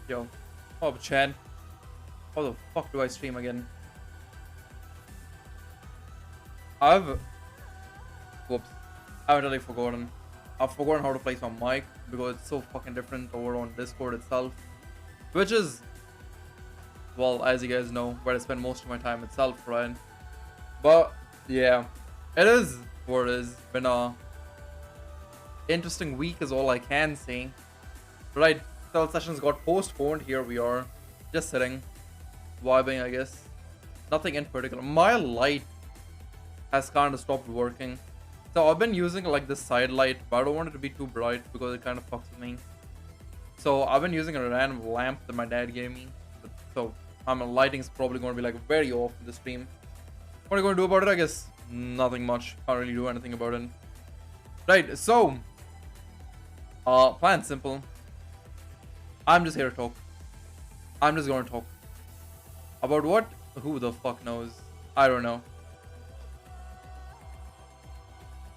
Yo. Oh, Chad. How the fuck do I stream again? I've... Whoops. I've really forgotten. I've forgotten how to place my mic because it's so fucking different over on Discord itself. Which is... Well, as you guys know, where I spend most of my time itself, right? But, yeah. It is what it is. Been a... interesting week is all I can say. Right. Cell sessions got postponed. Here we are. Just sitting. Vibing, I guess. Nothing in particular. My light has kind of stopped working. So I've been using like this side light, but I don't want it to be too bright because it kind of fucks with me. So I've been using a random lamp that my dad gave me. So lighting's probably going to be like very off in the stream. What are you going to do about it? I guess nothing much. Can't really do anything about it. Right, so plan simple. I'm just here to talk. I'm just going to talk. About what? Who the fuck knows? I don't know.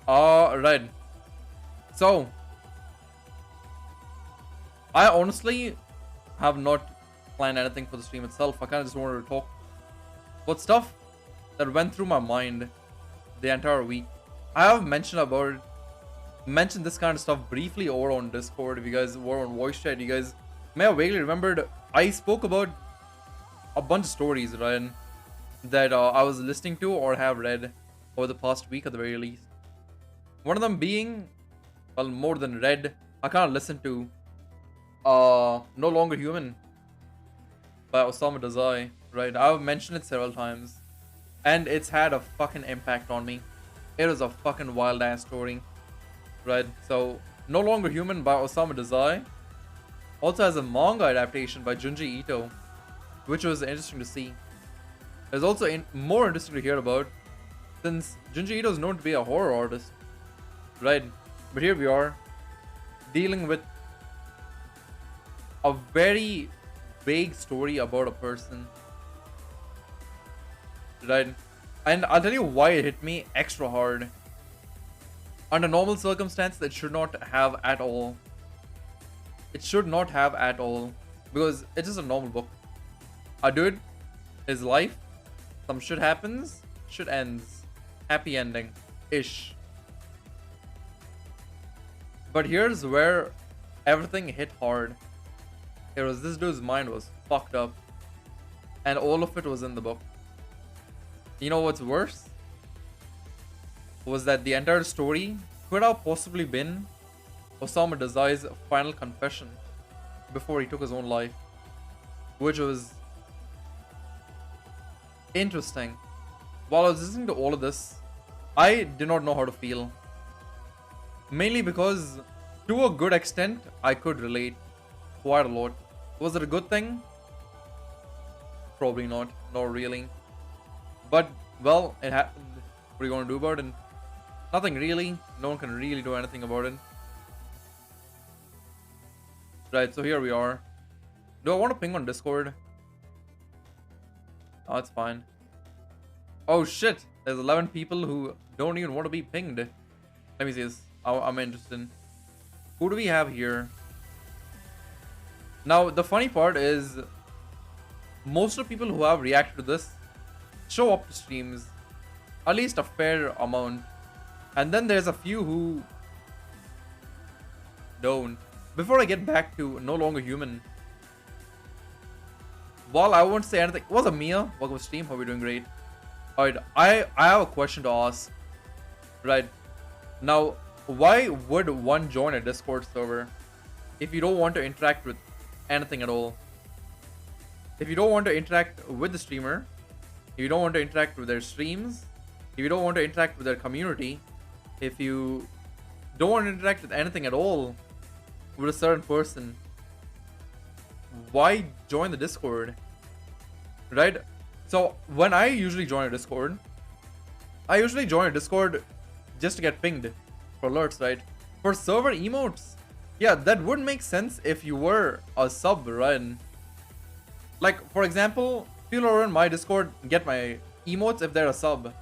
Right. So, I honestly have not planned anything for the stream itself. I kind of just wanted to talk about stuff that went through my mind the entire week. I have mentioned this kind of stuff briefly over on Discord. If you guys were on voice chat, you guys may have vaguely remembered I spoke about a bunch of stories, right, that I was listening to or have read over the past week at the very least. One of them being, well, more than read, I kind of listened to No Longer Human by Osama Dazai, right? I've mentioned it several times, and it's had a fucking impact on me. It was a fucking wild ass story, right? So, No Longer Human by Osama Dazai also has a manga adaptation by Junji Ito, which was interesting to see. It's also more interesting to hear about, since Junji Ito is known to be a horror artist, right? But here we are, dealing with a very vague story about a person, right? And I'll tell you why it hit me extra hard. Under normal circumstances, it should not have at all. It should not have at all, because it's just a normal book. A dude, his life, some shit happens, shit ends. Happy ending. Ish. But here's where everything hit hard. It was this dude's mind was fucked up. And all of it was in the book. You know what's worse? Was that the entire story could have possibly been Osama Dazai's final confession before he took his own life. Which was interesting. While I was listening to all of this, I did not know how to feel. Mainly because, to a good extent, I could relate quite a lot. Was it a good thing? Probably not. Not really. But, well, it happened. What are you going to do about it? Nothing really. No one can really do anything about it. Right, so here we are. Do I want to ping on Discord? Oh, it's fine. Oh shit! There's 11 people who don't even want to be pinged. Let me see this. I'm interested. Who do we have here? Now, the funny part is, most of the people who have reacted to this show up to streams, at least a fair amount. And then there's a few who don't. Before I get back to No Longer Human, while I won't say anything, what's up, Mia? Welcome to stream. Hope you're doing great. Alright, I have a question to ask. Right. Now, why would one join a Discord server if you don't want to interact with anything at all? If you don't want to interact with the streamer, if you don't want to interact with their streams, if you don't want to interact with their community, if you don't want to interact with anything at all with a certain person, why join the Discord? Right? So when I usually join a Discord, I usually join a Discord just to get pinged for alerts, right? For server emotes, yeah, that would make sense if you were a sub, right? Like, for example, people who are in my Discord get my emotes if they're a sub,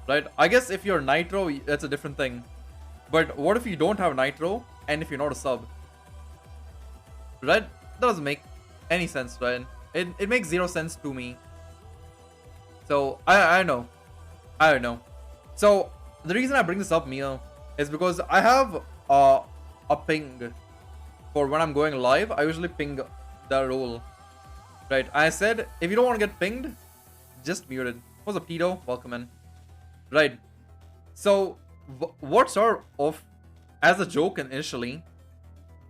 right? I guess if you're Nitro, that's a different thing. But what if you don't have Nitro and if you're not a sub? Right? That doesn't make any sense, right? It makes zero sense to me. So I know. I don't know. So the reason I bring this up, Mia, is because I have a ping for when I'm going live. I usually ping the role. Right. I said if you don't want to get pinged, just mute it. What's up, Tito? Welcome in. Right. So what sort of as a joke initially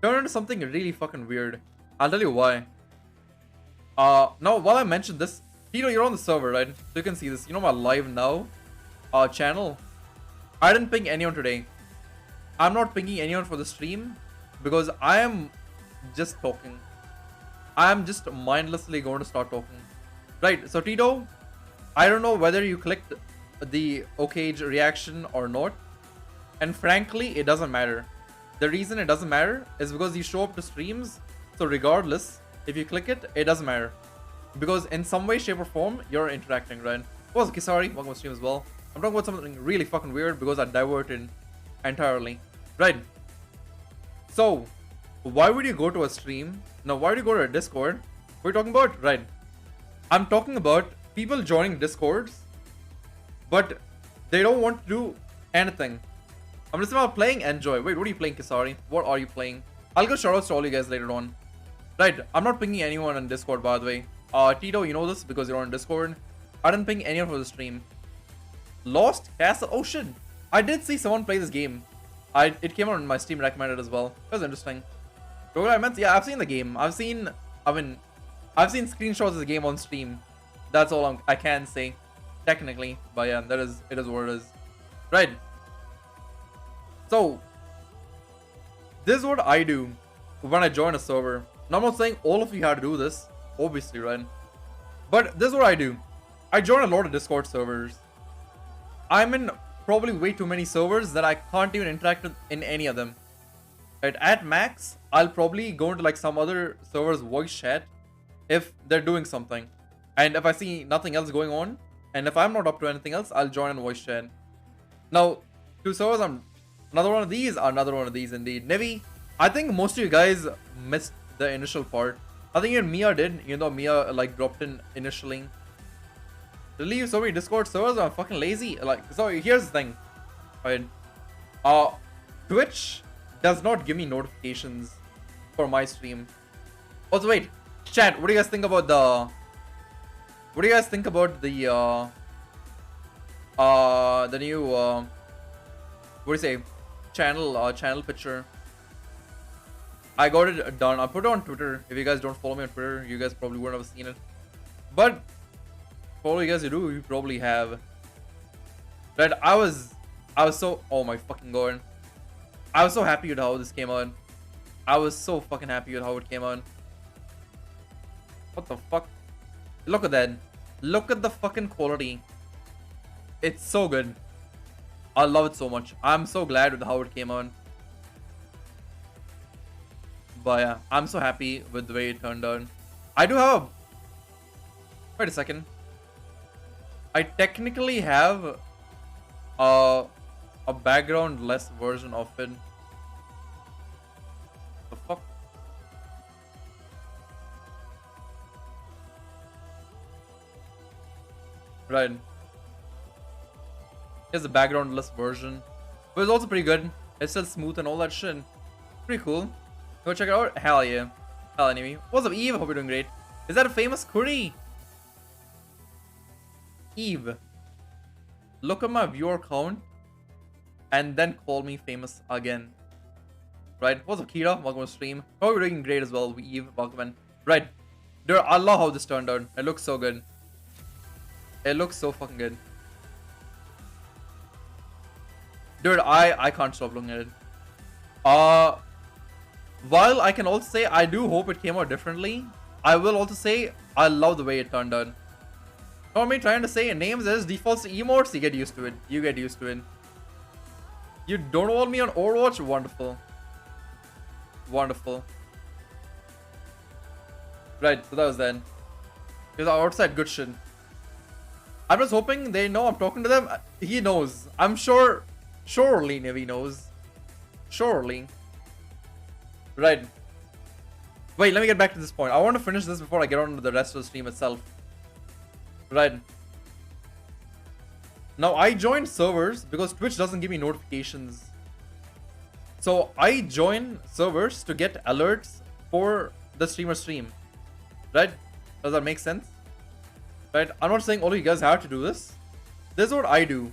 turned into something really fucking weird. I'll tell you why. Now while I mentioned this, Tito, you're on the server, right? So you can see this. You know my live now channel. I didn't ping anyone today. I'm not pinging anyone for the stream because I am just talking. I am just mindlessly going to start talking. Right, so Tito, I don't know whether you clicked the OKage reaction or not. And frankly, it doesn't matter. The reason it doesn't matter is because you show up to streams. So regardless, if you click it, it doesn't matter. Because in some way, shape or form, you're interacting, right? What's up, Kisari? Welcome to stream as well. I'm talking about something really fucking weird because I diverted entirely. Right. So, why would you go to a stream? Now, why would you go to a Discord? What are you talking about? Right. I'm talking about people joining Discords, but they don't want to do anything. I'm just about playing Enjoy. Wait, what are you playing, Kisari? What are you playing? I'll go shoutouts to all you guys later on. Right, I'm not pinging anyone on Discord, by the way. Tito, you know this because you're on Discord. I didn't ping anyone for the stream. Lost Castle. Oh shit. I did see someone play this game. It came out on my Steam recommended as well. That was interesting. Yeah, I've seen the game. I've seen screenshots of the game on Steam. That's all I can say, technically. But yeah, it is what it is. Right. So, this is what I do when I join a server. Now, I'm not saying all of you have to do this, obviously, right? But this is what I do. I join a lot of Discord servers. I'm in probably way too many servers that I can't even interact with in any of them. Right? At max, I'll probably go into like some other server's voice chat if they're doing something. And if I see nothing else going on, and if I'm not up to anything else, I'll join in voice chat. Now, two servers, another one of these indeed. Nevi, I think most of you guys missed the initial part. I think even Mia did, even though Mia like dropped in initially. To leave so many Discord servers, I'm fucking lazy. Like, so here's the thing. Right. Twitch does not give me notifications for my stream. Also, wait, chat, what do you guys think about the new what do you say, channel picture? I got it done. I put it on Twitter. If you guys don't follow me on Twitter, you guys probably wouldn't have seen it. But for all you guys who do, you probably have. Right, I was so, oh my fucking god. I was so happy with how this came out. I was so fucking happy with how it came out. What the fuck? Look at that. Look at the fucking quality. It's so good. I love it so much. I'm so glad with how it came out. But yeah, I'm so happy with the way it turned out. I do have a... Wait a second. I technically have a background-less version of it. The fuck? Right. Here's the background-less version. But it's also pretty good. It's still smooth and all that shit. Pretty cool. Go check it out. Hell yeah. Hell anyway. What's up, Eve? Hope you're doing great. Is that a famous curry? Eve, look at my viewer count and then call me famous again. Right? What's up, Kira? Welcome to stream. Hope you're doing great as well, Eve. Welcome in. Right. Dude, I love how this turned out. It looks so good. It looks so fucking good. Dude, I can't stop looking at it. While I can also say I do hope it came out differently, I will also say I love the way it turned out. Not me trying to say names as defaults to emotes, you get used to it. You get used to it. You don't want me on Overwatch? Wonderful. Wonderful. Right, so that was then. Because outside good shit. I'm just hoping they know I'm talking to them. He knows. I'm sure. Surely Nevi knows. Surely. Right. Wait, let me get back to this point. I want to finish this before I get on to the rest of the stream itself. Right. Now, I joined servers because Twitch doesn't give me notifications. So, I join servers to get alerts for the streamer stream. Right? Does that make sense? Right? I'm not saying all of you guys have to do this. This is what I do.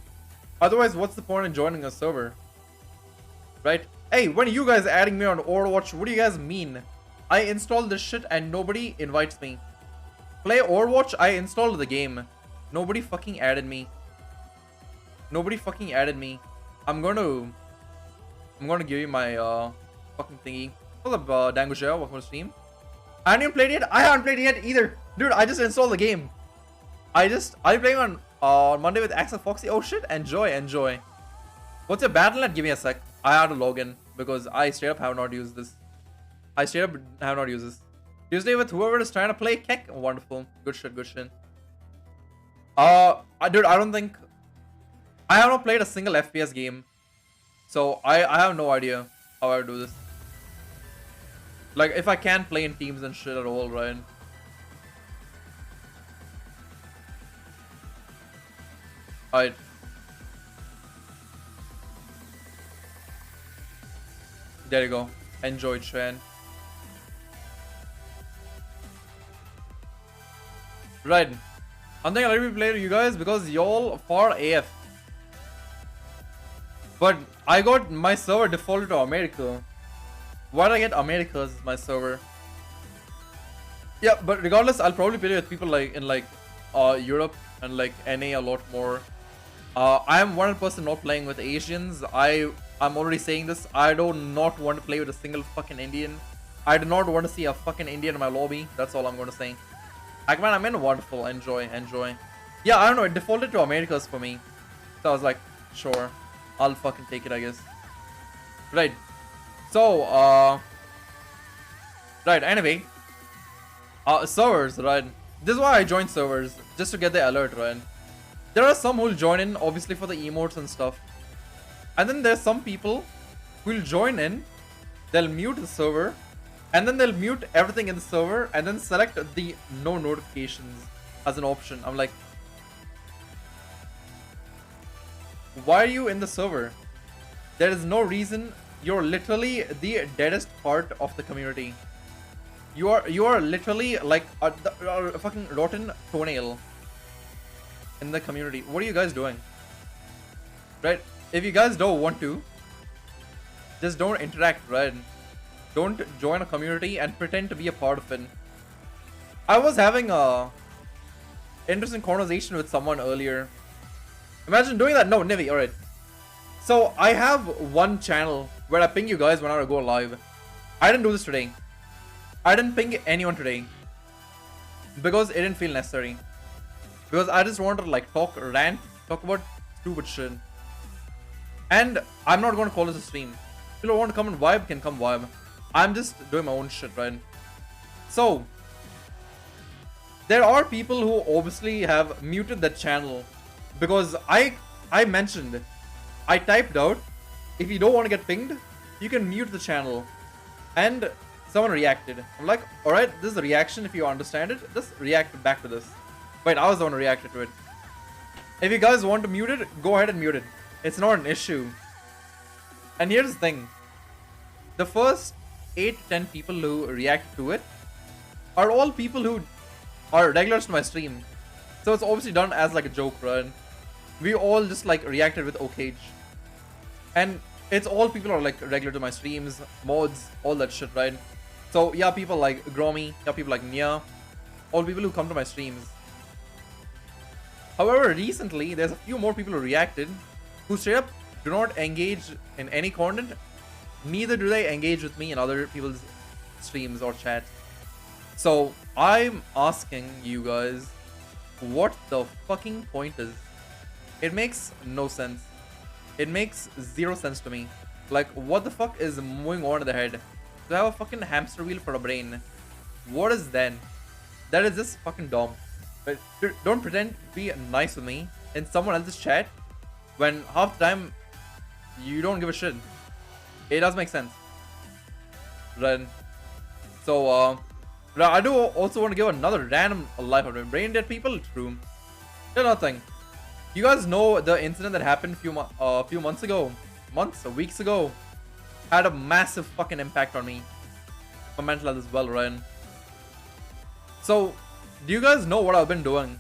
Otherwise, what's the point in joining a server? Right? Hey, when are you guys adding me on Overwatch? What do you guys mean? I installed this shit and nobody invites me. Play Overwatch, I installed the game. Nobody fucking added me. Nobody fucking added me. I'm gonna give you my fucking thingy. What's up, Dangushea? Welcome to stream. I haven't even played it yet. I haven't played it yet either. Dude, I just installed the game. I'm playing on Monday with Axel Foxy. Oh shit, enjoy. What's your battle net? Give me a sec. I had to log in because I straight up have not used this. Tuesday with whoever is trying to play Keck. Wonderful. Good shit. Dude, I don't think I have not played a single FPS game. So I have no idea how I would do this. Like if I can't play in teams and shit at all, right? Alright. There you go. Enjoy, Tran. Right. I'm thinking I'll be playing you guys because y'all far AF. But I got my server defaulted to America. Why did I get America as my server? Yeah, but regardless, I'll probably play with people like in Europe and like NA a lot more. I am 100% not playing with Asians. I'm already saying this. I do not want to play with a single fucking Indian. I do not want to see a fucking Indian in my lobby. That's all I'm going to say. Like, man, I'm in wonderful. Enjoy. Yeah, I don't know. It defaulted to Americas for me. So I was like, sure. I'll fucking take it, I guess. Right. So, right, anyway. Servers, right? This is why I joined servers. Just to get the alert, right? There are some who'll join in, obviously, for the emotes and stuff. And then there's some people who'll join in. They'll mute the server. And then they'll mute everything in the server. And then select the no notifications as an option. I'm like, why are you in the server? There is no reason. You're literally the deadest part of the community. You are literally like a fucking rotten toenail in the community. What are you guys doing? Right? If you guys don't want to, just don't interact, right? Don't join a community and pretend to be a part of it. I was having a interesting conversation with someone earlier. Imagine doing that. No, Nivi, alright. So, I have one channel where I ping you guys whenever I go live. I didn't do this today. I didn't ping anyone today. Because it didn't feel necessary. Because I just wanted to like talk about stupid shit. And I'm not going to call this a stream. If you want to come and vibe, can come vibe. I'm just doing my own shit, right? So, there are people who obviously have muted that channel. Because I mentioned, I typed out, if you don't want to get pinged, you can mute the channel. And someone reacted. I'm like, alright, this is a reaction. If you understand it, just react back to this. Wait, I was the one who reacted to it. If you guys want to mute it, go ahead and mute it. It's not an issue. And here's the thing. The first 8 to 10 people who react to it are all people who are regulars to my stream. So it's obviously done as like a joke, right? We all just like reacted with Okage. And it's all people who are like regular to my streams, mods, all that shit, right? So yeah, people like Gromy, yeah, people like Nia, all people who come to my streams. However, recently, there's a few more people who reacted who straight up do not engage in any content. Neither do they engage with me in other people's streams or chat. So I'm asking you guys, what the fucking point is? It makes no sense. It makes 0 sense to me. Like, what the fuck is moving on in the head? To have a fucking hamster wheel for a brain. What is then? That is just fucking dumb. But don't pretend to be nice with me in someone else's chat when half the time you don't give a shit. It does make sense. Right? So, I do also want to give another random life update. Brain dead people? True. Another thing. You guys know the incident that happened a few months ago? Weeks ago? Had a massive fucking impact on me. My mental health as well, Ryan. So, do you guys know what I've been doing?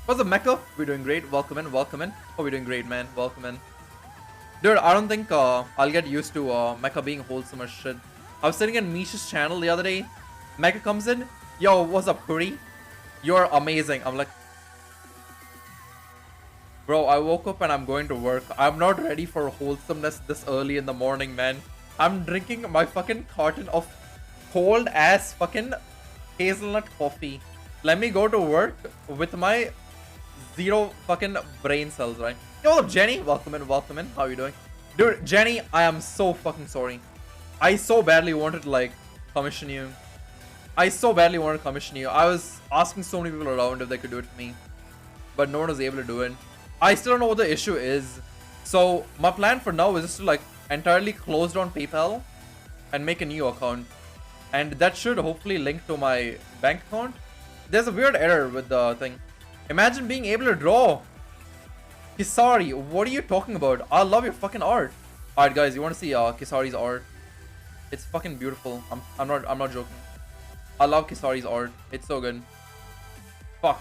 What's up, Mecca? We're doing great. Welcome in, welcome in. Oh, we're doing great, man. Welcome in. Dude, I don't think I'll get used to Mecca being wholesome or shit. I was sitting in Misha's channel the other day. Mecca comes in. Yo, what's up, Puri? You're amazing. I'm like, bro, I woke up and I'm going to work. I'm not ready for wholesomeness this early in the morning, man. I'm drinking my fucking carton of cold ass fucking hazelnut coffee. Let me go to work with my 0 fucking brain cells, right? Yo, what's up, Jenny? Welcome in, welcome in. How are you doing? Dude, Jenny, I am so fucking sorry. I so badly wanted to, like, commission you. I was asking so many people around if they could do it for me. But no one was able to do it. I still don't know what the issue is. So, my plan for now is just to, like, entirely close down PayPal and make a new account. And that should hopefully link to my bank account. There's a weird error with the thing. Imagine being able to draw. Kisari, what are you talking about? I love your fucking art. Alright, guys, you want to see Kisari's art? It's fucking beautiful. I'm not joking. I love Kisari's art. It's so good. Fuck.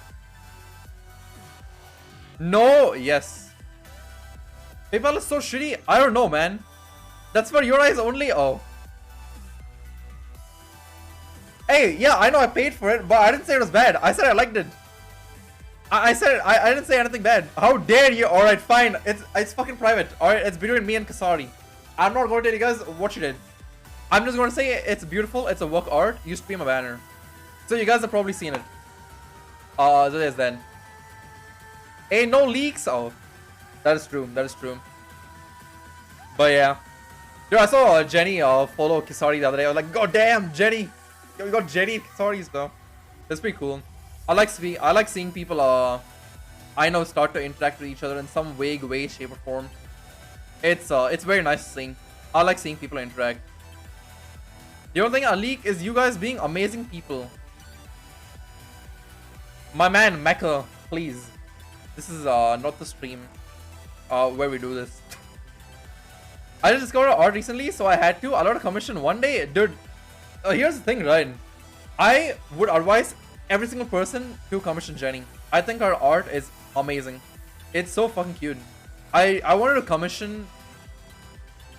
No, yes. PayPal is so shitty. I don't know, man. That's for your eyes only. Oh. Hey, yeah, I know I paid for it, but I didn't say it was bad. I said I liked it. I said I didn't say anything bad. How dare you? Alright, fine. It's fucking private. Alright, it's between me and Kasari. I'm not going to tell you guys what you did. I'm just going to say it's beautiful. It's a work art. Used to be my banner. So you guys have probably seen it. So there's then. Hey, no leaks. Oh, that is true. That is true. But yeah. Dude, I saw Jenny follow Kisari the other day. I was like, god damn, Jenny. Yo, we got Jenny and Kisari's though. That's pretty cool. I like seeing people I know start to interact with each other in some vague way, shape or form. It's very nice to see. I like seeing people interact. The only thing I leak is you guys being amazing people. My man Mecca, please. This is not the stream where we do this. I just discovered art recently, so I had to. I got a commission one day. Dude, here's the thing, Ryan. I would advise every single person to commission Jenny. I think her art is amazing. It's so fucking cute. I wanted to commission.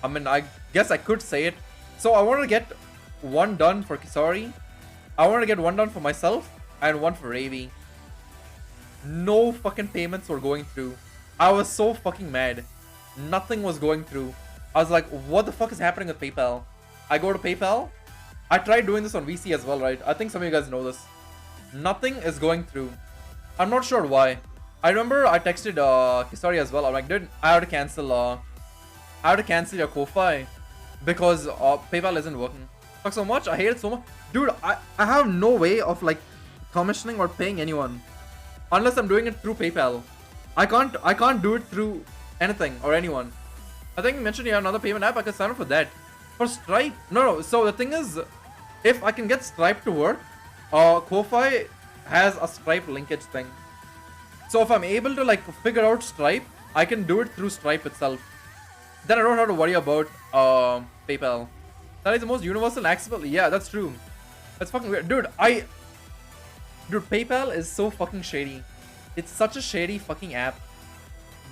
I mean, I guess I could say it. So I wanted to get one done for Kisari. I wanted to get one done for myself and one for Ravi. No fucking payments were going through. I was so fucking mad. Nothing was going through. I was like, what the fuck is happening with PayPal? I go to PayPal. I tried doing this on VC as well, right? I think some of you guys know this. Nothing is going through. I'm not sure why. I remember I texted Kisari as well. I'm like, dude, I have to cancel your Ko-Fi because PayPal isn't working. Fuck so much. I hate it so much. Dude, I have no way of like commissioning or paying anyone unless I'm doing it through PayPal. I can't do it through anything or anyone. I think you mentioned you have another payment app. I can sign up for that. For Stripe? No. So the thing is, if I can get Stripe to work, Ko-Fi has a Stripe linkage thing. So if I'm able to like figure out Stripe, I can do it through Stripe itself. Then I don't have to worry about PayPal. That is the most universal and accessible. Yeah, that's true. That's fucking weird. Dude, PayPal is so fucking shady. It's such a shady fucking app.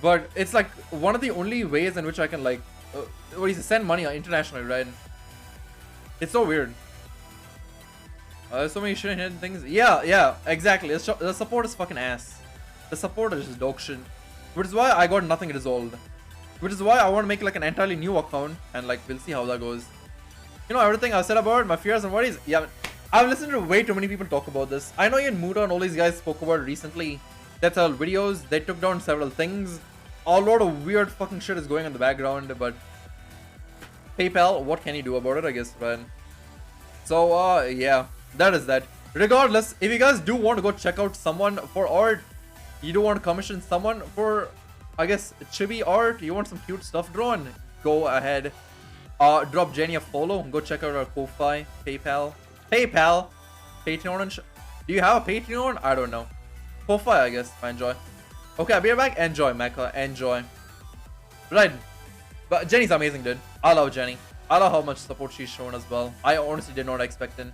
But it's like one of the only ways in which I can like send money internationally, right? It's so weird. There's so many shit hidden things. Yeah, exactly. The support is fucking ass. The support is just dog shit. Which is why I got nothing resolved. Which is why I want to make like an entirely new account and like we'll see how that goes. You know, everything I've said about my fears and worries. Yeah, I've listened to way too many people talk about this. I know Ian Muda and all these guys spoke about it recently. That's all videos. They took down several things. A lot of weird fucking shit is going on in the background, but PayPal, what can you do about it, I guess, right? So, yeah, that is that. Regardless, if you guys do want to go check out someone for art, you do want to commission someone for, I guess, chibi art, you want some cute stuff drawn, go ahead. Drop Jenny a follow. Go check out our Ko-Fi, PayPal, Patreon. Do you have a Patreon? I don't know. Ko-Fi, I guess. Enjoy. Okay, I'll be right back. Enjoy, Mecca. Enjoy. Right. But Jenny's amazing, dude. I love Jenny. I love how much support she's shown as well. I honestly did not expect it.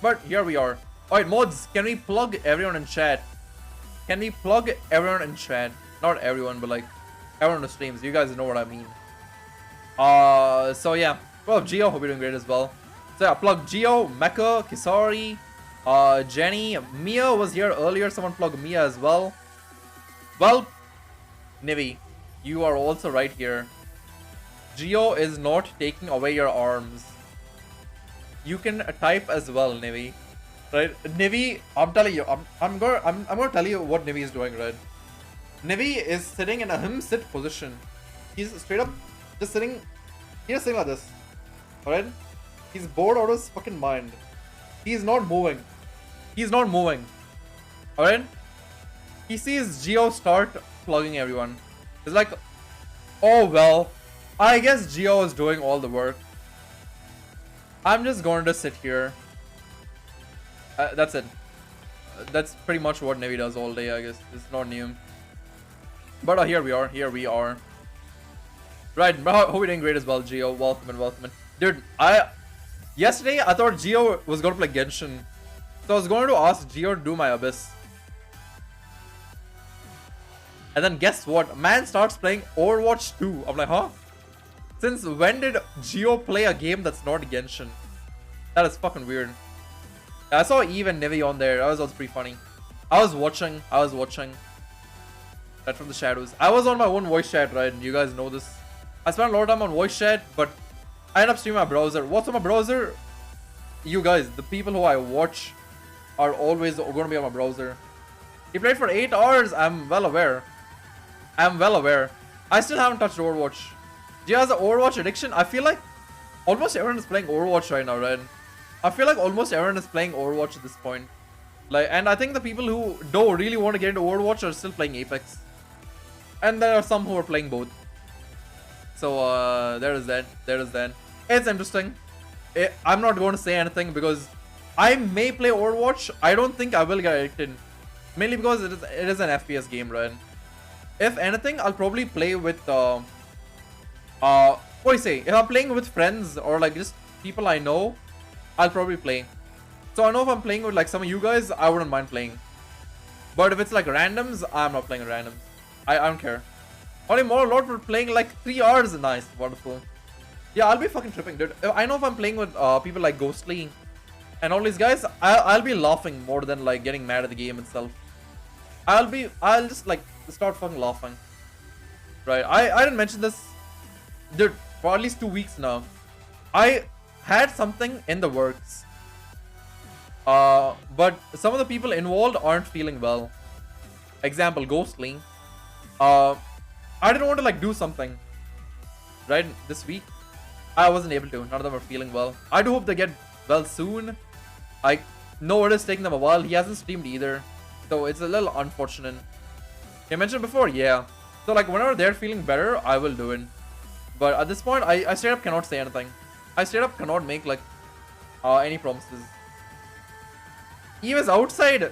But here we are. Alright, mods, can we plug everyone in chat? Can we plug everyone in chat? Not everyone, but like everyone on the streams. You guys know what I mean. So yeah. Well, Geo, hope you're doing great as well. So yeah, plug Geo, Mecha, Kisari, Jenny, Mia was here earlier. Someone plug Mia as well. Well, Nivi, you are also right here. Geo is not taking away your arms. You can type as well, Nivi. Right? Nivi, I'm telling you, I'm gonna tell you what Nivi is doing, right? Nivi is sitting in a him-sit position. He's straight up just sitting. He's sitting like this. Alright? He's bored out of his fucking mind. He's not moving. He's not moving. Alright? He sees Geo start plugging everyone. He's like, oh well, I guess Geo is doing all the work. I'm just going to sit here. That's it. That's pretty much what Nivi does all day, I guess. It's not new. But here we are. Here we are. Right. Hope you're doing great as well, Geo. Welcome and welcome. Dude, yesterday I thought Geo was going to play Genshin. So I was going to ask Geo to do my Abyss. And then guess what? Man starts playing Overwatch 2. I'm like, huh? Since when did Geo play a game that's not Genshin? That is fucking weird. I saw Eve and Nivi on there. That was also pretty funny. I was watching. That from the shadows. I was on my own voice chat, right? You guys know this. I spent a lot of time on voice chat, but I ended up streaming my browser. What's on my browser? You guys, the people who I watch are always going to be on my browser. He played for 8 hours. I'm well aware. I still haven't touched Overwatch. Geo has an Overwatch addiction. I feel like almost everyone is playing Overwatch right now, right? I feel like almost everyone is playing Overwatch at this point. Like, and I think the people who don't really want to get into Overwatch are still playing Apex. And there are some who are playing both. So, there is that. It's interesting. I'm not going to say anything because I may play Overwatch. I don't think I will get addicted. Mainly because it is an FPS game, right? If anything, I'll probably play with, what do you say? If I'm playing with friends or like just people I know, I'll probably play. So I know if I'm playing with like some of you guys, I wouldn't mind playing. But if it's like randoms, I'm not playing randoms. I don't care. Only more Lord for playing like 3 hours. Nice, wonderful. Yeah, I'll be fucking tripping, dude. I know if I'm playing with people like Ghostly and all these guys, I'll be laughing more than like getting mad at the game itself. I'll just like start fucking laughing. Right, I didn't mention this, dude, for at least 2 weeks now. I had something in the works. But some of the people involved aren't feeling well. Example, Ghostly. I didn't want to like do something. Right, this week. I wasn't able to. None of them are feeling well. I do hope they get well soon. I know it is taking them a while. He hasn't streamed either. So it's a little unfortunate. I mentioned before, yeah. So like whenever they're feeling better, I will do it. But at this point, I straight up cannot say anything. I straight up cannot make like any promises. Eve is outside.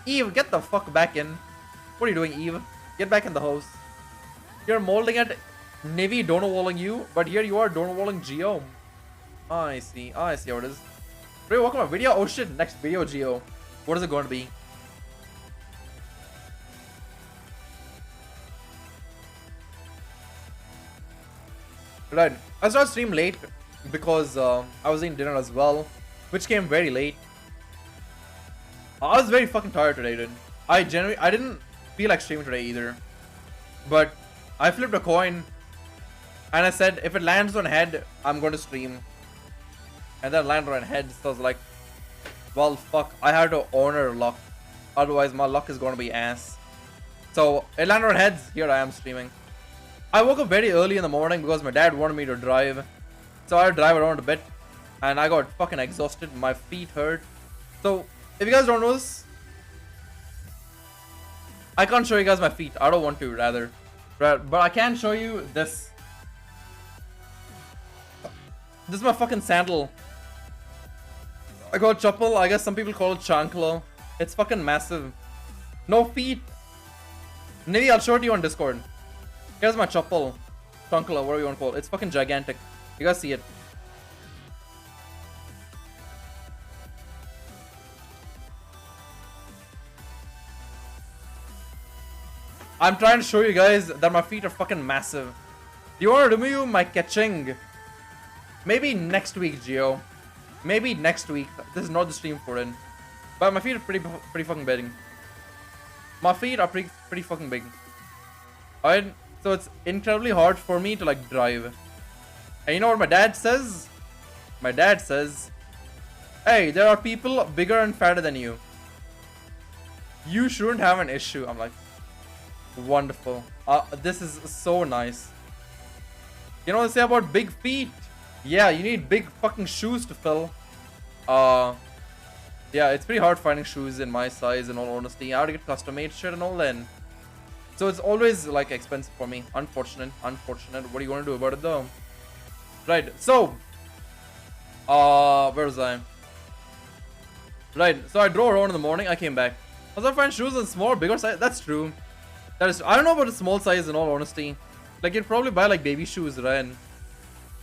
Eve, get the fuck back in. What are you doing, Eve? Get back in the house. You're molding at Nivi donowalling you, but here you are donowalling Geo. I see how it is. Ray, welcome to my video. Oh shit, next video, Geo. What is it going to be? Right, I started stream late because I was eating dinner as well, which came very late. I was very fucking tired today, dude. I didn't feel like streaming today either. But I flipped a coin and I said if it lands on head, I'm going to stream. And then it landed on head, so I was like, well, fuck, I had to honor luck. Otherwise, my luck is going to be ass. So it landed on heads. Here I am streaming. I woke up very early in the morning because my dad wanted me to drive. So I had to drive around a bit. And I got fucking exhausted. My feet hurt. So, if you guys don't know this, I can't show you guys my feet. I don't want to, rather. But I can show you this. This is my fucking sandal. I call it chappal. I guess some people call it chancla. It's fucking massive. No feet. Maybe I'll show it to you on Discord. Here's my chappal. Chancla, whatever you want to call it. It's fucking gigantic. You guys see it. I'm trying to show you guys that my feet are fucking massive. Do you want to remove my catching? Maybe next week, Gio. Maybe next week. This is not the stream for it. But my feet are pretty fucking big. My feet are pretty fucking big. Alright, so it's incredibly hard for me to like drive. And you know what my dad says? My dad says, hey, there are people bigger and fatter than you. You shouldn't have an issue. I'm like, wonderful. This is so nice. You know what they say about big feet? Yeah, you need big fucking shoes to fill. Yeah, it's pretty hard finding shoes in my size, in all honesty. I have to get custom made shit and all then. So it's always like expensive for me. Unfortunate. What are you gonna do about it though? Right, so where was I? Right, so I drove around in the morning, I came back. Was I find shoes in small, bigger size? That's true. That is, I don't know about the small size in all honesty. Like you'd probably buy like baby shoes, right?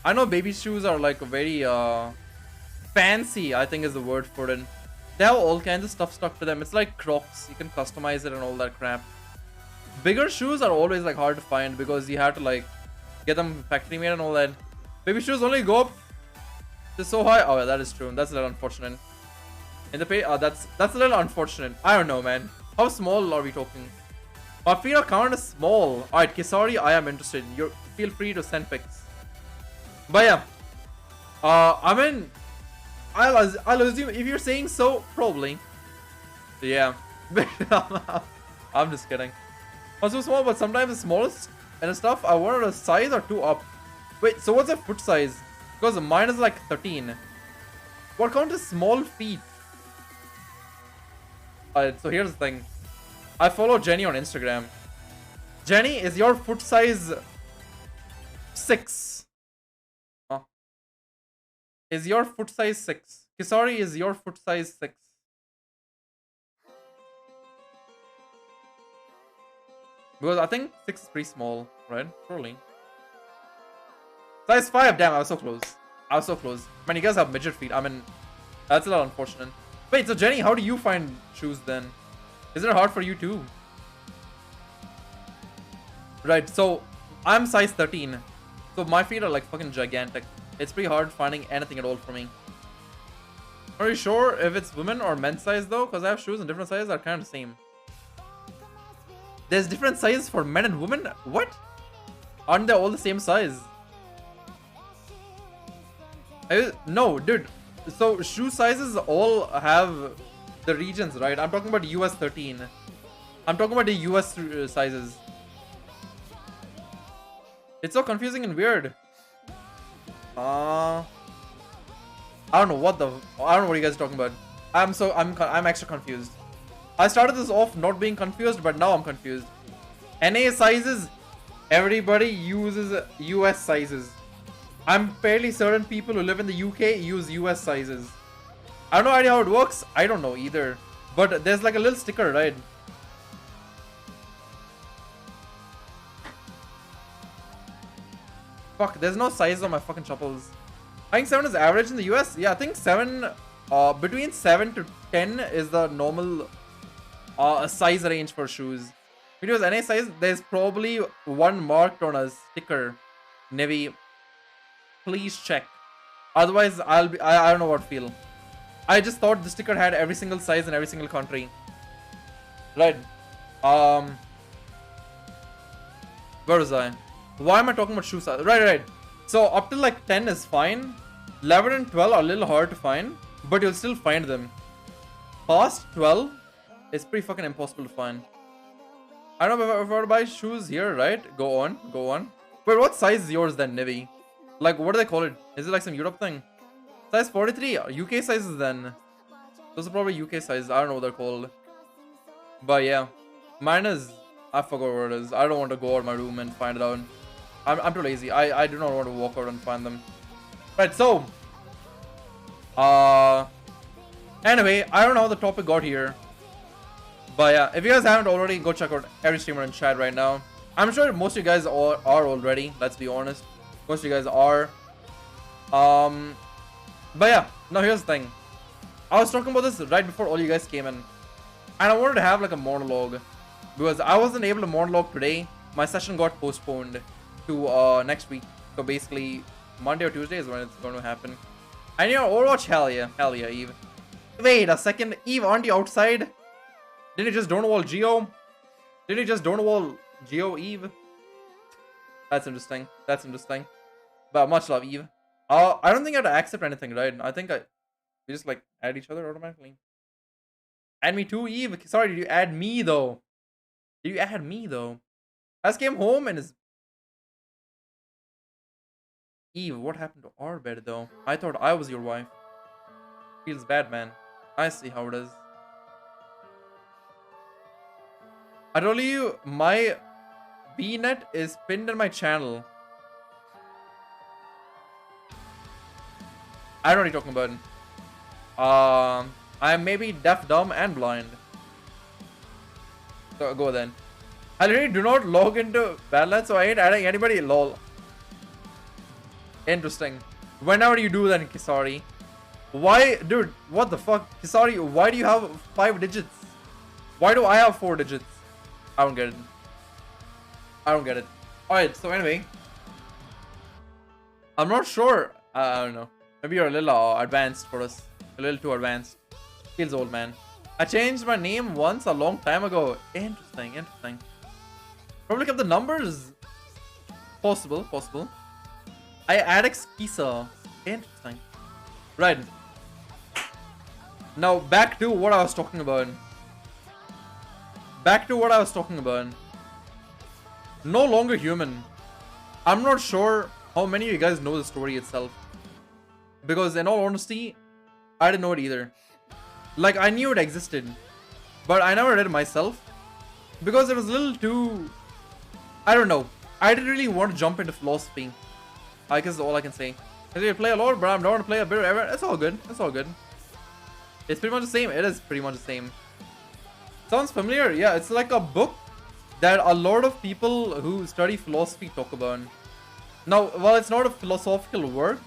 I know baby shoes are like very fancy, I think is the word for it. They have all kinds of stuff stuck to them. It's like Crocs. You can customize it and all that crap. Bigger shoes are always like hard to find because you have to like get them factory made and all that. Baby shoes only go up to so high. Oh yeah, that is true. That's a little unfortunate. In the pay, that's a little unfortunate. I don't know, man. How small are we talking? My feet are kind of small. Alright, Kisari, I am interested. You feel free to send pics. But yeah, I mean, I'll assume if you're saying so, probably. Yeah, I'm just kidding. I'm so small, but sometimes the smallest and stuff. I wanted a size or two up. Wait, so what's a foot size? Because mine is like 13. What count as small feet? Alright, so here's the thing. I follow Jenny on Instagram. Jenny, is your foot size 6? Is your foot size 6? Kisari, is your foot size 6? Because I think 6 is pretty small, right? Probably. Size 5, damn, I was so close. I was so close. Man, you guys have midget feet. I mean, that's a little unfortunate. Wait, so Jenny, how do you find shoes then? Is it hard for you too? Right, so I'm size 13. So my feet are like fucking gigantic. It's pretty hard finding anything at all for me. Are you sure if it's women or men's size though? Because I have shoes in different sizes that are kind of the same. There's different sizes for men and women? What? Aren't they all the same size? No, dude. So shoe sizes all have the regions, right? I'm talking about US 13. I'm talking about the US sizes. It's so confusing and weird. I don't know what you guys are talking about. I'm extra confused. I started this off not being confused, but now I'm confused. NA sizes, everybody uses US sizes. I'm fairly certain people who live in the UK use US sizes. I have no idea how it works. I don't know either. But there's like a little sticker, right? Fuck, there's no size on my fucking chappals. I think 7 is average in the US. Yeah, I think 7, between 7 to 10 is the normal size range for shoes. Because NA size, there's probably one marked on a sticker. Navy, please check. Otherwise, I don't know what to feel. I just thought the sticker had every single size in every single country. Right. Where was I? Why am I talking about shoe size? Right. So up till like 10 is fine. 11 and 12 are a little hard to find, but you'll still find them. Past 12, it's pretty fucking impossible to find. I don't know if I were to buy shoes here, right? Go on. Wait, what size is yours then, Nivi? Like, what do they call it? Is it like some Europe thing? Size 43? UK sizes then. Those are probably UK sizes. I don't know what they're called. But yeah. Mine is... I forgot what it is. I don't want to go out of my room and find it out. I'm too lazy. I do not want to walk out and find them. Right, so uh anyway, I don't know how the topic got here. But yeah, if you guys haven't already, go check out every streamer in chat right now. I'm sure most of you guys are already, let's be honest. Most of you guys are. But yeah, now here's the thing. I was talking about this right before all you guys came in. And I wanted to have like a monologue. Because I wasn't able to monologue today. My session got postponed to next week. So basically, Monday or Tuesday is when it's going to happen. And you know, Overwatch, hell yeah, Eve. Wait a second, Eve, aren't you outside? Didn't you just don't wall Geo? Didn't you just don't wall Geo, Eve? That's interesting. That's interesting. But much love, Eve. I don't think I have to accept anything, right? I think we just like add each other automatically. Add me too, Eve. Sorry, did you add me though? Did you add me though? I just came home and is Eve, what happened to our bed though? I thought I was your wife. Feels bad, man. I see how it is. I told you my BNet is pinned in my channel. I don't know what you're talking about. I may be deaf, dumb, and blind. So go then. I literally do not log into Badlands, so I ain't adding anybody. Lol. Interesting. Whenever you do that, Kisari. Why, dude? What the fuck, Kisari? Why do you have 5 digits? Why do I have 4 digits? I don't get it. I don't get it. Alright, so anyway. I'm not sure. I don't know. Maybe you're a little advanced for us. A little too advanced. Feels old, man. I changed my name once a long time ago. Interesting, interesting. Probably kept the numbers. Possible. I Adex Kisa. Interesting. Right. Now back to what I was talking about. No longer human. I'm not sure how many of you guys know the story itself. Because in all honesty, I didn't know it either. Like, I knew it existed, but I never read it myself. Because it was a little too... I don't know. I didn't really want to jump into philosophy. I guess is all I can say. If you play a lot, but I'm not going to play a bit of everything. It's all good. It's all good. It's pretty much the same. It is pretty much the same. Sounds familiar? Yeah, it's like a book that a lot of people who study philosophy talk about. Now, while it's not a philosophical work,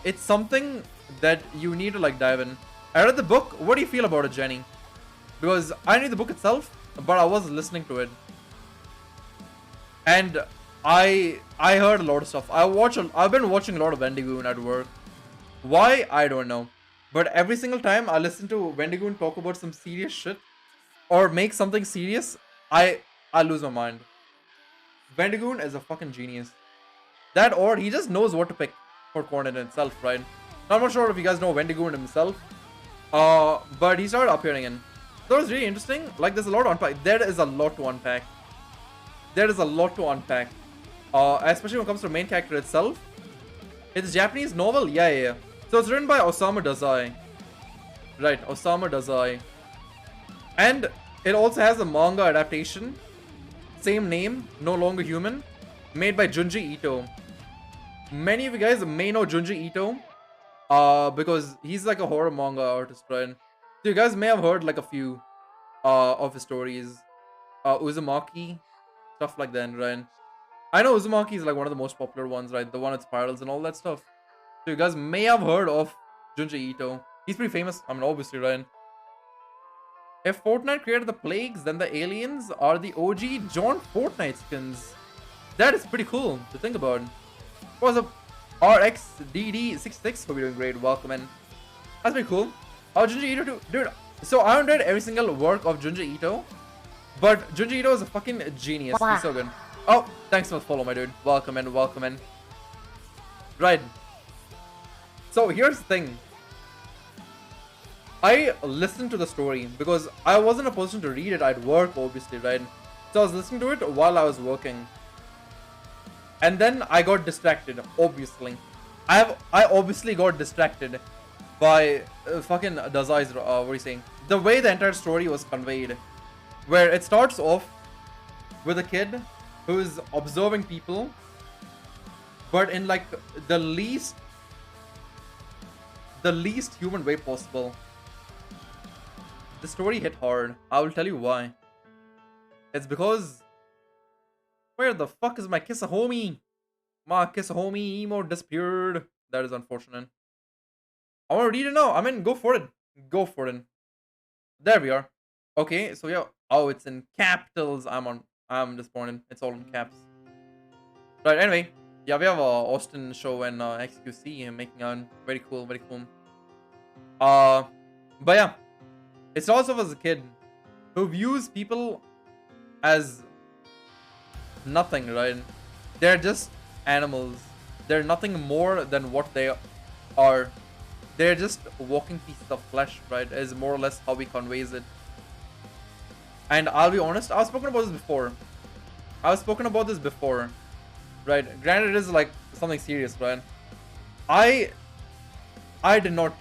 it's something that you need to like dive in. I read the book. What do you feel about it, Jenny? Because I didn't read the book itself, but I was listening to it, and I heard a lot of stuff. I've been watching a lot of Wendigoon at work. Why? I don't know. But every single time I listen to Wendigoon talk about some serious shit or make something serious, I lose my mind. Wendigoon is a fucking genius. That, or he just knows what to pick for content itself, right? Now, I'm not sure if you guys know Wendigoon himself, but he started appearing in. So it was really interesting. Like, there's a lot to unpack. There is a lot to unpack. Especially when it comes to the main character itself. It's a Japanese novel? Yeah. So it's written by Osamu Dazai. Right, Osamu Dazai. And it also has a manga adaptation. Same name, No Longer Human. Made by Junji Ito. Many of you guys may know Junji Ito. Because he's like a horror manga artist, right? So you guys may have heard like a few of his stories. Uzumaki. Stuff like that, right? I know Uzumaki is like one of the most popular ones, right? The one with spirals and all that stuff. So you guys may have heard of Junji Ito. He's pretty famous. I mean, obviously, right? If Fortnite created the plagues, then the aliens are the OG John Fortnite skins. That is pretty cool to think about. What's up, RXDD66? Hope you're doing great. Welcome in. That's pretty cool. Oh, Junji Ito too. Dude, so I haven't read every single work of Junji Ito. But Junji Ito is a fucking genius. He's so good. Oh, thanks for the follow, my dude. Welcome in. Right. So here's the thing. I listened to the story because I wasn't a person to read it at work, obviously, right? So I was listening to it while I was working. And then I got distracted, obviously. I obviously got distracted by fucking Dazai's, what are you saying? The way the entire story was conveyed. Where it starts off with a kid who's observing people, but in like the least the least human way possible. The story hit hard. I will tell you why. It's because where the fuck is my kiss a homie? My kiss a homie emote disappeared. That is unfortunate. I want to read it now. I mean, go for it. Go for it. There we are. Okay, so yeah. Oh, it's in capitals. I'm disappointed. It's all in caps. Right. Anyway, yeah, we have a Austin show and XQC making on very cool, very cool. But yeah, it's also as a kid who views people as nothing, right? They're just animals. They're nothing more than what they are. They're just walking pieces of flesh, right? Is more or less how we conveys it. And I'll be honest, I've spoken about this before. Right? Granted, it is like something serious, right? I did not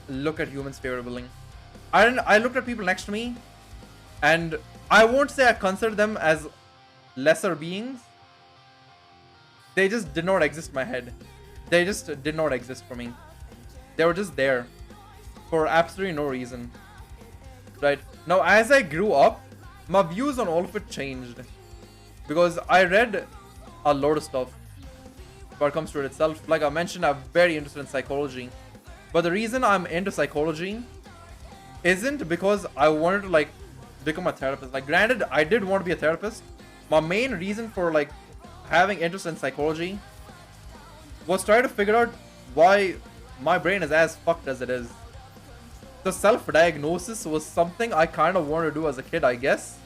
look at humans favorably. I looked at people next to me, and I won't say I consider them as lesser beings. They just did not exist in my head. They just did not exist for me. They were just there for absolutely no reason. Right? Now, as I grew up, my views on all of it changed. Because I read a lot of stuff when it comes to it itself. Like I mentioned, I'm very interested in psychology. But the reason I'm into psychology isn't because I wanted to like become a therapist. Like granted, I did want to be a therapist. My main reason for like having interest in psychology was trying to figure out why my brain is as fucked as it is. The self-diagnosis was something I kind of wanted to do as a kid, I guess.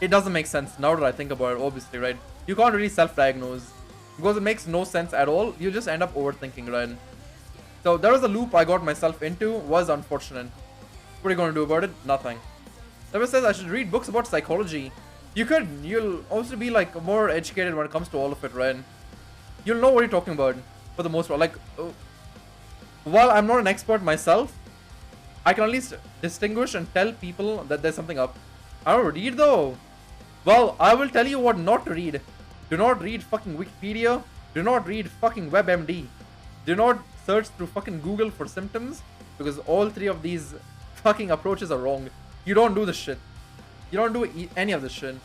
It doesn't make sense now that I think about it, obviously, right? You can't really self-diagnose because it makes no sense at all. You just end up overthinking, right? So there was a loop I got myself into, was unfortunate. What are you going to do about it? Nothing. Never says I should read books about psychology. You could. You'll also be like more educated when it comes to all of it, right? You'll know what you're talking about for the most part. Like, while I'm not an expert myself, I can at least distinguish and tell people that there's something up. I don't read though. Well, I will tell you what not to read. Do not read fucking Wikipedia. Do not read fucking WebMD. Do not search through fucking Google for symptoms, because all three of these fucking approaches are wrong. You don't do this shit. You don't do any of this shit.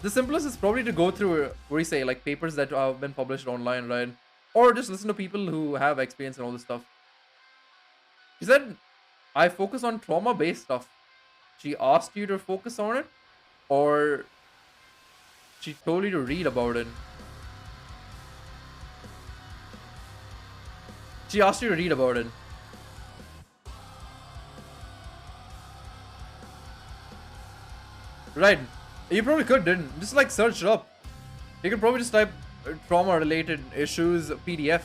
The simplest is probably to go through, what do you say, like papers that have been published online, right? Or just listen to people who have experience and all this stuff. She said, I focus on trauma-based stuff. She asked you to focus on it? Or she told you to read about it? She asked you to read about it. Right. You probably could, didn't? Just like search it up. You could probably just type trauma-related issues PDF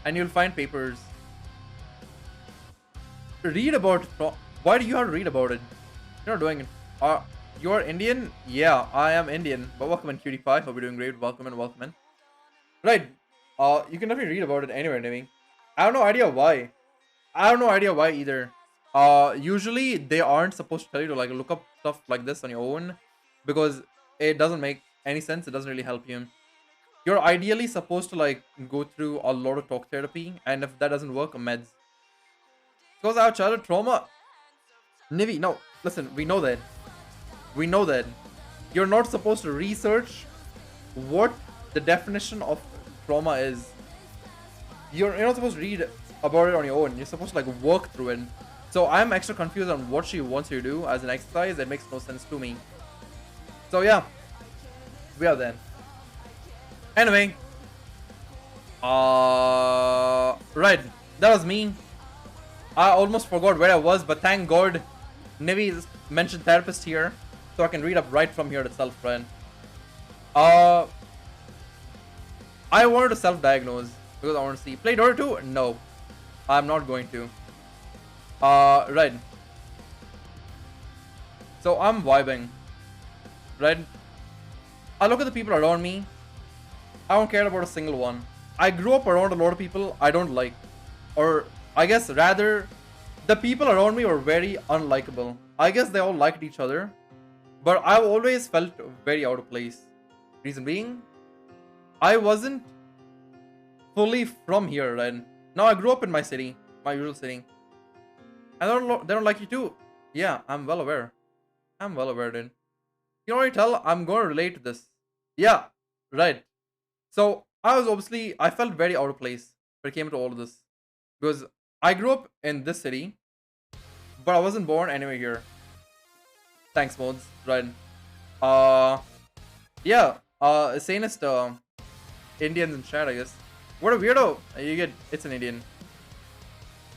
and you'll find papers. Read about why do you have to read about it? You're not doing it. You're Indian? Yeah, I am Indian. But welcome in, cutie pie. Hope you're doing great. Welcome in, welcome in. Right. You can definitely read about it anywhere, Navy. I have no idea why. I have no idea why either. Usually they aren't supposed to tell you to like look up stuff like this on your own, because it doesn't make any sense. It doesn't really help you. You're ideally supposed to like go through a lot of talk therapy, and if that doesn't work, meds. Because I have childhood trauma. Nivi, no, listen, we know that. We know that. You're not supposed to research what the definition of trauma is. You're not supposed to read about it on your own. You're supposed to like work through it. So I'm extra confused on what she wants you to do as an exercise. It makes no sense to me. So yeah, we are then. Anyway, right, that was me. I almost forgot where I was, but thank God Nivi mentioned therapist here, so I can read up right from here itself, friend. I wanted to self-diagnose because I want to see. Play Dota 2? No, I'm not going to. Right. So I'm vibing. Right? I look at the people around me. I don't care about a single one. I grew up around a lot of people I don't like. Or I guess rather, the people around me were very unlikable. I guess they all liked each other, but I've always felt very out of place. Reason being, I wasn't fully from here, right? Now I grew up in my city, my usual city. And they don't like you too. Yeah, I'm well aware. I'm well aware, dude. You can already tell I'm going to relate to this. Yeah, right. So I felt very out of place when it came to all of this. Because I grew up in this city, but I wasn't born anywhere here. Thanks, mods. Right. Uh, yeah. Sanest Indians in chat, I guess. What a weirdo. You get. It's an Indian.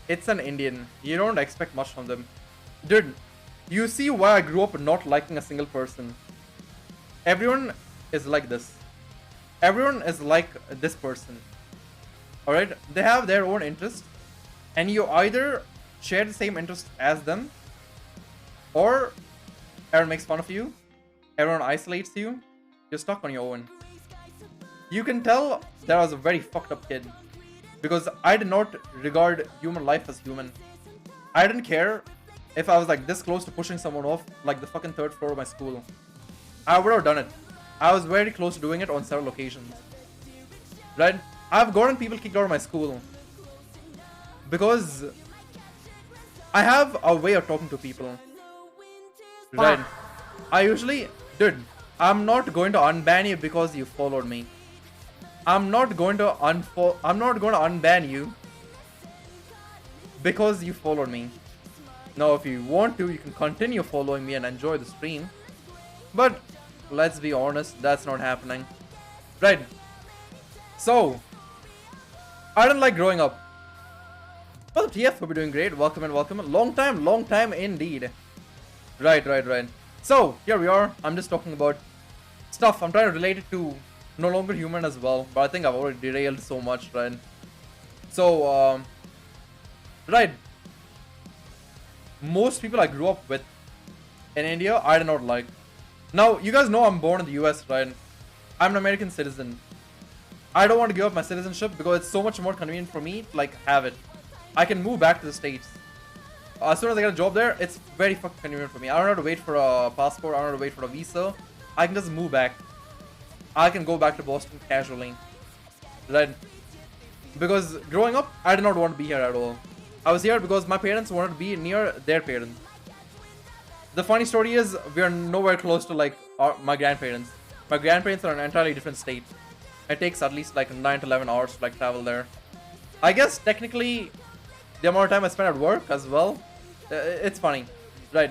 It's an Indian. You don't expect much from them. Dude, you see why I grew up not liking a single person. Everyone is like this. Everyone is like this person. Alright? They have their own interest. And you either share the same interest as them, or everyone makes fun of you, everyone isolates you, you're stuck on your own. You can tell that I was a very fucked up kid, because I did not regard human life as human. I didn't care if I was like this close to pushing someone off like the fucking third floor of my school. I would have done it. I was very close to doing it on several occasions. Right? I've gotten people kicked out of my school because I have a way of talking to people. Right? I usually, dude, I'm not going to unban you because you followed me. I'm not going to unban you because you followed me. Now, if you want to, you can continue following me and enjoy the stream. But let's be honest, that's not happening. Right? So, I didn't like growing up. Well, TF, hope you're doing great. Welcome and welcome. Long time indeed. Right. So, here we are. I'm just talking about stuff. I'm trying to relate it to no longer human as well. But I think I've already derailed so much, right? So, right. Most people I grew up with in India, I did not like. Now, you guys know I'm born in the US, right? I'm an American citizen. I don't want to give up my citizenship because it's so much more convenient for me to, like, have it. I can move back to the States. As soon as I get a job there, it's very fucking convenient for me. I don't have to wait for a passport. I don't have to wait for a visa. I can just move back. I can go back to Boston casually. Right? Because growing up, I did not want to be here at all. I was here because my parents wanted to be near their parents. The funny story is, we are nowhere close to, like, my grandparents. My grandparents are in an entirely different state. It takes at least, like, 9 to 11 hours to, like, travel there. I guess, technically, the amount of time I spend at work as well, it's funny. Right.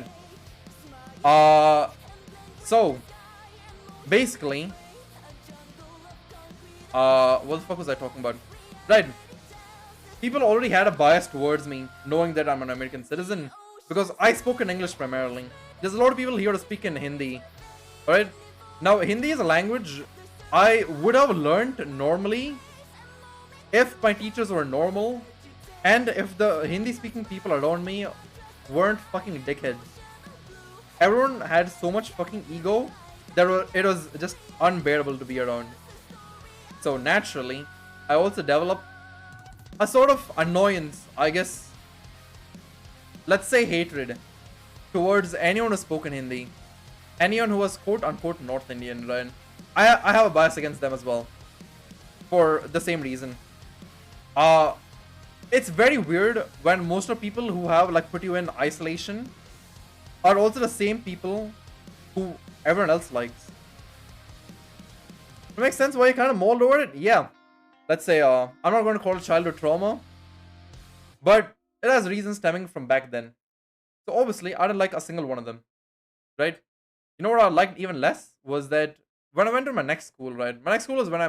So, basically, what the fuck was I talking about? Right. People already had a bias towards me, knowing that I'm an American citizen, because I spoke in English primarily. There's a lot of people here to speak in Hindi. Alright? Now, Hindi is a language I would have learned normally if my teachers were normal, and if the Hindi-speaking people around me weren't fucking dickheads. Everyone had so much fucking ego that it was just unbearable to be around. So naturally, I also developed a sort of annoyance, I guess. Let's say hatred towards anyone who spoke in Hindi. Anyone who was quote-unquote North Indian, right? I have a bias against them as well. For the same reason. It's very weird when most of the people who have, like, put you in isolation are also the same people who everyone else likes. It makes sense why you kind of mold over it? Yeah. Let's say, I'm not going to call it childhood trauma, but it has reasons stemming from back then. So obviously, I didn't like a single one of them, right? You know what I liked even less was that when I went to my next school, right? My next school was when I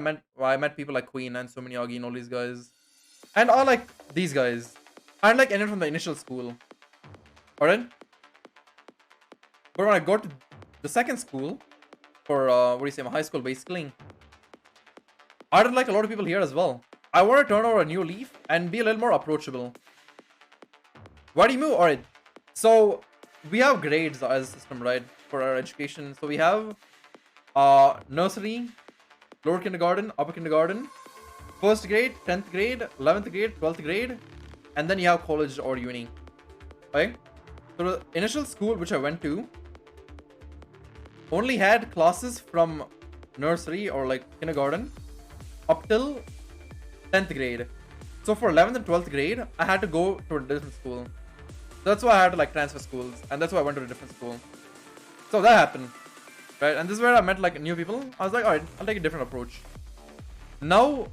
met people like Queen and so many Augie and all these guys. And I like these guys. I didn't like anyone from the initial school. Alright? But when I got to the second school, for, what do you say, my high school basically, I didn't like a lot of people here as well. I want to turn over a new leaf and be a little more approachable. Why do you move? Alright. So, we have grades as a system, right? For our education. So, we have nursery, lower kindergarten, upper kindergarten, 1st grade, 10th grade, 11th grade, 12th grade, and then you have college or uni. Okay? So, the initial school which I went to only had classes from nursery or like kindergarten up till 10th grade. So for 11th and 12th grade, I had to go to a different school. That's why I had to like transfer schools, and that's why I went to a different school. So that happened, right? And this is where I met like new people. I was like, all right, I'll take a different approach. Now,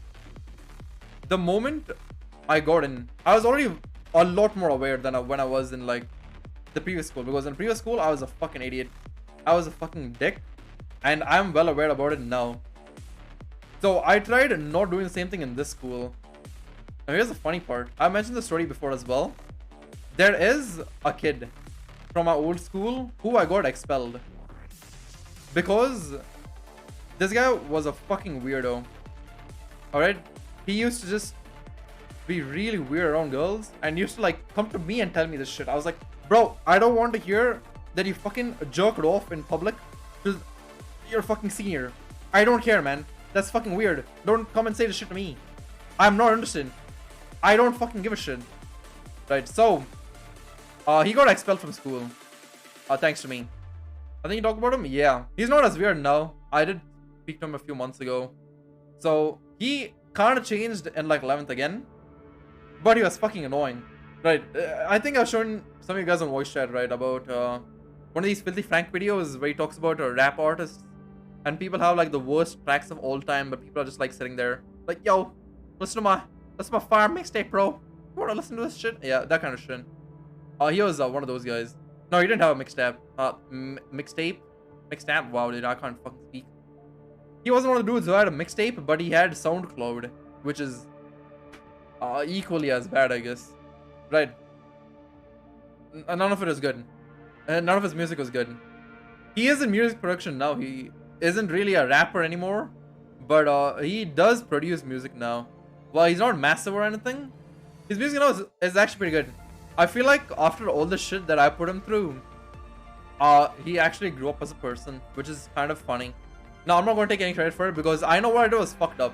the moment I got in, I was already a lot more aware than when I was in like the previous school, because in previous school I was a fucking idiot. I was a fucking dick, and I'm well aware about it now. So I tried not doing the same thing in this school. Now here's the funny part. I mentioned the story before as well. There is a kid from my old school who I got expelled because this guy was a fucking weirdo. Alright? He used to just be really weird around girls and used to like come to me and tell me this shit. I was like, bro, I don't want to hear that you fucking jerked off in public to your fucking senior. I don't care, man. That's fucking weird. Don't come and say this shit to me. I'm not interested. I don't fucking give a shit. Right, so he got expelled from school. Thanks to me. I think you talked about him? Yeah. He's not as weird now. I did speak to him a few months ago. So he kind of changed in like 11th again. But he was fucking annoying. Right. I think I've shown some of you guys on voice chat, right, about one of these Filthy Frank videos where he talks about a rap artist. And people have like the worst tracks of all time, but people are just like sitting there. Like, yo, listen to my fire mixtape, bro. You wanna listen to this shit? Yeah, that kind of shit. He was one of those guys. No, he didn't have a mixtape. Mixtape? Wow, dude, I can't fucking speak. He wasn't one of the dudes who had a mixtape, but he had SoundCloud, which is equally as bad, I guess. Right. None of it is good. And none of his music was good. He is in music production now. He isn't really a rapper anymore, but he does produce music now. Well, he's not massive or anything. His music now is actually pretty good. I feel like after all the shit that I put him through, he actually grew up as a person, which is kind of funny. Now, I'm not going to take any credit for it because I know what I did was fucked up.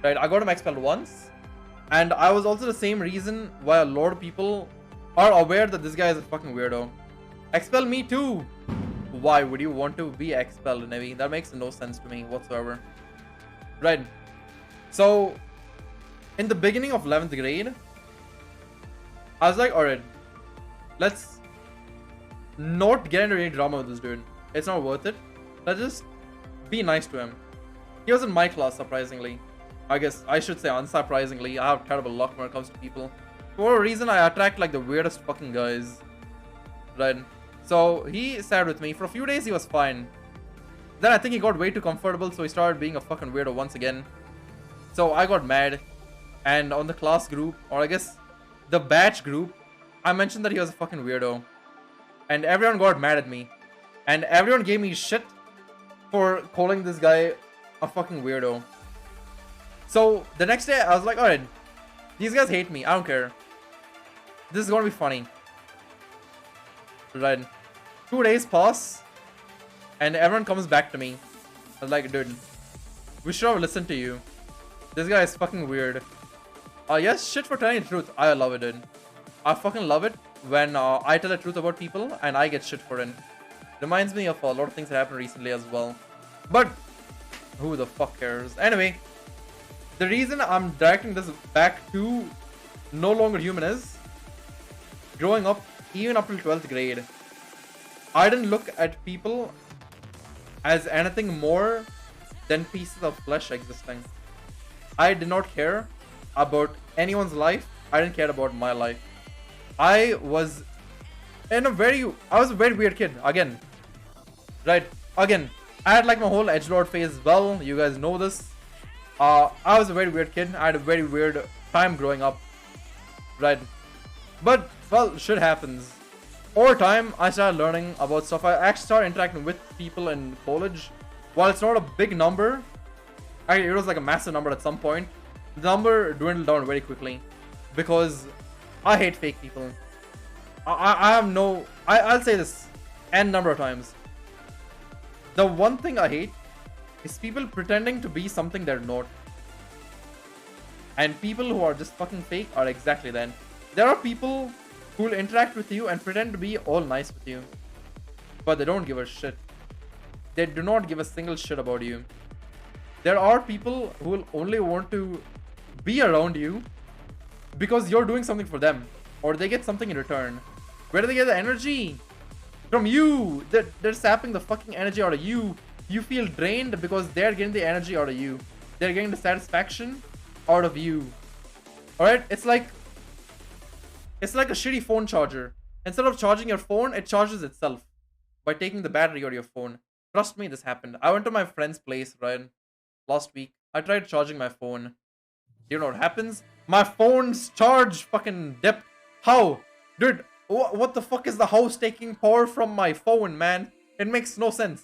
Right, I got him expelled once, and I was also the same reason why a lot of people are aware that this guy is a fucking weirdo. Expel me too! Why would you want to be expelled, Nevi? That makes no sense to me whatsoever. Right. So, in the beginning of 11th grade, I was like, alright, let's not get into any drama with this dude. It's not worth it. Let's just be nice to him. He was in my class, surprisingly. I guess I should say unsurprisingly. I have terrible luck when it comes to people. For a reason, I attract like the weirdest fucking guys. Right. So he sat with me. For a few days, he was fine. Then I think he got way too comfortable, so he started being a fucking weirdo once again. So I got mad. And on the class group, or I guess the batch group, I mentioned that he was a fucking weirdo. And everyone got mad at me. And everyone gave me shit for calling this guy a fucking weirdo. So the next day, I was like, alright, these guys hate me. I don't care. This is gonna be funny. Right. 2 days pass, and everyone comes back to me. I was like, dude, we should have listened to you. This guy is fucking weird. Yes, shit for telling the truth. I love it, dude. I fucking love it when I tell the truth about people and I get shit for it. Reminds me of a lot of things that happened recently as well. But who the fuck cares? Anyway, the reason I'm directing this back to No Longer Human is, growing up, even up till 12th grade, I didn't look at people as anything more than pieces of flesh existing. I did not care about anyone's life. I didn't care about my life. I was a very weird kid. Again. Right. Again. I had like my whole edgelord phase as well. You guys know this. I was a very weird kid. I had a very weird time growing up. Right. But, well, shit happens. Over time, I started learning about stuff. I actually started interacting with people in college. While it's not a big number, it was like a massive number at some point. The number dwindled down very quickly. Because I hate fake people. I'll say this n number of times. The one thing I hate is people pretending to be something they're not. And people who are just fucking fake are exactly that. There are people who will interact with you and pretend to be all nice with you. But they don't give a shit. They do not give a single shit about you. There are people who will only want to be around you because you're doing something for them, or they get something in return. Where do they get the energy? From you. They're sapping the fucking energy out of you. You feel drained because they're getting the energy out of you. They're getting the satisfaction out of you. Alright? It's like a shitty phone charger. Instead of charging your phone, it charges itself by taking the battery out of your phone. Trust me, this happened. I went to my friend's place, right? Last week. I tried charging my phone. You know what happens? My phone's charge fucking dipped. How? Dude, what the fuck is the house taking power from my phone, man? It makes no sense.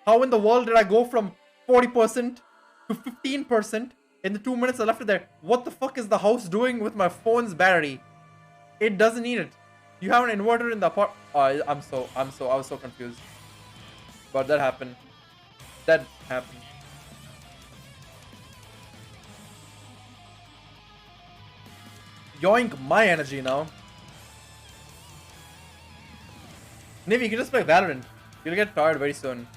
How in the world did I go from 40% to 15% in the 2 minutes I left it there? What the fuck is the house doing with my phone's battery? It doesn't need it. You have an inverter in the apartment. I was so confused. But that happened. That happened. Yoink my energy now. Niv, you can just play Valorant. You'll get tired very soon.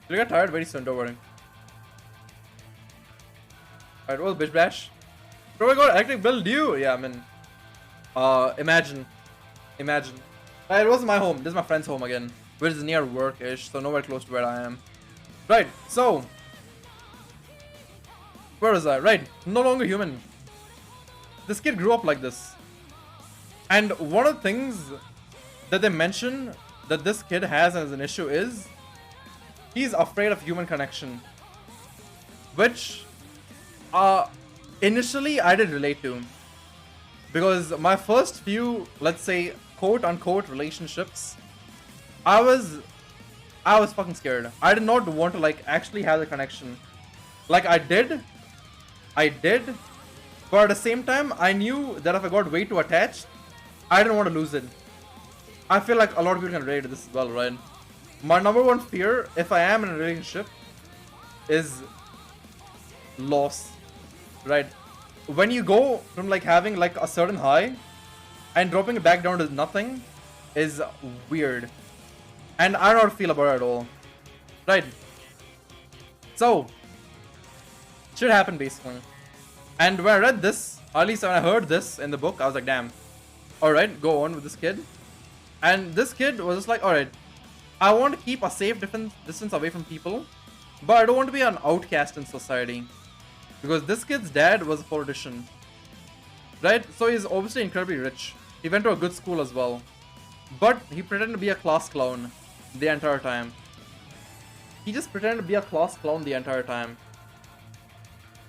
Don't worry. Alright, well, bitch bash. Bro, I got electric bill due. Yeah, I mean. Imagine. Right, it wasn't my home. This is my friend's home again. Which is near work-ish, so nowhere close to where I am. Right, so. Where was I? Right, no longer human. This kid grew up like this. And one of the things that they mention that this kid has as an issue is he's afraid of human connection. Which initially I did relate to. Because my first few, let's say, quote-unquote relationships, I was fucking scared. I did not want to like actually have the connection. Like I did, but at the same time, I knew that if I got way too attached, I didn't want to lose it. I feel like a lot of people can relate to this as well, right? My number one fear, if I am in a relationship, is loss, right? When you go from like having like a certain high and dropping it back down to nothing is weird. And I don't know how to feel about it at all. Right? So, shit happened basically. And when I read this, at least when I heard this in the book, I was like, damn. Alright, go on with this kid. And this kid was just like, alright, I want to keep a safe distance away from people, but I don't want to be an outcast in society. Because this kid's dad was a politician. Right? So he's obviously incredibly rich. He went to a good school as well. But he pretended to be a class clown the entire time. He just pretended to be a class clown the entire time.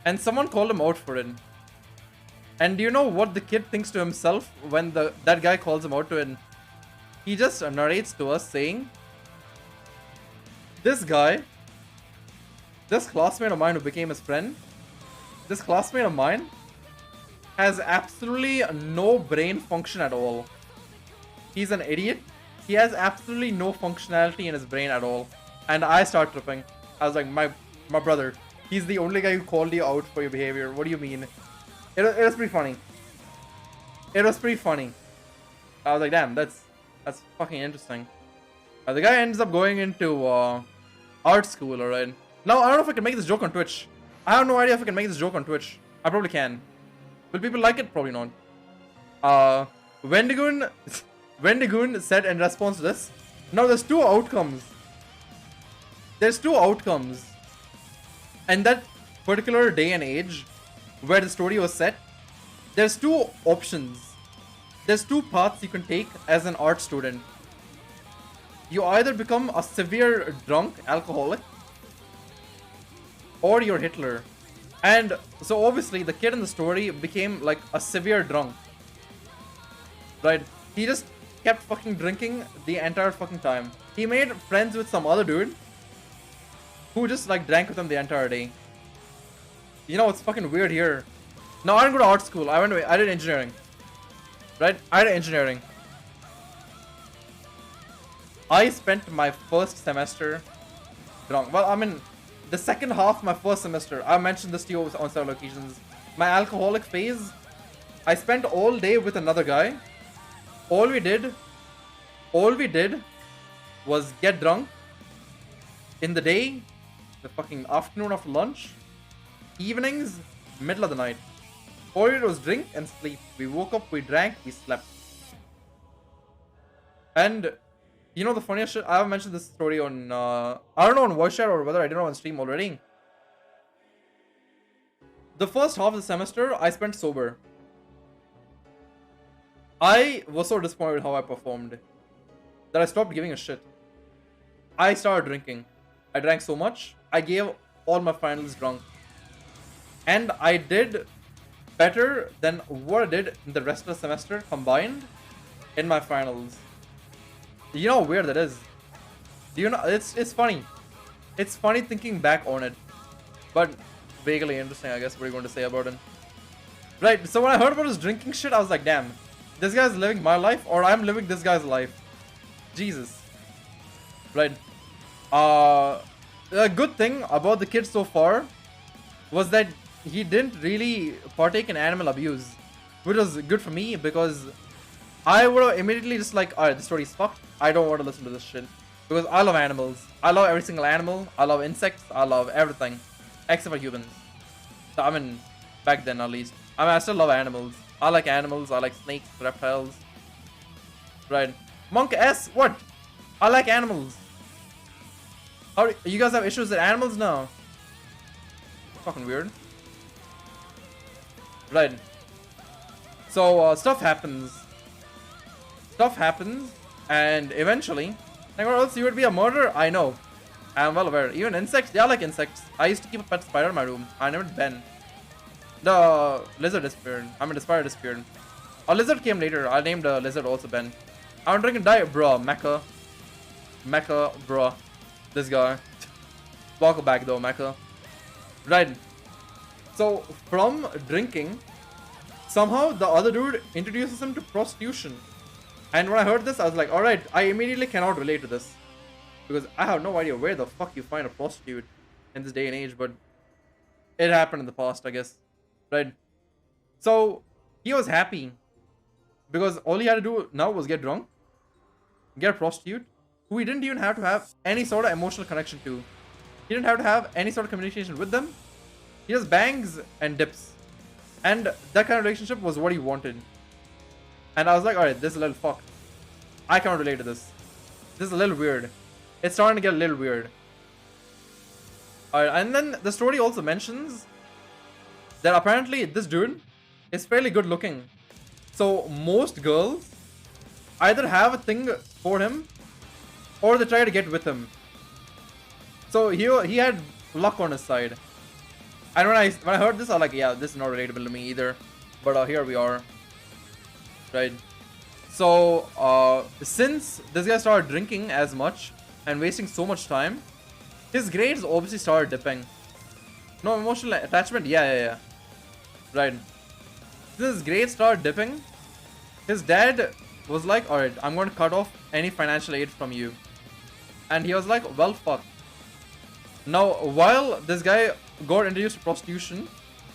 And someone called him out for it. And do you know what the kid thinks to himself when that guy calls him out to it? He just narrates to us saying, this guy, this classmate of mine who became his friend, this classmate of mine has absolutely no brain function at all. He's an idiot. He has absolutely no functionality in his brain at all. And I start tripping. I was like, my brother, he's the only guy who called you out for your behavior. What do you mean? It was pretty funny. It was pretty funny. I was like, damn, that's fucking interesting. The guy ends up going into art school, alright? Now, I don't know if I can make this joke on Twitch. I have no idea if I can make this joke on Twitch. I probably can. Will people like it? Probably not. Wendigoon said in response to this, now there's two outcomes. There's two outcomes. And that particular day and age where the story was set, there's two options. There's two paths you can take as an art student. You either become a severe drunk alcoholic, or you're Hitler. And so obviously the kid in the story became like a severe drunk. Right? He just kept fucking drinking the entire fucking time. He made friends with some other dude who just like drank with him the entire day. You know what's fucking weird here? No, I didn't go to art school. I did engineering. Right? I did engineering. I spent my first semester drunk. Well, I mean, the second half of my first semester. I mentioned this to you on several occasions. My alcoholic phase, I spent all day with another guy. All we did was get drunk in the day, the fucking afternoon after lunch, evenings, middle of the night. All we did was drink and sleep. We woke up, we drank, we slept. And you know the funniest shit? I have mentioned this story on, I don't know on voice chat or whether I did it on stream already. The first half of the semester, I spent sober. I was so disappointed with how I performed that I stopped giving a shit. I started drinking. I drank so much, I gave all my finals drunk. And I did better than what I did in the rest of the semester combined in my finals. You know how weird that is? Do you know? It's funny. It's funny thinking back on it. But vaguely interesting, I guess, what are you going to say about it? Right, so when I heard about his drinking shit, I was like, damn. This guy's living my life, or I'm living this guy's life. Jesus. Right. The good thing about the kid so far was that he didn't really partake in animal abuse, which was good for me because I would have immediately just like, alright, this story's fucked. I don't want to listen to this shit because I love animals. I love every single animal. I love insects. I love everything except for humans. So, I mean, back then at least. I mean, I still love animals. I like animals. I like snakes, reptiles. Right. Monk S, what? I like animals. How do you guys have issues with animals now? Fucking weird. Right. So, stuff happens. Stuff happens, and eventually, like, or else you would be a murderer. I know. I'm well aware. Even insects, yeah, I like insects. I used to keep a pet spider in my room. I never been. The lizard disappeared. I mean, the spider disappeared. A lizard came later. I named the lizard also Ben. I'm drinking diet, bro. Mecha. Mecha, bro. This guy. Welcome back though, Mecha. Right. So, from drinking, somehow the other dude introduces him to prostitution. And when I heard this, I was like, alright, I immediately cannot relate to this. Because I have no idea where the fuck you find a prostitute in this day and age, but it happened in the past, I guess. Right? So, he was happy. Because all he had to do now was get drunk, get a prostitute, who he didn't even have to have any sort of emotional connection to. He didn't have to have any sort of communication with them. He just bangs and dips. And that kind of relationship was what he wanted. And I was like, alright, this is a little fucked. I can't relate to this. This is a little weird. It's starting to get a little weird. Alright, and then the story also mentions that apparently this dude is fairly good looking. So most girls either have a thing for him or they try to get with him. So he had luck on his side. And when I heard this, I was like, yeah, this is not relatable to me either. But here we are. Right. So since this guy started drinking as much and wasting so much time, his grades obviously started dipping. No emotional attachment? Yeah. Right. Since his grades started dipping, his dad was like, alright, I'm going to cut off any financial aid from you. And he was like, well, fuck. Now, while this guy got introduced to prostitution,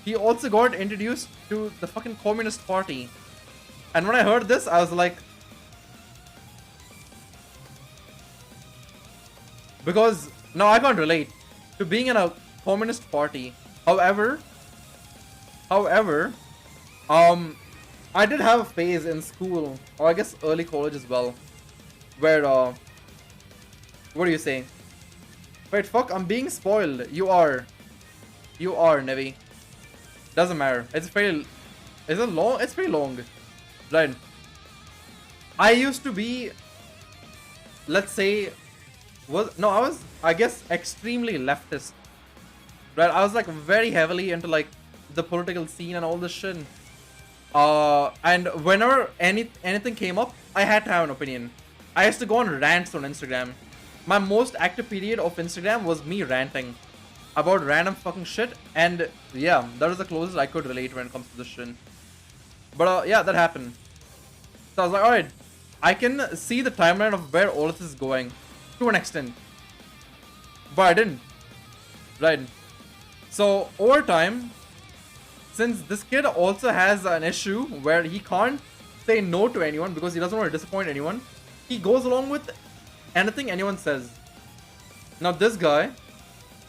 he also got introduced to the fucking Communist Party. And when I heard this, I was like... Because, now I can't relate to being in a Communist Party. However, I did have a phase in school, or I guess early college as well, where, what do you say? Wait, fuck, I'm being spoiled. You are, Nevi. Doesn't matter. It's pretty, is it long? It's pretty long. Right. I used to be, let's say, I was, I guess, extremely leftist. Right, I was like very heavily into like the political scene and all this shit. And whenever anything came up, I had to have an opinion. I used to go on rants on Instagram. My most active period of Instagram was me ranting about random fucking shit. And yeah, that was the closest I could relate when it comes to this shit. But yeah, that happened. So I was like, alright, I can see the timeline of where all of this is going to an extent. But I didn't. Right. So over time, since this kid also has an issue where he can't say no to anyone because he doesn't want to disappoint anyone, he goes along with anything anyone says. Now this guy,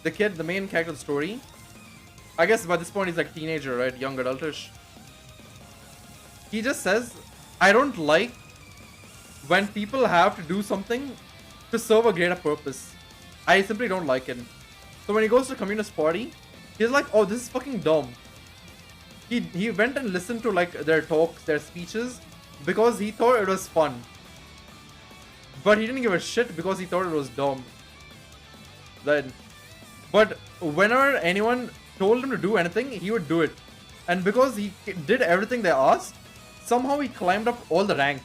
the kid, the main character of the story, I guess by this point he's like teenager, right? Young adultish. He just says, I don't like when people have to do something to serve a greater purpose. I simply don't like it. So when he goes to Communist Party, he's like, oh, this is fucking dumb. He went and listened to like their talks, their speeches, because he thought it was fun. But he didn't give a shit because he thought it was dumb. Then, but whenever anyone told him to do anything, he would do it. And because he did everything they asked, somehow he climbed up all the ranks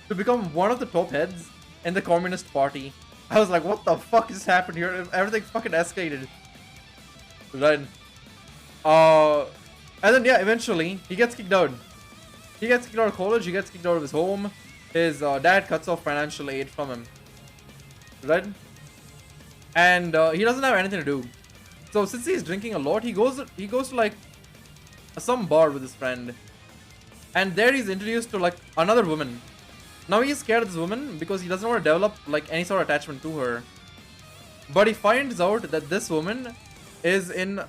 to become one of the top heads in the Communist Party. I was like, what the fuck just happened here? Everything fucking escalated. Right. And then, yeah, eventually, he gets kicked out. He gets kicked out of college, he gets kicked out of his home. His dad cuts off financial aid from him. Right? And he doesn't have anything to do. So since he's drinking a lot, he goes to like some bar with his friend. And there he's introduced to like another woman. Now he's scared of this woman because he doesn't want to develop like any sort of attachment to her. But he finds out that this woman is in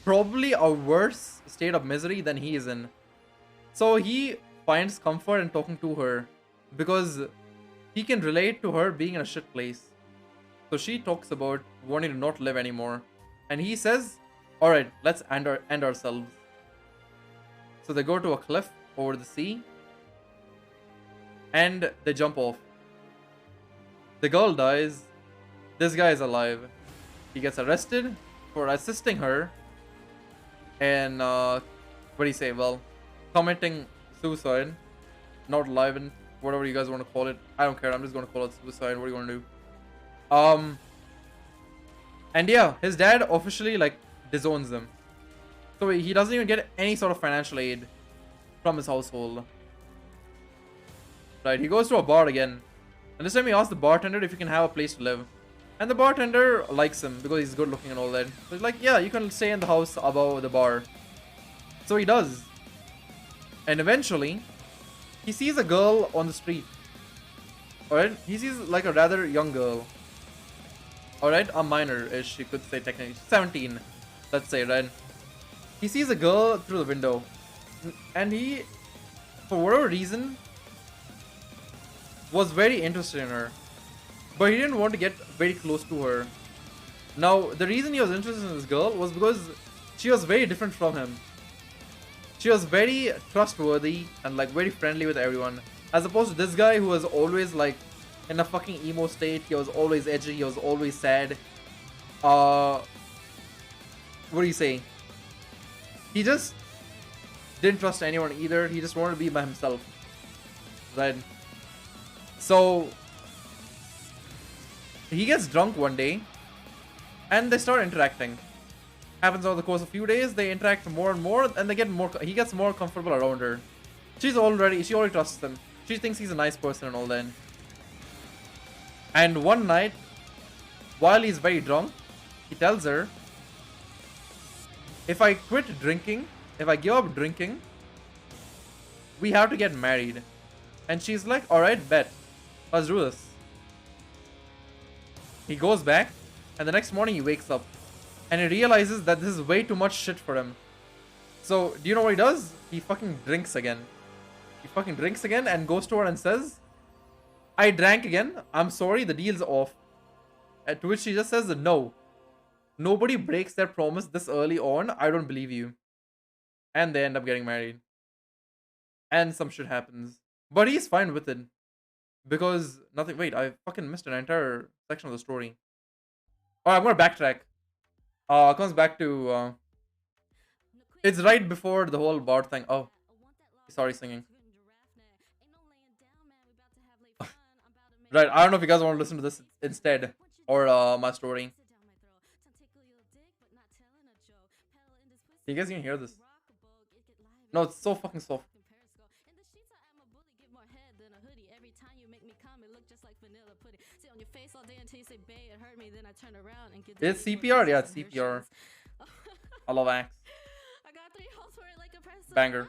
probably a worse state of misery than he is in. So he finds comfort in talking to her because he can relate to her being in a shit place. So she talks about wanting to not live anymore. And he says, alright, let's end ourselves. So they go to a cliff over the sea. And they jump off. The girl dies. This guy is alive. He gets arrested for assisting her. And, what do you say? Well, committing suicide. Not alive, and whatever you guys want to call it. I don't care. I'm just going to call it suicide. What are you going to do? And yeah, his dad officially like disowns him. So he doesn't even get any sort of financial aid from his household. Right, he goes to a bar again. And this time he asks the bartender if he can have a place to live. And the bartender likes him because he's good looking and all that. So he's like, yeah, you can stay in the house above the bar. So he does. And eventually, he sees a girl on the street. Alright, he sees like a rather young girl. Alright, a minor-ish, you could say technically. 17, let's say, right? He sees a girl through the window. And he, for whatever reason, was very interested in her. But he didn't want to get very close to her. Now, the reason he was interested in this girl was because she was very different from him. She was very trustworthy and like very friendly with everyone. As opposed to this guy who was always like in a fucking emo state. He was always edgy, he was always sad. What do you say? He just didn't trust anyone either. He just wanted to be by himself. Right? So he gets drunk one day and they start interacting. Happens over the course of a few days, they interact more and more, and he gets more comfortable around her. She already trusts him. She thinks he's a nice person and all that. And one night, while he's very drunk, he tells her, if I quit drinking, if I give up drinking, we have to get married. And she's like, alright, bet. Let's do this. He goes back, and the next morning he wakes up. And he realizes that this is way too much shit for him. So, do you know what he does? He fucking drinks again. He fucking drinks again and goes to her and says, I drank again. I'm sorry, the deal's off. To which she just says, no. Nobody breaks their promise this early on. I don't believe you. And they end up getting married. And some shit happens. But he's fine with it. Because nothing. Wait, I fucking missed an entire section of the story. Alright, I'm gonna backtrack. It comes back to it's right before the whole bar thing. Oh, sorry, singing. Right, I don't know if you guys want to listen to this instead or my story. You guys can hear this? No, it's so fucking soft. It's CPR? Yeah, it's CPR. I love Axe. Banger.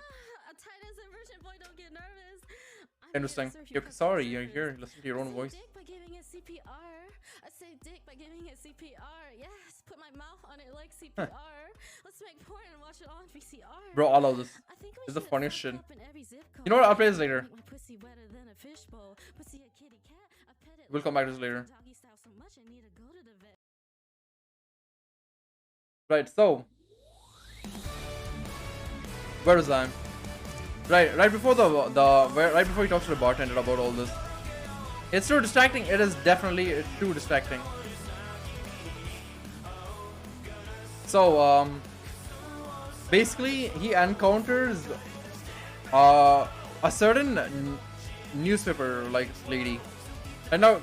Interesting. Okay, sorry, you're here. Listen to your own voice. I say dick by giving it CPR. Yes, put my mouth on it like CPR. Let's make porn and watch it on VCR. Bro, I love this. I think It's the funniest shit. You You know what? I'll play this later. my pussy wetter than a fishbowl. Pussy a kitty cat. I pet it We'll come back to this later. doggy style so much I need to go to the vet. Right, so where was I? Right before right before he talks to the bartender about all this. It's too distracting. It is definitely too distracting. So basically he encounters a certain newspaper like lady, and now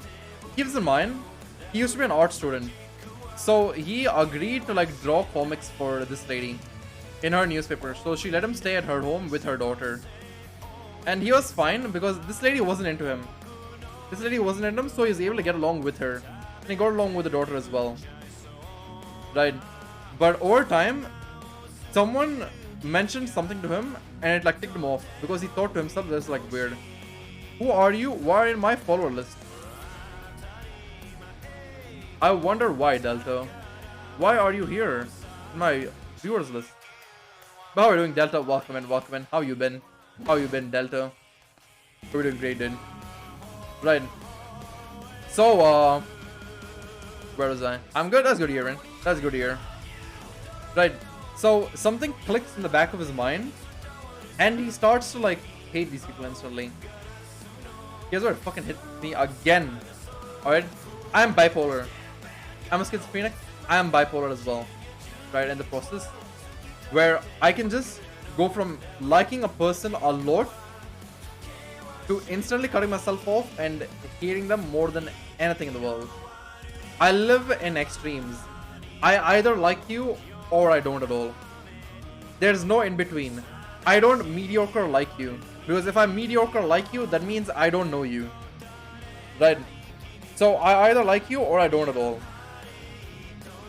keeps in mind he used to be an art student, so he agreed to like draw comics for this lady in her newspaper. So she let him stay at her home with her daughter, and he was fine because this lady wasn't into him. So he was able to get along with her, and he got along with the daughter as well, right? But over time, someone mentioned something to him, and it like ticked him off because he thought to himself, "This is like weird. Who are you? Why are you in my follower list? I wonder why, Delta. Why are you here in my viewers list?" But how are you doing, Delta? Welcome in. How you been? Delta? We're doing great, dude. Right. So, where was I? I'm good. That's good to hear, man. That's good to hear. Right. So, something clicks in the back of his mind, and he starts to, like, hate these people instantly. Here's where it fucking hit me again. Alright? I'm bipolar. I'm a schizophrenic. I am bipolar as well. Right? In the process. Where I can just go from liking a person a lot to instantly cutting myself off and hating them more than anything in the world. I live in extremes. I either like you or I don't at all. There's no in between. I don't mediocre like you, because if I mediocre like you, that means I don't know you, right? So I either like you or I don't at all,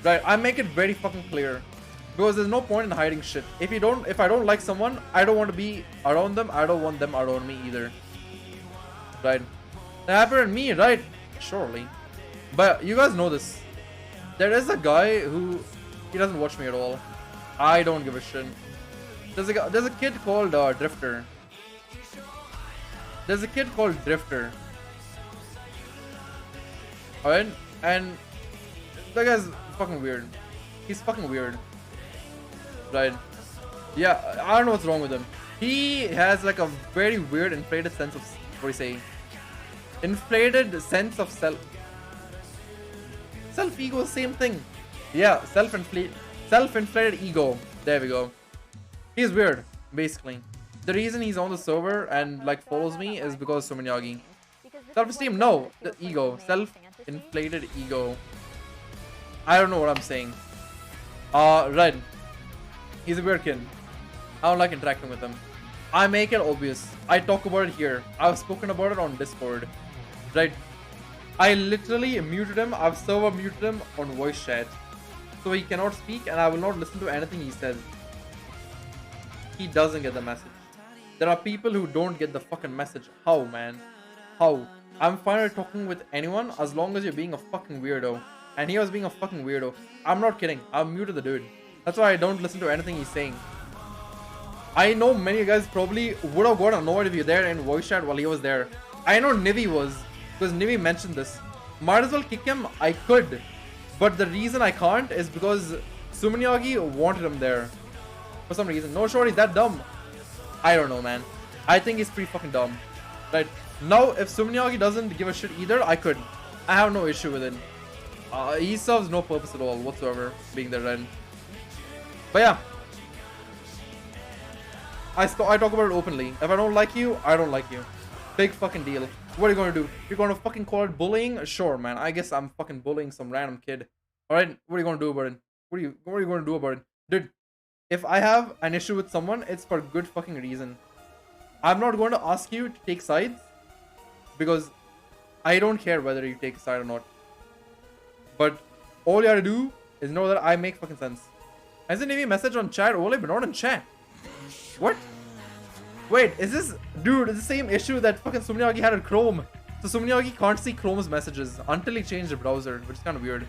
right? I make it very fucking clear, because there's no point in hiding shit. If I don't like someone, I don't want to be around them. I don't want them around me either. Right? That happened to me, right? Surely. But you guys know this. There is a guy who he doesn't watch me at all. I don't give a shit. There's a kid called Drifter. There's a kid called Drifter. Alright? And that guy's fucking weird. He's fucking weird. Right? Yeah, I don't know what's wrong with him. He has like a very weird inflated sense of, what do you say? Inflated sense of self-ego, same thing. Yeah, self-inflated ego. There we go. He's weird, basically. The reason he's on the server and like follows me is because Suminyagi. Self-esteem, no. The ego. Self-inflated ego. I don't know what I'm saying. Right. He's a weird kid. I don't like interacting with him. I make it obvious. I talk about it here. I've spoken about it on Discord. Right. I literally muted him. I've server muted him on voice chat. So he cannot speak, and I will not listen to anything he says. He doesn't get the message. There are people who don't get the fucking message. How, man? How? I'm fine with talking with anyone as long as you're being a fucking weirdo. And he was being a fucking weirdo. I'm not kidding. I muted the dude. That's why I don't listen to anything he's saying. I know many of you guys probably would have got annoyed if you're there in voice chat while he was there. I know Nivi was, because Nivi mentioned this. Might as well kick him. I could. But the reason I can't is because Suminyagi wanted him there. For some reason. No, sure, he's that dumb. I don't know, man. I think he's pretty fucking dumb. Right. Now, if Suminyagi doesn't give a shit either, I could. I have no issue with it. He serves no purpose at all whatsoever, being there then. But yeah. I talk about it openly. If I don't like you, I don't like you. Big fucking deal. What are you gonna do? You're gonna fucking call it bullying? Sure, man. I guess I'm fucking bullying some random kid. Alright, what are you gonna do about it? What are you gonna do about it? Dude, if I have an issue with someone, it's for good fucking reason. I'm not going to ask you to take sides, because I don't care whether you take a side or not. But all you gotta do is know that I make fucking sense. I sent a message on chat, Ole, but not in chat. What? Wait, is this dude? It's the same issue that fucking Sumiyagi had at Chrome. So Sumiyagi can't see Chrome's messages until he changed the browser, which is kind of weird.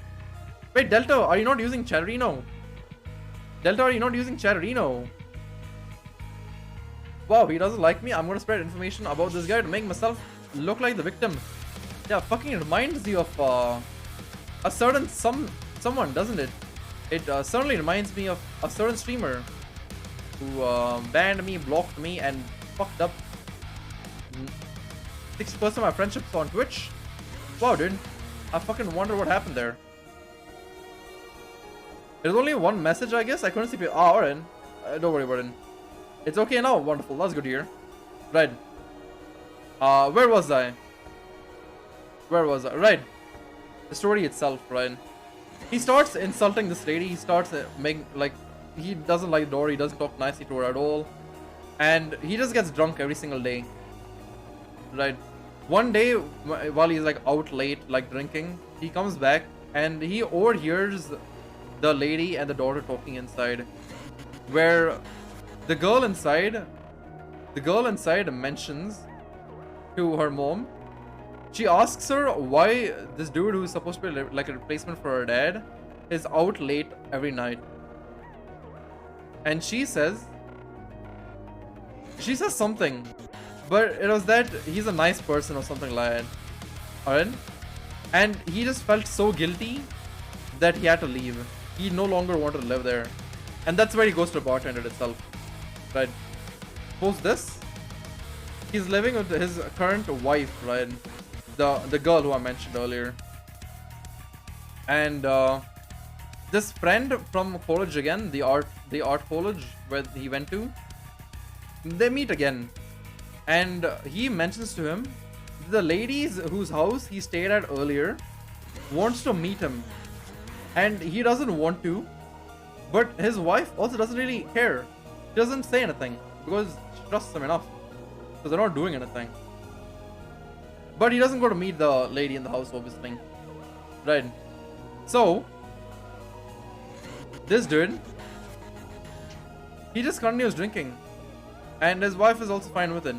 Wait, Delta, are you not using Chatterino? Delta, are you not using Chatterino? Wow, he doesn't like me. I'm gonna spread information about this guy to make myself look like the victim. Yeah, fucking reminds you of a certain someone, doesn't it? It certainly reminds me of a certain streamer who banned me, blocked me, and fucked up 60% of my friendships on Twitch. Wow, dude. I fucking wonder what happened there. There's only one message, I guess. I couldn't see people. Oh, alright. Don't worry about it. It's okay now. Wonderful. That's good to hear. Right. Where was I? Where was I? Right. The story itself, right? He starts insulting this lady. He starts making, like, he doesn't like Dory. He doesn't talk nicely to her at all. And he just gets drunk every single day. Right. One day, while he's, like, out late, like, drinking, he comes back and he overhears the lady and the daughter talking inside. Where the girl inside mentions to her mom. She asks her why this dude who's supposed to be like a replacement for her dad is out late every night. And she says something, but it was that he's a nice person or something like that. Alright? And he just felt so guilty that he had to leave. He no longer wanted to live there. And that's where he goes to the bartender itself. Right? Post this, he's living with his current wife, right? The girl who I mentioned earlier. And this friend from college again, the art college where he went to, they meet again. And he mentions to him the ladies whose house he stayed at earlier wants to meet him. And he doesn't want to, but his wife also doesn't really care. She doesn't say anything because she trusts him enough. So they're not doing anything. But he doesn't go to meet the lady in the house, obviously. Right. So, this dude, he just continues drinking. And his wife is also fine with it.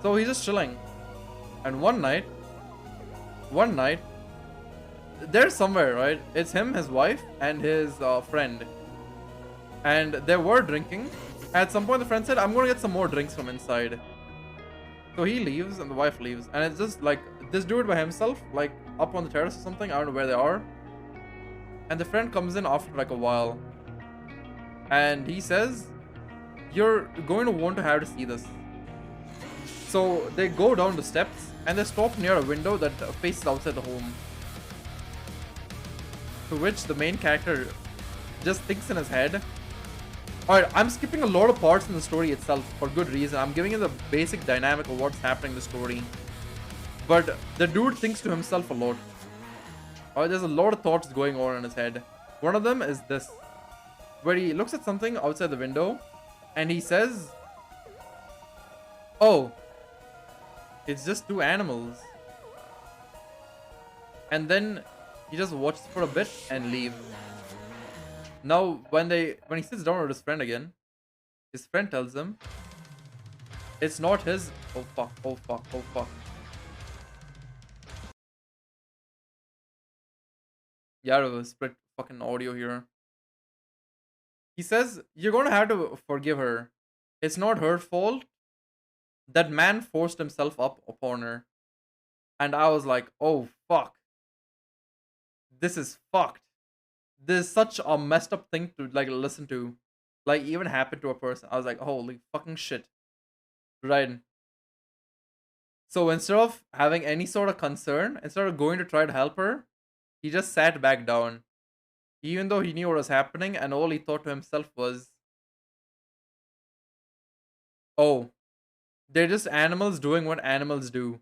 So he's just chilling. And one night, they're somewhere, right? It's him, his wife, and his friend. And they were drinking. At some point, the friend said, I'm going to get some more drinks from inside. So he leaves, and the wife leaves. And it's just like this dude by himself, like up on the terrace or something. I don't know where they are. And the friend comes in after like a while. And he says, you're going to want to have to see this. So they go down the steps, and they stop near a window that faces outside the home. To which the main character just thinks in his head. Alright, I'm skipping a lot of parts in the story itself for good reason. I'm giving you the basic dynamic of what's happening in the story. But the dude thinks to himself a lot. Alright, there's a lot of thoughts going on in his head. One of them is this. Where he looks at something outside the window. And he says, oh, it's just two animals. And then he just watches for a bit and leaves. Now, when he sits down with his friend again, his friend tells him it's not his. Oh fuck! Oh fuck! Oh fuck! Yeah, split fucking audio here. He says you're gonna have to forgive her. It's not her fault. That man forced himself up upon her, and I was like, oh fuck! This is fucked. This is such a messed up thing to like listen to, like even happen to a person. I was like, holy fucking shit. Right. So instead of having any sort of concern, instead of going to try to help her, he just sat back down. Even though he knew what was happening, and all he thought to himself was, oh, they're just animals doing what animals do.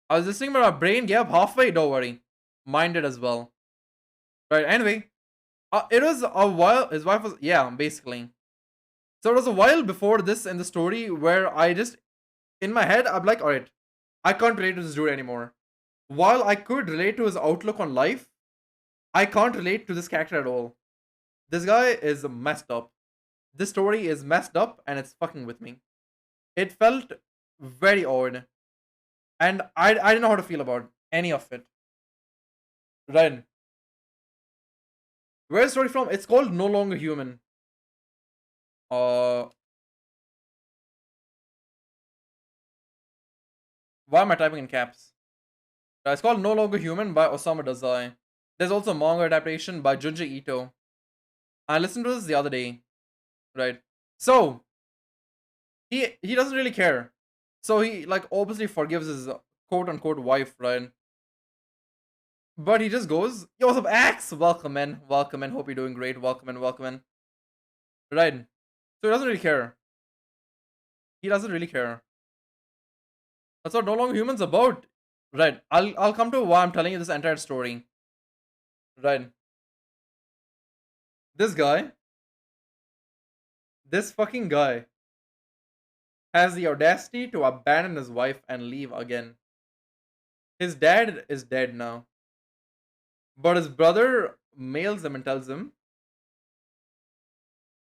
I was listening, but my brain gave up halfway, don't worry. Mine did as well. Right, anyway. It was a while, his wife was, yeah, basically. So it was a while before this in the story where I just, in my head, I'm like, alright, I can't relate to this dude anymore. While I could relate to his outlook on life, I can't relate to this character at all. This guy is messed up. This story is messed up and it's fucking with me. It felt very odd, and I didn't know how to feel about any of it. Right. Where's the story from? It's called No Longer Human. Uh, why am I typing in caps? It's called No Longer Human by Osamu Dazai. There's also a manga adaptation by Junji Ito. I listened to this the other day, right? So he doesn't really care. So he like obviously forgives his quote unquote wife, right? But he just goes, "Yo, what's up, Axe? Welcome in, welcome in. Hope you're doing great. Welcome in, welcome in." Right? So he doesn't really care. He doesn't really care. That's what No Longer Humans about. Right. I'll come to why I'm telling you this entire story. Right. This guy, this fucking guy, has the audacity to abandon his wife and leave again. His dad is dead now, but his brother mails him and tells him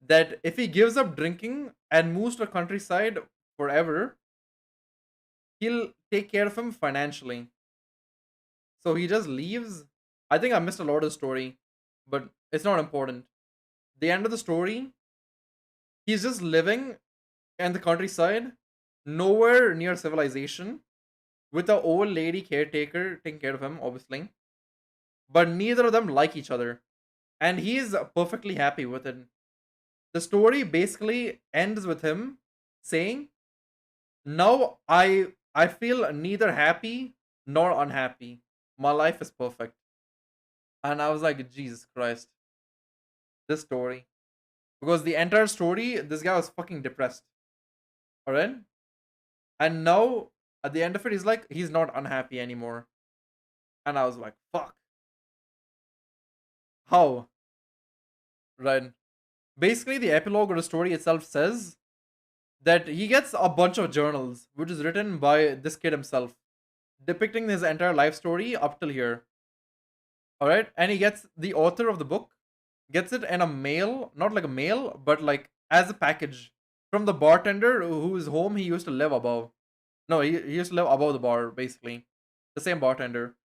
that if he gives up drinking and moves to the countryside forever, he'll take care of him financially. So he just leaves. I think I missed a lot of the story, but it's not important. The end of the story, he's just living in the countryside, nowhere near civilization, with a old lady caretaker taking care of him, obviously. But neither of them like each other, and he's perfectly happy with it. The story basically ends with him saying, "Now I feel neither happy nor unhappy. My life is perfect." And I was like, Jesus Christ, this story. Because the entire story, this guy was fucking depressed. Alright? And now, at the end of it, he's like, he's not unhappy anymore. And I was like, fuck. How? Right? Basically, the epilogue of the story itself says that he gets a bunch of journals, which is written by this kid himself, depicting his entire life story up till here. Alright? And he gets the author of the book, gets it in a mail, not like a mail, but like as a package from the bartender whose home he used to live above. No, he used to live above the bar, basically. The same bartender.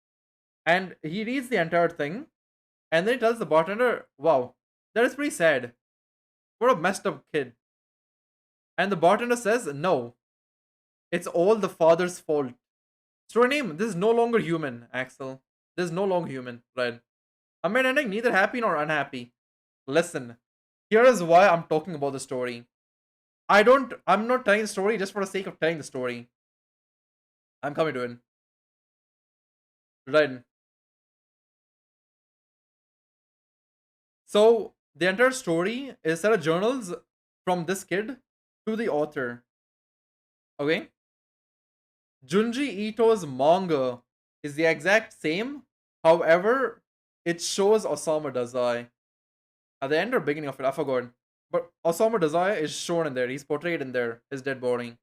And he reads the entire thing, and then he tells the bartender, wow, that is pretty sad. What a messed up kid. And the bartender says, no, it's all the father's fault. Story name, this is No Longer Human, Axel. This is No Longer Human, right? I'm ending neither happy nor unhappy. Listen, here is why I'm talking about the story. I'm not telling the story just for the sake of telling the story. I'm coming to it. Right. So the entire story is set of journals from this kid to the author. Okay? Junji Ito's manga is the exact same. However, it shows Osamu Dazai. At the end or beginning of it, I forgot. But Osamu Dazai is shown in there. He's portrayed in there. His dead body.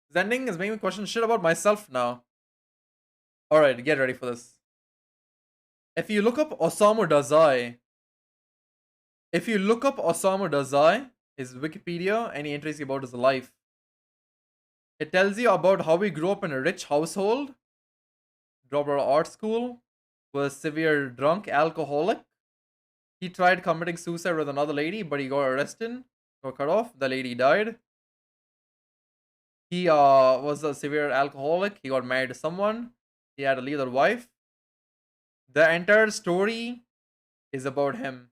This ending is making me question shit about myself now. Alright, get ready for this. If you look up Osamu Dazai, his Wikipedia, any entries about his life, it tells you about how he grew up in a rich household, dropped out of art school, was severe drunk alcoholic. He tried committing suicide with another lady, but he got arrested, got cut off. The lady died. He was a severe alcoholic. He got married to someone. He had to leave their wife. The entire story is about him.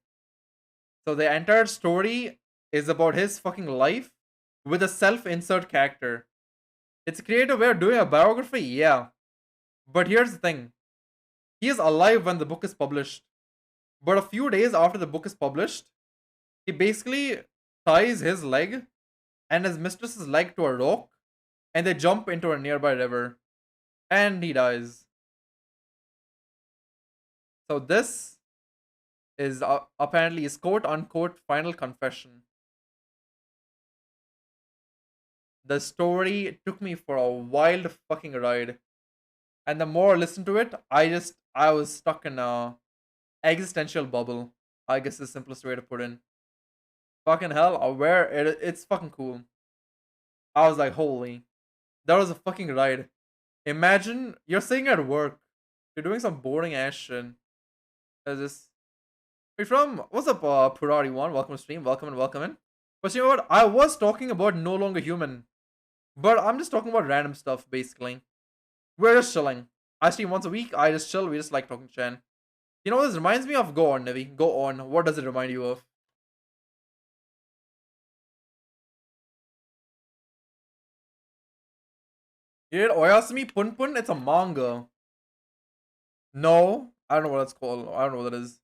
So the entire story is about his fucking life with a self-insert character. It's a creative way of doing a biography, yeah. But here's the thing. He is alive when the book is published. But a few days after the book is published, he basically ties his leg and his mistress's leg to a rock, and they jump into a nearby river. And he dies. So this is apparently his quote unquote final confession. The story took me for a wild fucking ride. And the more I listened to it, I was stuck in a existential bubble. I guess the simplest way to put in. Fucking hell, it's fucking cool. I was like, holy, that was a fucking ride. Imagine you're sitting at work, you're doing some boring ass shit. There's this. Where you from? What's up, Purari One? Welcome to stream. Welcome and welcome in. But you know what? I was talking about No Longer Human, but I'm just talking about random stuff basically. We're just chilling. I stream once a week. I just chill. We just like talking Chan. You know what this reminds me of? Go on, Nevi. Go on. What does it remind you of? You did Oyasumi Pun Pun? It's a manga. No, I don't know what it's called. I don't know what that is.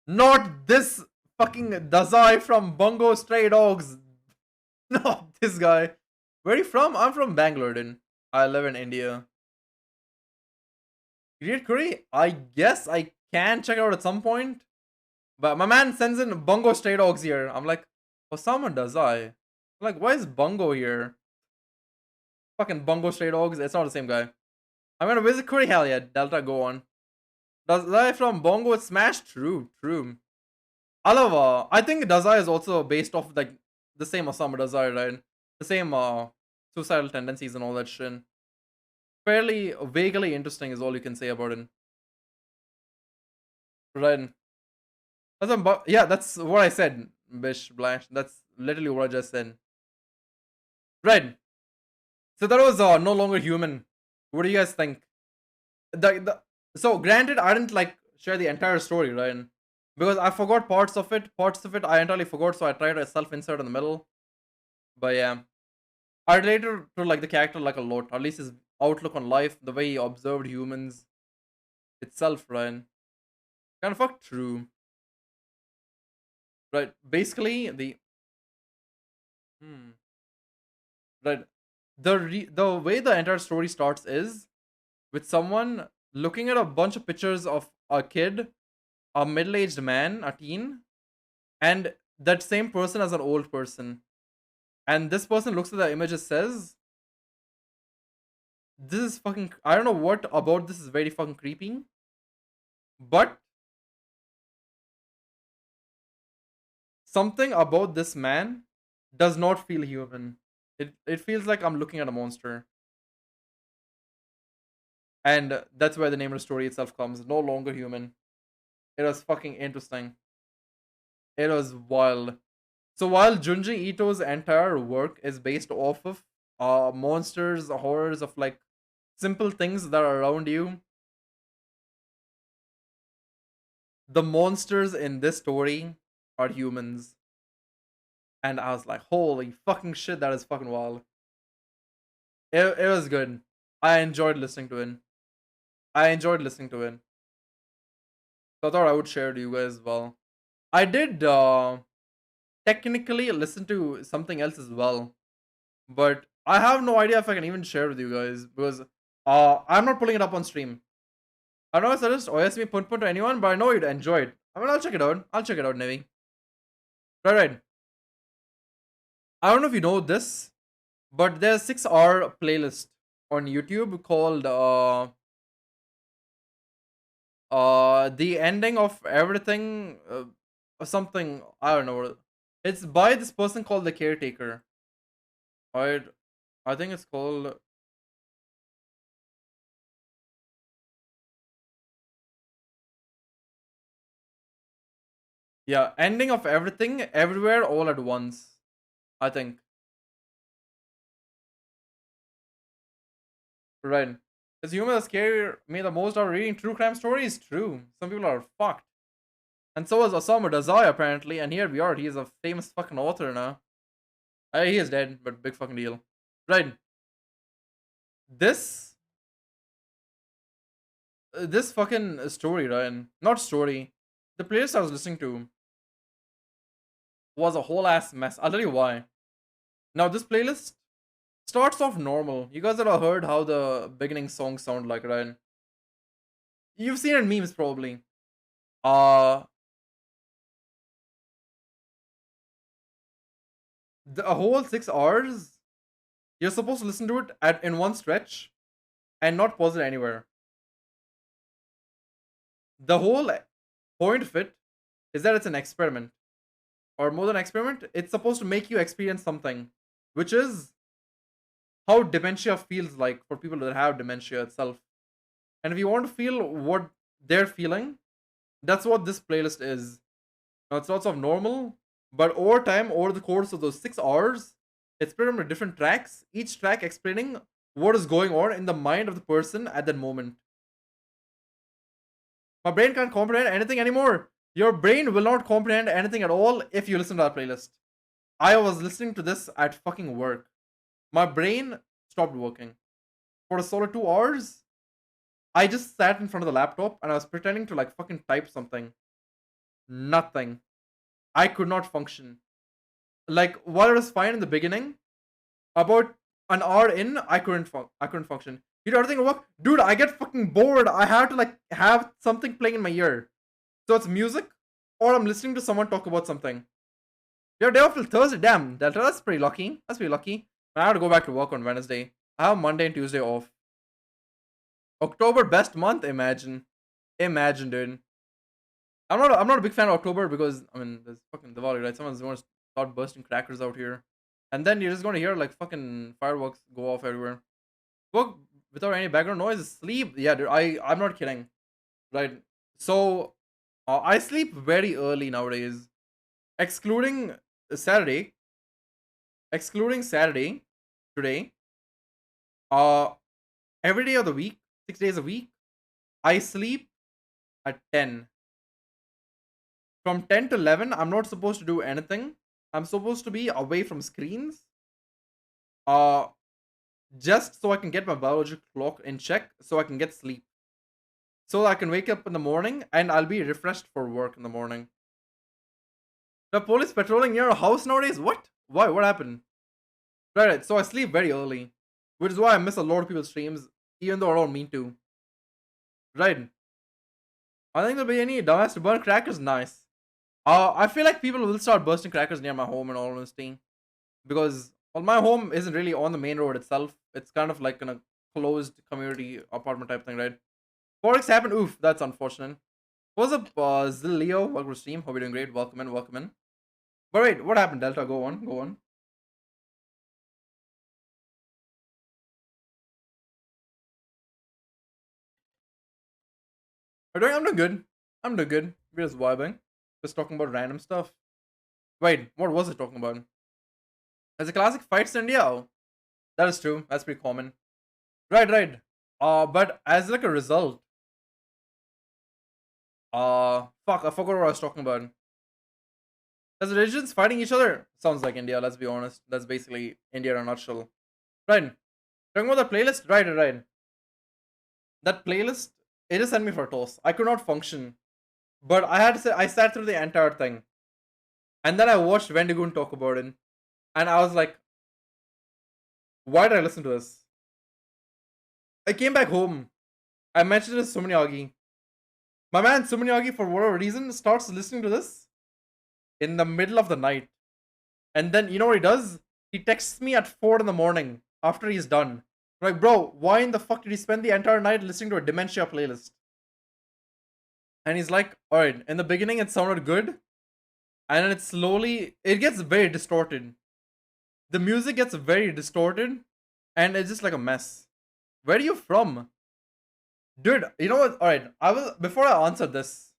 Not this fucking Dazai from Bungo Stray Dogs. Not this guy. Where are you from? I'm from Bangalore, then. I live in India. Great Curry? I guess I can check it out at some point. But my man sends in Bungo Stray Dogs here. I'm like, Osama Dazai. I'm like, why is Bungo here? Fucking Bungo Stray Dogs. It's not the same guy. I'm gonna visit Curry. Hell yeah. Delta, go on. Dazai from Bongo Smash? True, true. I love, I think Dazai is also based off, like, the same Osama Dazai, right? The same, suicidal tendencies and all that shit. Fairly, vaguely interesting is all you can say about it. Right. Yeah, that's what I said, Bish Blash. That's literally what I just said. Right. So that was, No Longer Human. What do you guys think? So granted, I didn't like share the entire story, right? Because I forgot parts of it. Parts of it I entirely forgot, so I tried to self-insert in the middle. But yeah, I related to like the character like a lot. At least his outlook on life, the way he observed humans itself, right? Kind of fuck true, right? Basically, hmm, right. The way the entire story starts is with someone looking at a bunch of pictures of a kid, a middle-aged man, a teen, and that same person as an old person. And this person looks at the images, says, this is fucking, I don't know what about this is very fucking creepy, but something about this man does not feel human. It feels like I'm looking at a monster. And that's where the name of the story itself comes. No Longer Human. It was fucking interesting. It was wild. So while Junji Ito's entire work is based off of monsters, horrors of like simple things that are around you, the monsters in this story are humans. And I was like, holy fucking shit, that is fucking wild. It was good. I enjoyed listening to it. I enjoyed listening to it. So I thought I would share to you guys as well. I did technically listen to something else as well. But I have no idea if I can even share with you guys because I'm not pulling it up on stream. I don't know if I suggest OSM Pun Pun to anyone, but I know you'd enjoy it. I mean, I'll check it out. I'll check it out, Nevi. Right. I don't know if you know this, but there's 6-hour playlist on YouTube called the ending of everything or something. I don't know. It's by this person called the Caretaker. Alright, I think it's called. Yeah, ending of everything, everywhere, all at once. I think. Right. Because humans that scare me the most are reading true crime stories. True. Some people are fucked. And so is Osamu Dazai apparently. And here we are. He is a famous fucking author now. He is dead, but big fucking deal. Right. This this fucking story, Ryan. Not story. The playlist I was listening to was a whole ass mess. I'll tell you why. Now this playlist starts off normal. You guys have heard how the beginning songs sound like, right? You've seen it in memes probably. Uh the a whole 6 hours, you're supposed to listen to it in one stretch and not pause it anywhere. The whole point of it is that it's an experiment. or more than experiment, it's supposed to make you experience something, which is how dementia feels like for people that have dementia itself. And if you want to feel what they're feeling, that's what this playlist is. Now, it's lots of normal, but over time, over the course of those 6 hours, it's split into different tracks, each track explaining what is going on in the mind of the person at that moment. My brain can't comprehend anything anymore. Your brain will not comprehend anything at all if you listen to that playlist. I was listening to this at fucking work. My brain stopped working. For a solid 2 hours, I just sat in front of the laptop and I was pretending to like fucking type something. Nothing. I could not function. Like while it was fine in the beginning, about an hour in, I couldn't function. You know, everything work, dude. I get fucking bored. I have to like have something playing in my ear. So it's music, or I'm listening to someone talk about something. Your day off till Thursday. Damn, Delta. That's pretty lucky. That's pretty lucky. I have to go back to work on Wednesday. I have Monday and Tuesday off. October best month. Imagine, dude. I'm not a big fan of October because I mean there's fucking Diwali, right? Someone's going to start bursting crackers out here, and then you're just going to hear like fucking fireworks go off everywhere. Work without any background noise. Sleep. Yeah, dude. I'm not kidding. Right. So I sleep very early nowadays, excluding Saturday. Excluding Saturday today. Uh, every day of the week, 6 days a week, I sleep at 10. From 10 to 11, I'm not supposed to do anything. I'm supposed to be away from screens. Uh, just so I can get my biological clock in check, so I can get sleep. So I can wake up in the morning and I'll be refreshed for work in the morning. The police patrolling near a house nowadays? What? Why? What happened? Right, so I sleep very early, which is why I miss a lot of people's streams, even though I don't mean to. Right. I think there'll be any dumbass to burn crackers. Nice. I feel like people will start bursting crackers near my home in all honesty, because well, my home isn't really on the main road itself. It's kind of like in a closed community apartment type thing, right? Forex happened. Oof, that's unfortunate. What's up, Leo? Welcome to stream. Hope you're doing great. Welcome in, welcome in. But wait, what happened, Delta? Go on, go on. I'm doing good. I'm doing good. We're just vibing. Just talking about random stuff. Wait, what was it talking about? As a classic fights in India. Oh, that is true. That's pretty common. Right, right. But as like a result, fuck, I forgot what I was talking about. As religions fighting each other sounds like India. Let's be honest. That's basically India in a nutshell. Right. Talking about the playlist. Right, right. That playlist. It just sent me for a toss. I could not function, but I had to say I sat through the entire thing, and then I watched Wendigoon talk about it, and I was like, why did I listen to this? I came back home. I mentioned it to Sumanyagi. My man Sumanyagi, for whatever reason, starts listening to this in the middle of the night. And then, you know what he does? He texts me at 4 in the morning after he's done. I'm like, bro, why in the fuck did you spend the entire night listening to a dementia playlist? And he's like, alright, in the beginning it sounded good. And then it gets very distorted. The music gets very distorted. And it's just like a mess. Where are you from? Dude, you know what? Alright, before I answer this,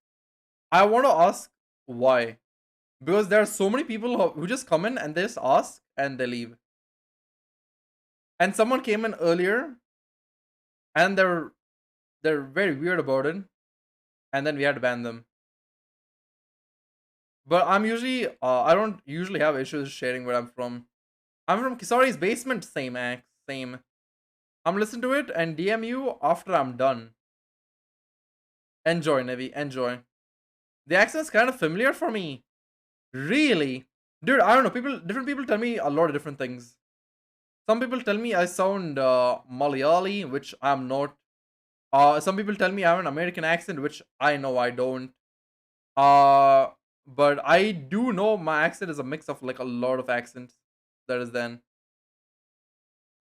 I want to ask why. Because there are so many people who just come in and they just ask and they leave. And someone came in earlier and they're very weird about it. And then we had to ban them. But I'm usually I don't usually have issues sharing where I'm from. I'm from Kisari's basement, same. I'm listening to it and DM you after I'm done. Enjoy, Nevi, enjoy. The accent's kind of familiar for me. Really? Dude, I don't know. Different people tell me a lot of different things. Some people tell me I sound Malayali, which I'm not. Some people tell me I have an American accent, which I know I don't. But I do know my accent is a mix of like a lot of accents. That is then.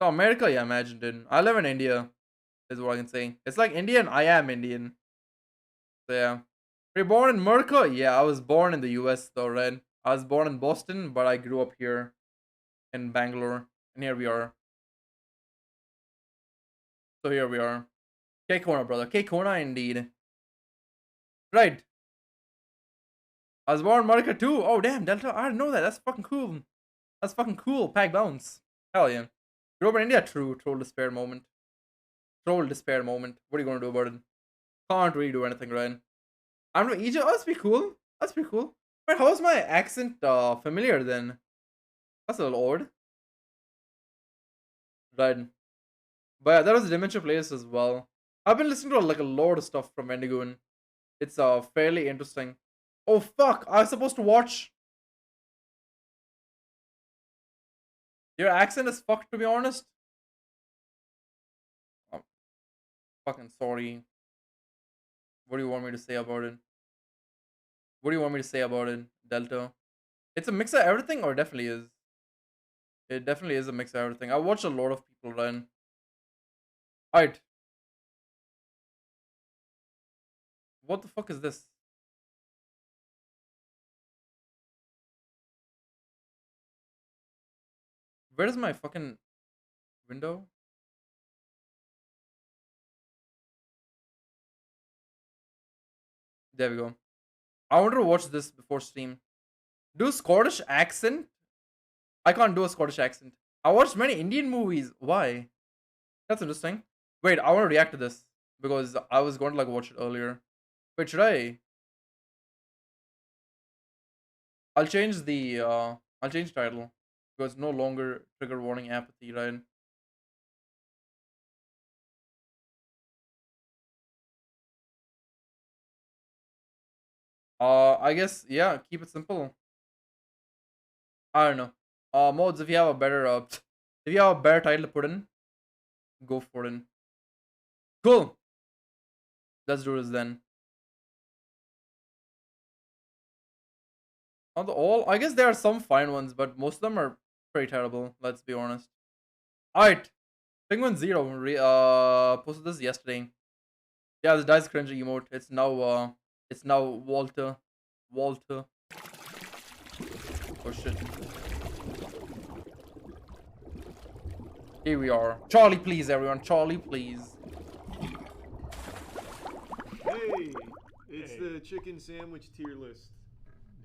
So America, yeah, imagined it. I live in India, is what I can say. It's like Indian, I am Indian. So yeah. Were you born in America? Yeah, I was born in the US though, right? I was born in Boston, but I grew up here in Bangalore, and here we are. So here we are. K Kona, brother. K Kona, indeed. Right. I was born in America too. Oh damn, Delta. I didn't know that. That's fucking cool. That's fucking cool. Pack bounce. Hell yeah. Grew up in India. True. Troll despair moment. Troll despair moment. What are you gonna do about it? Can't really do anything, right? I'm from Egypt. Oh, that's pretty cool. That's pretty cool. Wait, how's my accent familiar then? That's a little odd. Right. But yeah, there was a dementia place as well. I've been listening to like a lot of stuff from Wendigo, and it's fairly interesting. Oh fuck! I was supposed to watch. Your accent is fucked, to be honest. I'm fucking sorry. What do you want me to say about it? What do you want me to say about it, Delta? It's a mix of everything, or definitely is. It definitely is a mix of everything. I watched a lot of people run. Alright. What the fuck is this? Where is my fucking window? There we go. I wanted to watch this before stream. Do Scottish accent? I can't do a Scottish accent. I watched many Indian movies. Why? That's interesting. Wait, I want to react to this because I was going to like watch it earlier. Wait, should I? I'll change the title because no longer trigger warning apathy, right? I guess yeah, keep it simple. I don't know. Mods, if you have a better if you have a better title to put in, go for it. Cool. Let's do this then. On the all, I guess there are some fine ones, but most of them are pretty terrible. Let's be honest. Alright. Penguin Zero posted this yesterday. Yeah, this dice cringy emote. It's now Walter. Walter. Oh shit. Here we are. Charlie, please, everyone. Charlie, please. Hey, it's the chicken sandwich tier list.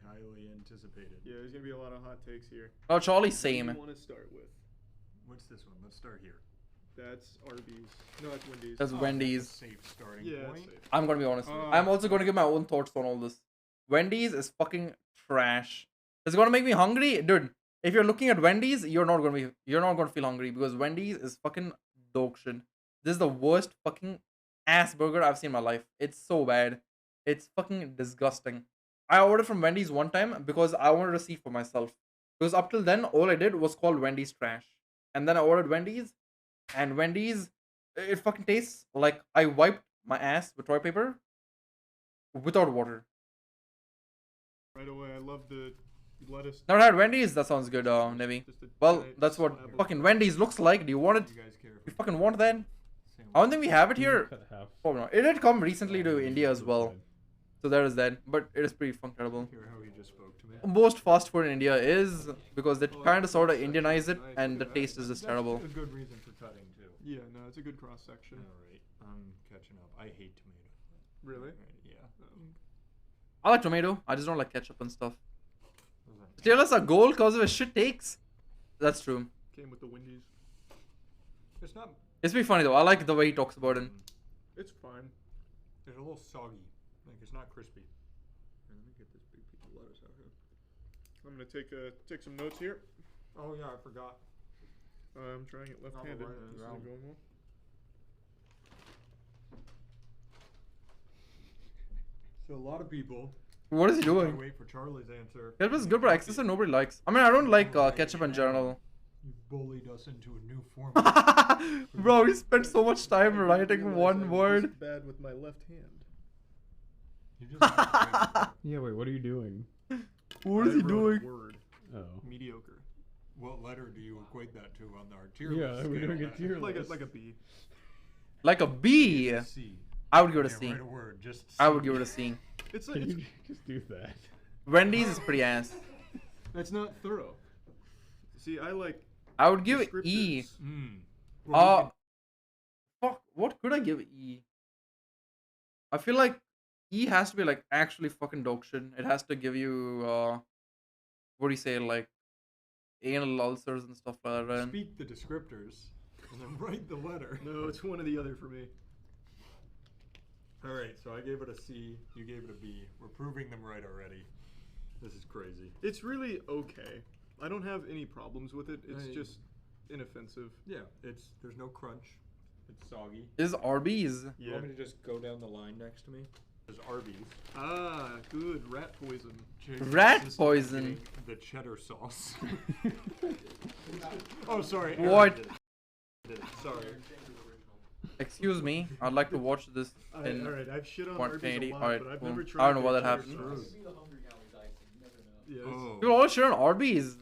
Highly anticipated. Yeah, there's gonna be a lot of hot takes here. Oh, Charlie, What do same. you want to start with? What's this one? Let's start here. That's Arby's. No, that's Wendy's. That's Wendy's. That's a safe starting Yeah, point. safe. I'm gonna be honest. I'm also gonna give my own thoughts on all this. Wendy's is fucking trash. It's gonna make me hungry, dude. If you're looking at Wendy's, you're not gonna feel hungry because Wendy's is fucking dog shit. This is the worst fucking ass burger I've seen in my life. It's so bad. It's fucking disgusting. I ordered from Wendy's one time because I wanted to see for myself. Because up till then, all I did was call Wendy's trash. And then I ordered Wendy's, and Wendy's, it fucking tastes like I wiped my ass with toilet paper without water. Right away, I love the lettuce. Never had Wendy's? That sounds good, Nevi. Just a Well, giant that's what slab of- fucking Wendy's looks like. Do you want it? You guys care if You fucking want that? sandwich? I don't think we have it here. Cut half. Probably not. It did come recently to India as well. So there is that. But it is pretty fucking terrible. Hear how he just spoke to me. Most fast food in India is because they kind of sort of Indianize it and the taste is just That's terrible. a good reason for cutting too. Yeah, no, it's a good cross section. All right, I'm catching up. I hate tomato. Really? Right, yeah. I like tomato. I just don't like ketchup and stuff. Doesn't- Tell us a goal because of his shit takes. That's true. Came with the Wendy's. It's not. It's pretty funny though. I like the way he talks about it. It's fine. It's a little soggy. Like it's not crispy. Here, let me get this big piece of lettuce out here. I'm gonna take some notes here. Oh yeah, I forgot. I'm trying it left-handed. right, This yeah. isn't going well. So a lot of people. What is he I doing? wait for Charlie's answer. Ketchup is good, but excessive nobody likes. I mean, I don't like ketchup in general. You bullied us into a new format. Bro, we spent so much time I writing realized one I'm word. this bad with my left hand. You just Yeah, wait, what are you doing? What is I he wrote a doing? Word. Oh. Mediocre. What letter do you equate that to on our tier Yeah, list? we're scale? doing a tier Like list. a B. Like a B. C. I would give it a Can't C. write a word, just I would C. give it a C. It's Can it's you just do that? Wendy's is pretty ass. That's not thorough. See, I like I would give it E. descriptors. Fuck. What could I give E? I feel like E has to be like actually fucking dog shit. It has to give you what do you say, like anal ulcers and stuff like that, right? Speak the descriptors and then write the letter. No, it's one or the other for me. All right, so I gave it a C. You gave it a B. We're proving them right already. This is crazy. It's really okay. I don't have any problems with it. It's just inoffensive. Yeah, there's no crunch. It's soggy. Is Arby's? You want me to just go down the line next to me? There's Arby's. Ah, good. Rat poison. Jake Rat insisted on poison. getting the cheddar sauce. Oh, sorry. What? Aaron did it. Sorry. Excuse me. I'd like to watch this in Alright, I've shit on 180. Arby's a lot, Alright, but I've cool. never I tried don't know why their that cheddar happened. sauce. Yeah, Oh. People always shit on Arby's.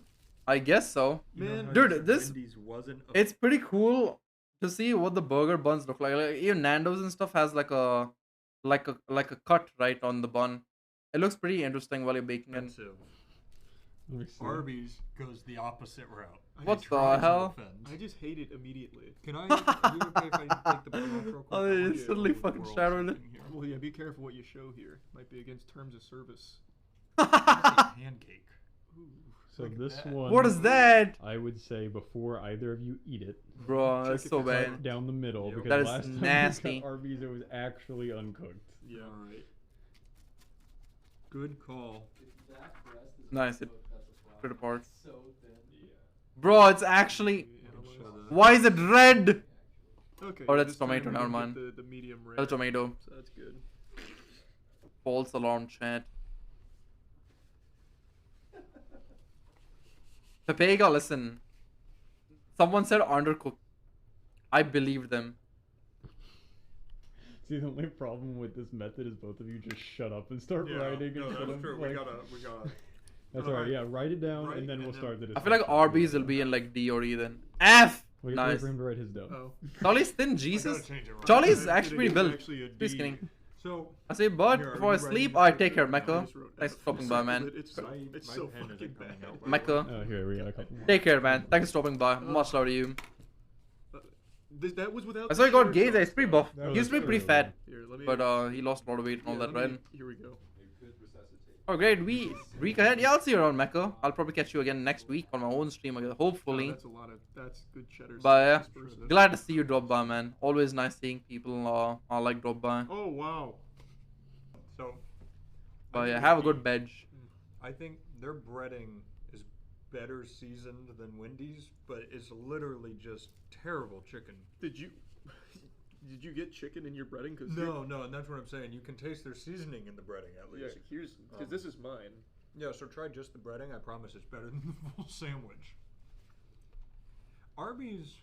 I guess so. You know Man, how dude, you said this- Wendy's wasn't a It's pretty cool to see what the burger buns look like. Like even Nando's and stuff has like a cut right on the bun. It looks pretty interesting while you're baking it. expensive. Let me see. Arby's goes the opposite route. What It the tries to hell? offend. I just hate it immediately. Can I? Are you okay if I take the bun off real quick? Oh, I want it's to suddenly show the fucking world shadowed it. something here. Well, yeah, be careful what you show here. Might be against terms of service. It's a pancake. Ooh. So Look at this that. one, What is that? I would say before either of you eat it, Bro, Check that's if so it's bad. hot. down the middle, Yep. because That is last time nasty. we got Arby's, it was actually uncooked. Yeah. All right. Good call. Nice, it split apart. So thin. Bro, it's actually. Show the- Why is it red? Okay. Oh, yeah, that's this time tomato, we never didn't mind. get The medium rare. That's tomato. So that's good. False alarm chat. Pepega, listen. Someone said undercooked. I believed them. See, the only problem with this method is both of you just shut up and start writing no, instead that's of true. like. We gotta. That's No, alright. I- Yeah, write it down write and then and we'll then- start the I discussion. feel like Arby's will be in like D or E then. F! Wait, Nice. wait for him to write his down. Oh. Charlie's thin, I Jesus. gotta change it right. Charlie's I'm actually kidding, pretty it's built. actually a Just D. kidding. So I say, but Here, are before I you writing sleep, this I down? take care, I Mecca. just wrote Thanks for F stopping by, but man. It's My- so, it's my so pen isn't fucking coming bad. out right Mecca. Oh, here we got a couple more. Take care, man. Thanks for stopping by. Much love to you. That was without. I saw he the got cheddar gay. sauce, He's pretty though. buff. That He used to be was pretty true. fat, Here, let me. but he lost a lot of weight and all yeah, that, let me- right? Here we go. Oh, great. Week ahead. Yeah, I'll see you around, Mecca. I'll probably catch you again next week on my own stream again, Oh, hopefully. that's a lot of. That's good cheddar. But yeah, sauce dispersive. glad to see you drop by, man. Always nice seeing people like drop by. Oh wow. So. But I yeah, think have a it's good D. veg. I think their breading is better seasoned than Wendy's, but it's literally just terrible chicken. Did you? Did you get chicken in your breading? Cause No, and that's what I'm saying. You can taste their seasoning in the breading at Yeah, least. here's because this is mine. Yeah, so try just the breading. I promise it's better than the full sandwich. Arby's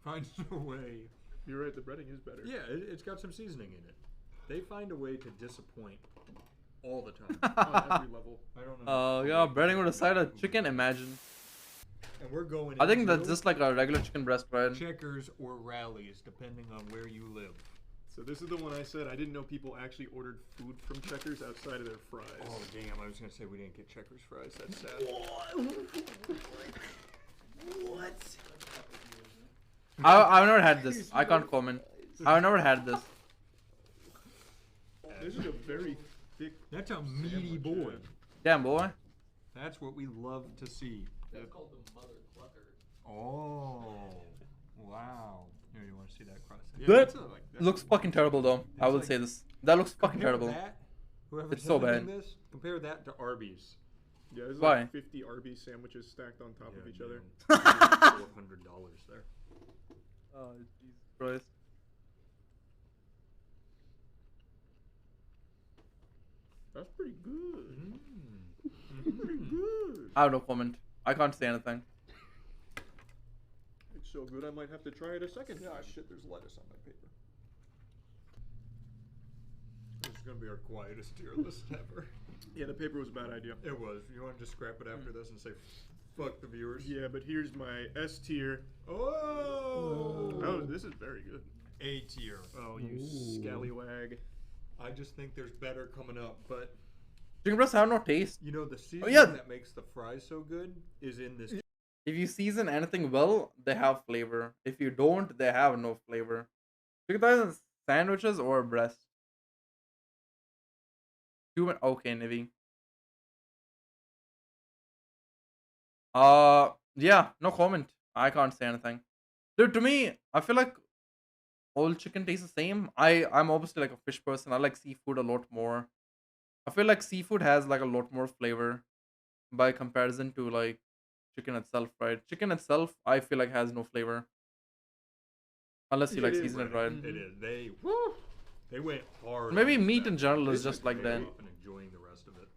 finds a way. You're right. The breading is better. Yeah, it's got some seasoning in it. They find a way to disappoint all the time. On every level. I don't know. Yeah, breading with a side of chicken, imagine. And we're going. I think that's into just like a regular chicken breast, right? Checkers or Rallies, depending on where you live. So this is the one I said I didn't know people actually ordered food from Checkers outside of their fries. Oh damn! I was gonna say we didn't get Checkers fries. That's sad. I've never had this. I can't comment. I've never had this. This is a very thick. That's a meaty sandwich, boy. Damn, boy. That's what we love to see. That's called the mother clucker. Oh, wow! Here, you want to see that cross? Yeah, That that's not like- that's looks not- fucking terrible, though. I It's would like- say this. That looks fucking Compare terrible. That, whoever's It's so editing bad. This, compare that to Arby's. Yeah, there's Why? like 50 Arby's sandwiches stacked on top of each other. $400 there. Oh, Jesus Christ. That's pretty good. Mm. Pretty good. I have no comment. I can't say anything. It's so good I might have to try it a second. Ah, shit, there's lettuce on my paper. This is gonna be our quietest tier list ever. Yeah, the paper was a bad idea. It was. You want to just scrap it after this and say, "Fuck the viewers"? Yeah, but here's my S tier. Oh. Oh, this is very good. A tier. Oh, you Ooh. scallywag. I just think there's better coming up, but Chicken breasts have no taste. You know, the seasoning yeah. that makes the fries so good is in this. If you season anything well, they have flavor. If you don't, they have no flavor. Chicken thighs and sandwiches or breast? Human. Okay, Nivi. Yeah, no comment. I can't say anything. Dude, to me, I feel like all chicken tastes the same. I'm obviously like a fish person. I like seafood a lot more. I feel like seafood has like a lot more flavor by comparison to like chicken itself, right? Chicken itself, I feel like has no flavor unless you like It is, season it right. right. It is. They went hard. Maybe on meat that. in general This is just like very that. off and enjoying the rest of it.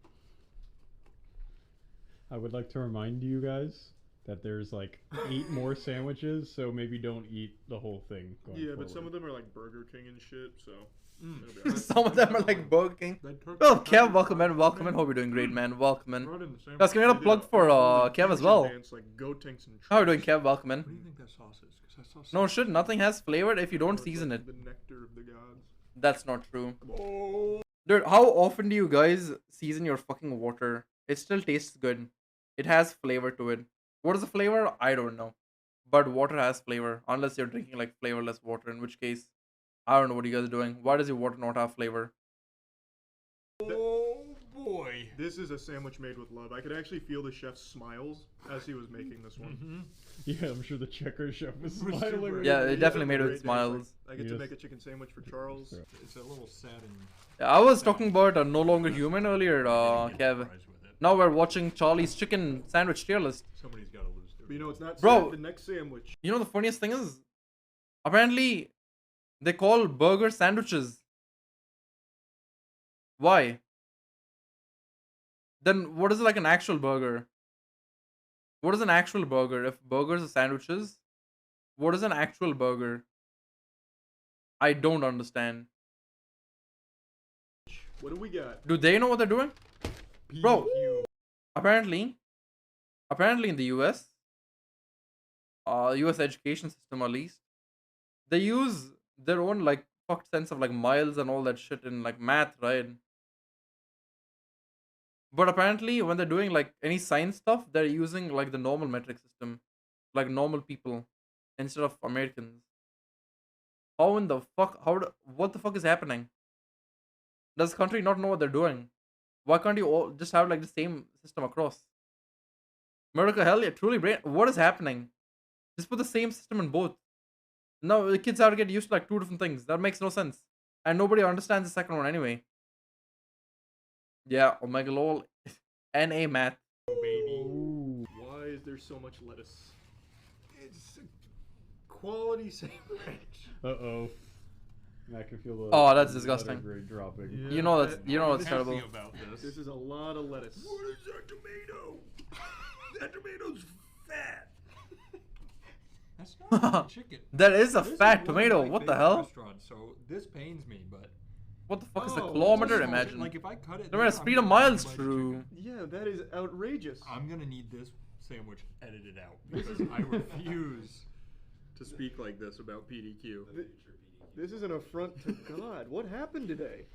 I would like to remind you guys that there's like 8 more sandwiches, so maybe don't eat the whole thing. Going Yeah, forward. but some of them are like Burger King and shit, so. Mm. it'll be alright. Some of them are like Burger King. That turkey Well, patty Kev, welcome in, fried welcome in. chicken, Hope you're doing great, man. Welcome in. Brought in the sandwich. Guys, can we get a They did plug for full Kev as fusion well? Dance, like goat-tanks and How are you doing, trucks. Kev? Welcome in. What do you think that sauce is? 'Cause I saw No some- shit, nothing has flavor if you don't It's season like it. The nectar of the gods. That's not true. Oh. Dude, how often do you guys season your fucking water? It still tastes good. It has flavor to it. What is the flavor? I don't know. But water has flavor. Unless you're drinking like flavorless water, in which case, I don't know what you guys are doing. Why does your water not have flavor? Oh boy. This is a sandwich made with love. I could actually feel the chef's smiles as he was making this one. Mm-hmm. Yeah, I'm sure the checker chef was We're smiling. super- when Yeah, he it did definitely made it Great with day. It's like, smiles. I get to Yes. make a chicken sandwich for Charles. It's a little sad and. Yeah, I was talking about No Longer Human earlier, Kev. Fries with it. Now we're watching Charlie's chicken sandwich tier list. Somebody's got to lose their. But you know, it's not Bro. sad, the next sandwich. You know the funniest thing is, apparently, they call burger sandwiches. Why? Then what is like an actual burger? What is an actual burger? If burgers are sandwiches, what is an actual burger? I don't understand. What do we got? Do they know what they're doing? Bro. PQ. Apparently in the US, US education system at least, they use their own like fucked sense of like miles and all that shit in like math, right? But apparently when they're doing like any science stuff, they're using like the normal metric system, like normal people instead of Americans. How in the fuck? What the fuck is happening? Does the country not know what they're doing? Why can't you all just have like the same system across? America, hell yeah, truly brain. What is happening? Just put the same system in both. No, the kids have to get used to like 2 different things. That makes no sense. And nobody understands the second one anyway. Yeah, Omega lol. NA math. Baby. Ooh. Why is there so much lettuce? It's a quality sandwich. Uh-oh. I can feel the. Oh, that's the disgusting. letter grade dropping. Yeah. You know that's Happy terrible. about this. This is a lot of lettuce. What is that tomato? That tomato's fat. That's not chicken. That is a This is fat one of tomato. my What the favorite hell? restaurants, so this pains me, but What the fuck is a Oh, kilometer? just Imagine. like if I cut it, No, there, it's I'm speed of gonna have miles too much through. chicken. Yeah, that is outrageous. I'm gonna need this sandwich edited out because I refuse to speak like this about PDQ. This is an affront to God. What happened today?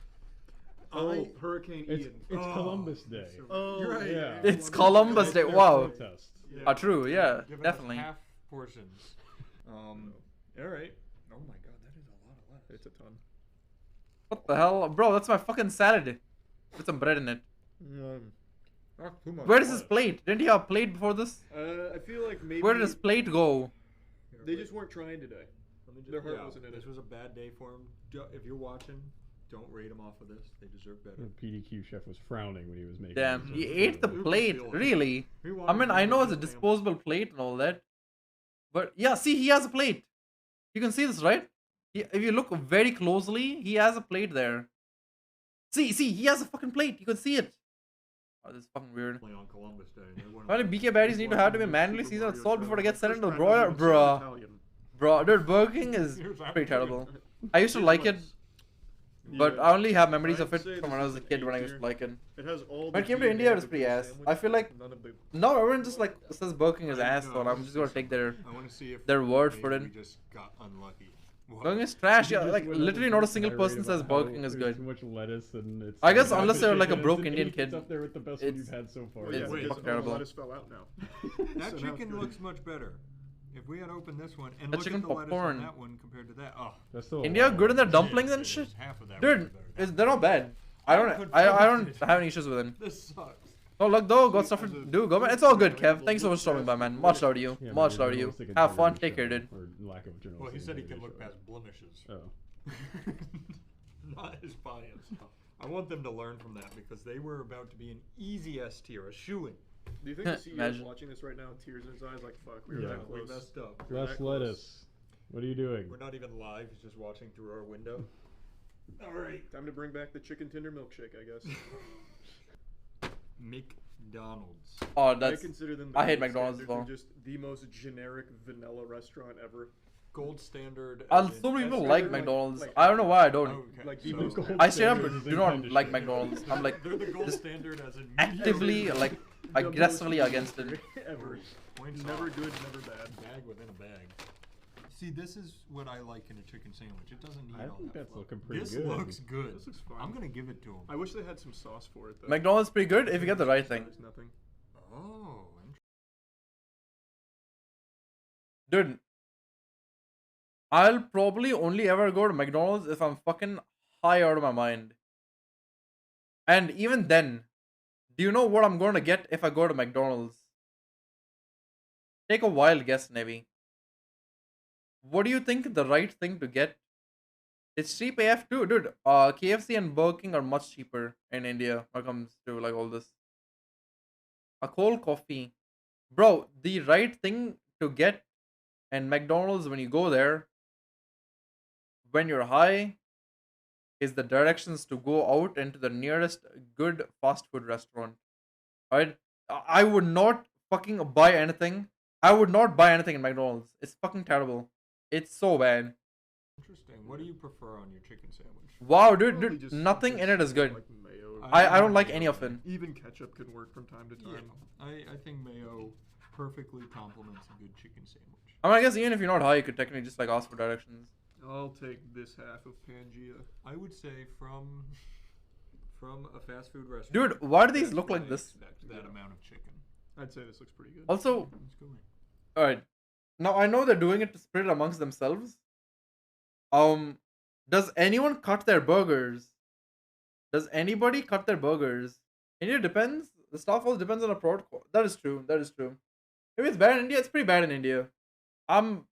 I- Oh, Hurricane It's Ian. Oh, Columbus Day. Oh, You're right. Yeah. It's Columbus Day. Wow. Protest. Ah, true. Yeah, Giving us definitely. half portions. All right. Oh my God, that is a lot of lettuce. It's a ton. What the hell, bro? That's my fucking salad. With some bread in it. That's too much Where is his lettuce. plate? Didn't he have a plate before this? I feel like maybe Where did his plate go? they just weren't trying today. Their heart wasn't in This it. was a bad day for him. If you're watching, don't rate them off of this. They deserve better. The PDQ chef was frowning when he was making. Damn, this. he ate the plate. Really? We I wanted mean, to I make know a it's a family. disposable plate and all that, but yeah, see, he has a plate. You can see this, right? If you look very closely, he has a plate there. See, he has a fucking plate. You can see it. Oh, this is fucking weird. Play on Columbus Day. and they wouldn't Why do let BK me. baddies need to have to be Super manually seasoned with Mario salt before they get Challenge. sent into the First broiler? time I've ever seen Bruh. Italian. Bro, dude, Burger King is Here's pretty after terrible. I used to like it, but Yeah. I only have memories of I'd it say from this when I was is a an kid A when I used tier. to like it. It has all When it the came to DNA India, it of was a pretty good ass. sandwich, I feel like none of the no, everyone just like says Burger King is I ass, know, so I'm this just gonna is take their I want to see if their word maybe for it. We just got unlucky. What? Burger King is trash. You Yeah, just like went on literally this not a whole single tirade person says about Burger how King is there's good. too much lettuce and it's. I guess bad unless for you're like a chicken, broke it's an Indian 8, kid, It's up there with the best one it's- you've had so far. Well, It's yeah, fucking because all the terrible. lettuce fell out now. That So now it's chicken good. looks much better. If we had opened this one and That look chicken at the lettuce popcorn. on that one compared to that, oh, That's still a India lot good in their of- dumplings it and is. shit. Half of that Dude, would be better. they're not bad. I don't Could have any issues with them. This sucks. Oh look though, got See, stuff to as a do. Go man. food It's all good, brand, Kev. Thanks so look much for stopping by, past man. the Much limit. love to you. Yeah, but Much your love to you. journalistic Have fun. integrity Take care, show, dude. Or lack of journalistic Well, he said he can integrity look show. past blemishes. Oh. Not his bias. I want them to learn from that because they were about to be an easy S tier, a shoe-in. Do you think the CEO is Imagine. watching this right now with tears in his eyes? Like, fuck, we were Yeah. that We close. messed up. We were Less that close. lettuce. What are you doing? We're not even live. He's just watching through our window. All right. Time to bring back the chicken tender milkshake, I guess. McDonald's. Oh, I that's. consider them. I hate gold McDonald's as standard. well. They're just the most generic vanilla restaurant ever. Gold standard. So as in- many That's people like- like like- McDonald's. like- I don't know why I don't. Okay, Like the so most. Gold I straight up standard is do in not kind of like shit. McDonald's. I'm like they're the gold just standard as in actively like the most aggressively against it. ever. Points Never off. good, never bad. Bag within a bag. See, this is what I like in a chicken sandwich. It doesn't need I all think that that's fluff. looking pretty this good. looks good. This looks fine. I'm gonna give it to him. I wish they had some sauce for it though. McDonald's pretty good if you get the right thing. There's nothing. Oh, Dude, I'll probably only ever go to McDonald's if I'm fucking high out of my mind. And even then, do you know what I'm going to get if I go to McDonald's? Take a wild guess, Nevi. What do you think the right thing to get? It's cheap AF too, dude. KFC and Burger King are much cheaper in India when it comes to like all this. A cold coffee. Bro, the right thing to get and McDonald's when you go there, when you're high, is the directions to go out into the nearest good fast food restaurant. Alright? I would not fucking buy anything. I would not buy anything in McDonald's. It's fucking terrible. It's so bad. interesting. What do you prefer on your chicken sandwich? Wow, dude, Probably dude, just nothing in it is good. Like mayo. I don't like any of it. Even ketchup can work from time to Yeah, time. I think mayo perfectly complements a good chicken sandwich. I mean, I guess even if you're not high, you could technically just like ask for directions. I'll take this half of Pangea. I would say from a fast food restaurant. Dude, why do these that's look what like I this? expect, that amount of chicken. I'd say this looks pretty good. Also, Let's go in. alright. Now I know they're doing it to split it amongst themselves. Does anyone cut their burgers? Does anybody cut their burgers? India depends. The staff also depends on the protocol. That is true. That is true. If it's bad in India, it's pretty bad in India. I'm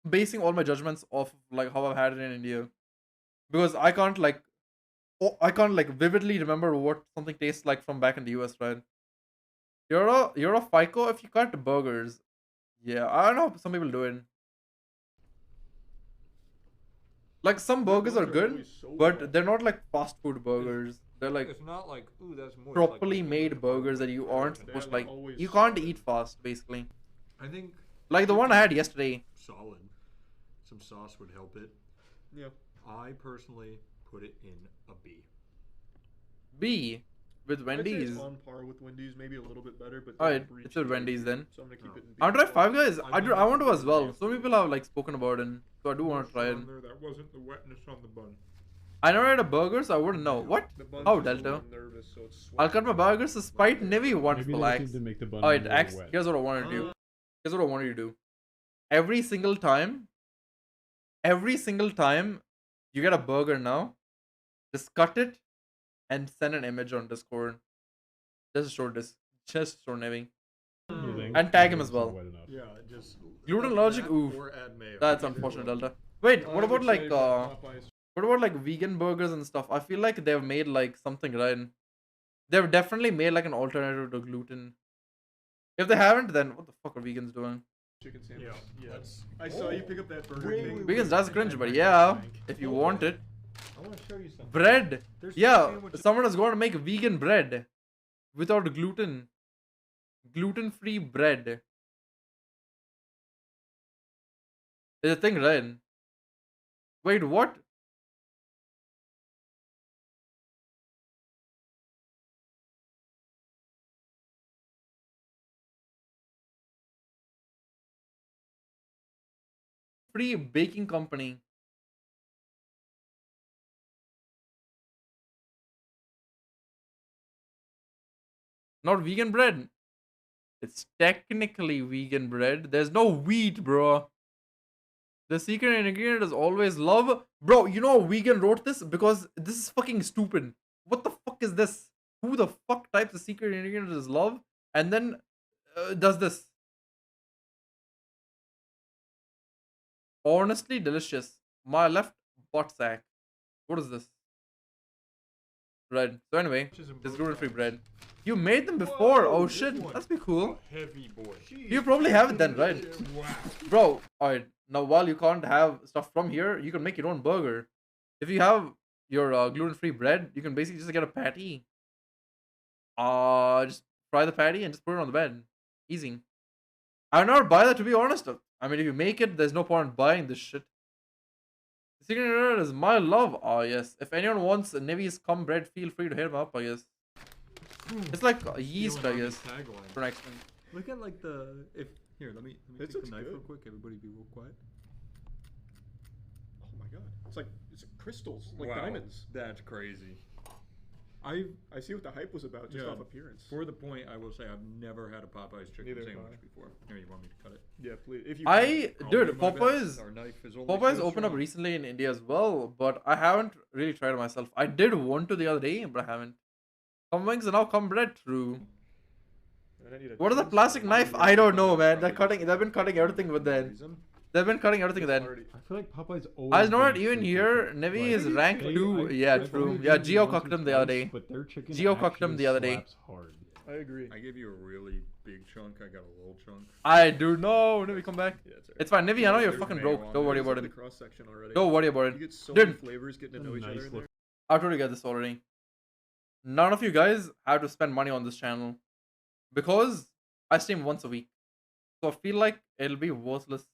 basing all my judgments off like how I've had it in India, because I can't like vividly remember what something tastes like from back in the US, right? You're a FICO if you cut burgers. Yeah, I don't know. Some people do it. Like some burgers are good, always so but bad. they're not like fast food burgers. They're like It's not like, ooh, that's more properly made burgers that you aren't They're supposed to like like. always You can't solid. eat fast, basically. I think Like the one I had yesterday. solid. Some sauce would help it. Yeah. I personally put it in a B. B with I'd say Wendy's. it's on par with Wendy's, maybe a little bit better, but Alright, they've it's with reached Wendy's then. So I'm gonna keep No. it in B. I'll try Five Guys. I I want to think as well. it's Some people have like spoken about it, so I do want to try it. That wasn't the wetness on the bun. I never had a burger, so I wouldn't know. What? The bun's How, just a Delta? little nervous, so it's I'll cut my sweating. burgers despite Navy Maybe wonderful they just axe. need to make the bun Alright, more axe. wet. Here's what I want to do. Uh, Here's what I want you to do. Every single time you get a burger now, just cut it and send an image on Discord. Just show Navy. You think? And tag him It's as not well. wet enough. Yeah, just Gluten allergic? that Oof. or add mayo. That's Either unfortunate, or. Delta. Wait, I what about would like say Popeyes. what about like vegan burgers and stuff? I feel like they've made like something right. They've definitely made like an alternative to gluten. If they haven't, then what the fuck are vegans doing? Chicken sandwich. Yeah, Yeah. that's- I saw you pick up that Burger Wait, King. wait, Vegans, that's I cringe, but might yeah, think. if you want it. I want to show you something. Bread. There's two Yeah, sandwiches- someone is going to make vegan bread without gluten. Gluten-free bread. There's a thing, right? Wait, what? gluten-free baking company. Not vegan bread. It's technically vegan bread. There's no wheat, bro. The secret ingredient is always love. Bro, you know vegan wrote this? Because this is fucking stupid. What the fuck is this? Who the fuck types the secret ingredient is love and then does this? Honestly delicious. My left butt sack. What is this? Bread. So anyway, this gluten-free bread. You made them before. Whoa, Oh this shit, one. that's be cool. A heavy boy. You probably have it then, right? Wow. Bro, alright. Now while you can't have stuff from here, you can make your own burger. If you have your gluten-free bread, you can basically just get a patty. Just fry the patty and just put it on the bed. Easy. I would not buy that, to be honest. I mean, if you make it, there's no point in buying this shit. The secret ingredient is my love. Oh yes. If anyone wants Nevi's cum bread, feel free to hit him up, I guess. It's like yeast, I guess. For next one. Look at like the here. Let me This take looks the knife good. real quick. Everybody be real quiet. Oh my god. It's crystals, like Wow, diamonds. That's crazy. I see what the hype was about just Yeah. off appearance. For the point, I will say I've never had a Popeye's chicken Neither have sandwich I. before. Here, you want me to cut it? Yeah, please. If you I'll Dude, do my best. Popeyes. Our knife is only Popeyes so opened up strong. recently in India as well, but I haven't really tried it myself. I did want to the other day, but I haven't. Cum wings and now cum bread, true. And I need a What is the tin plastic spoon. knife? I don't know, man. They've been cutting everything with that. Reason. They've been cutting everything with that. Already- I feel like Popeyes always. I know it been even super here. good. Nevi Like, is rank they- 2. I- Yeah, I've true. only Yeah, been Gio once or cooked them the other twice, day. But their chicken Gio cooked them actually the other day. slaps hard. I agree. I gave you a really big chunk. I got a little chunk. I do know. Nevi, come back. Yeah, it's alright. It's fine. Nevi, I know you're There's fucking mayo broke. on Don't there. worry It's about like it. the cross section already. Don't worry about You it. get so Dude. many flavors getting to It's a know each other nice in there. look. I've told you guys this already. None of you guys have to spend money on this channel because I stream once a week. So I feel like it'll be worthless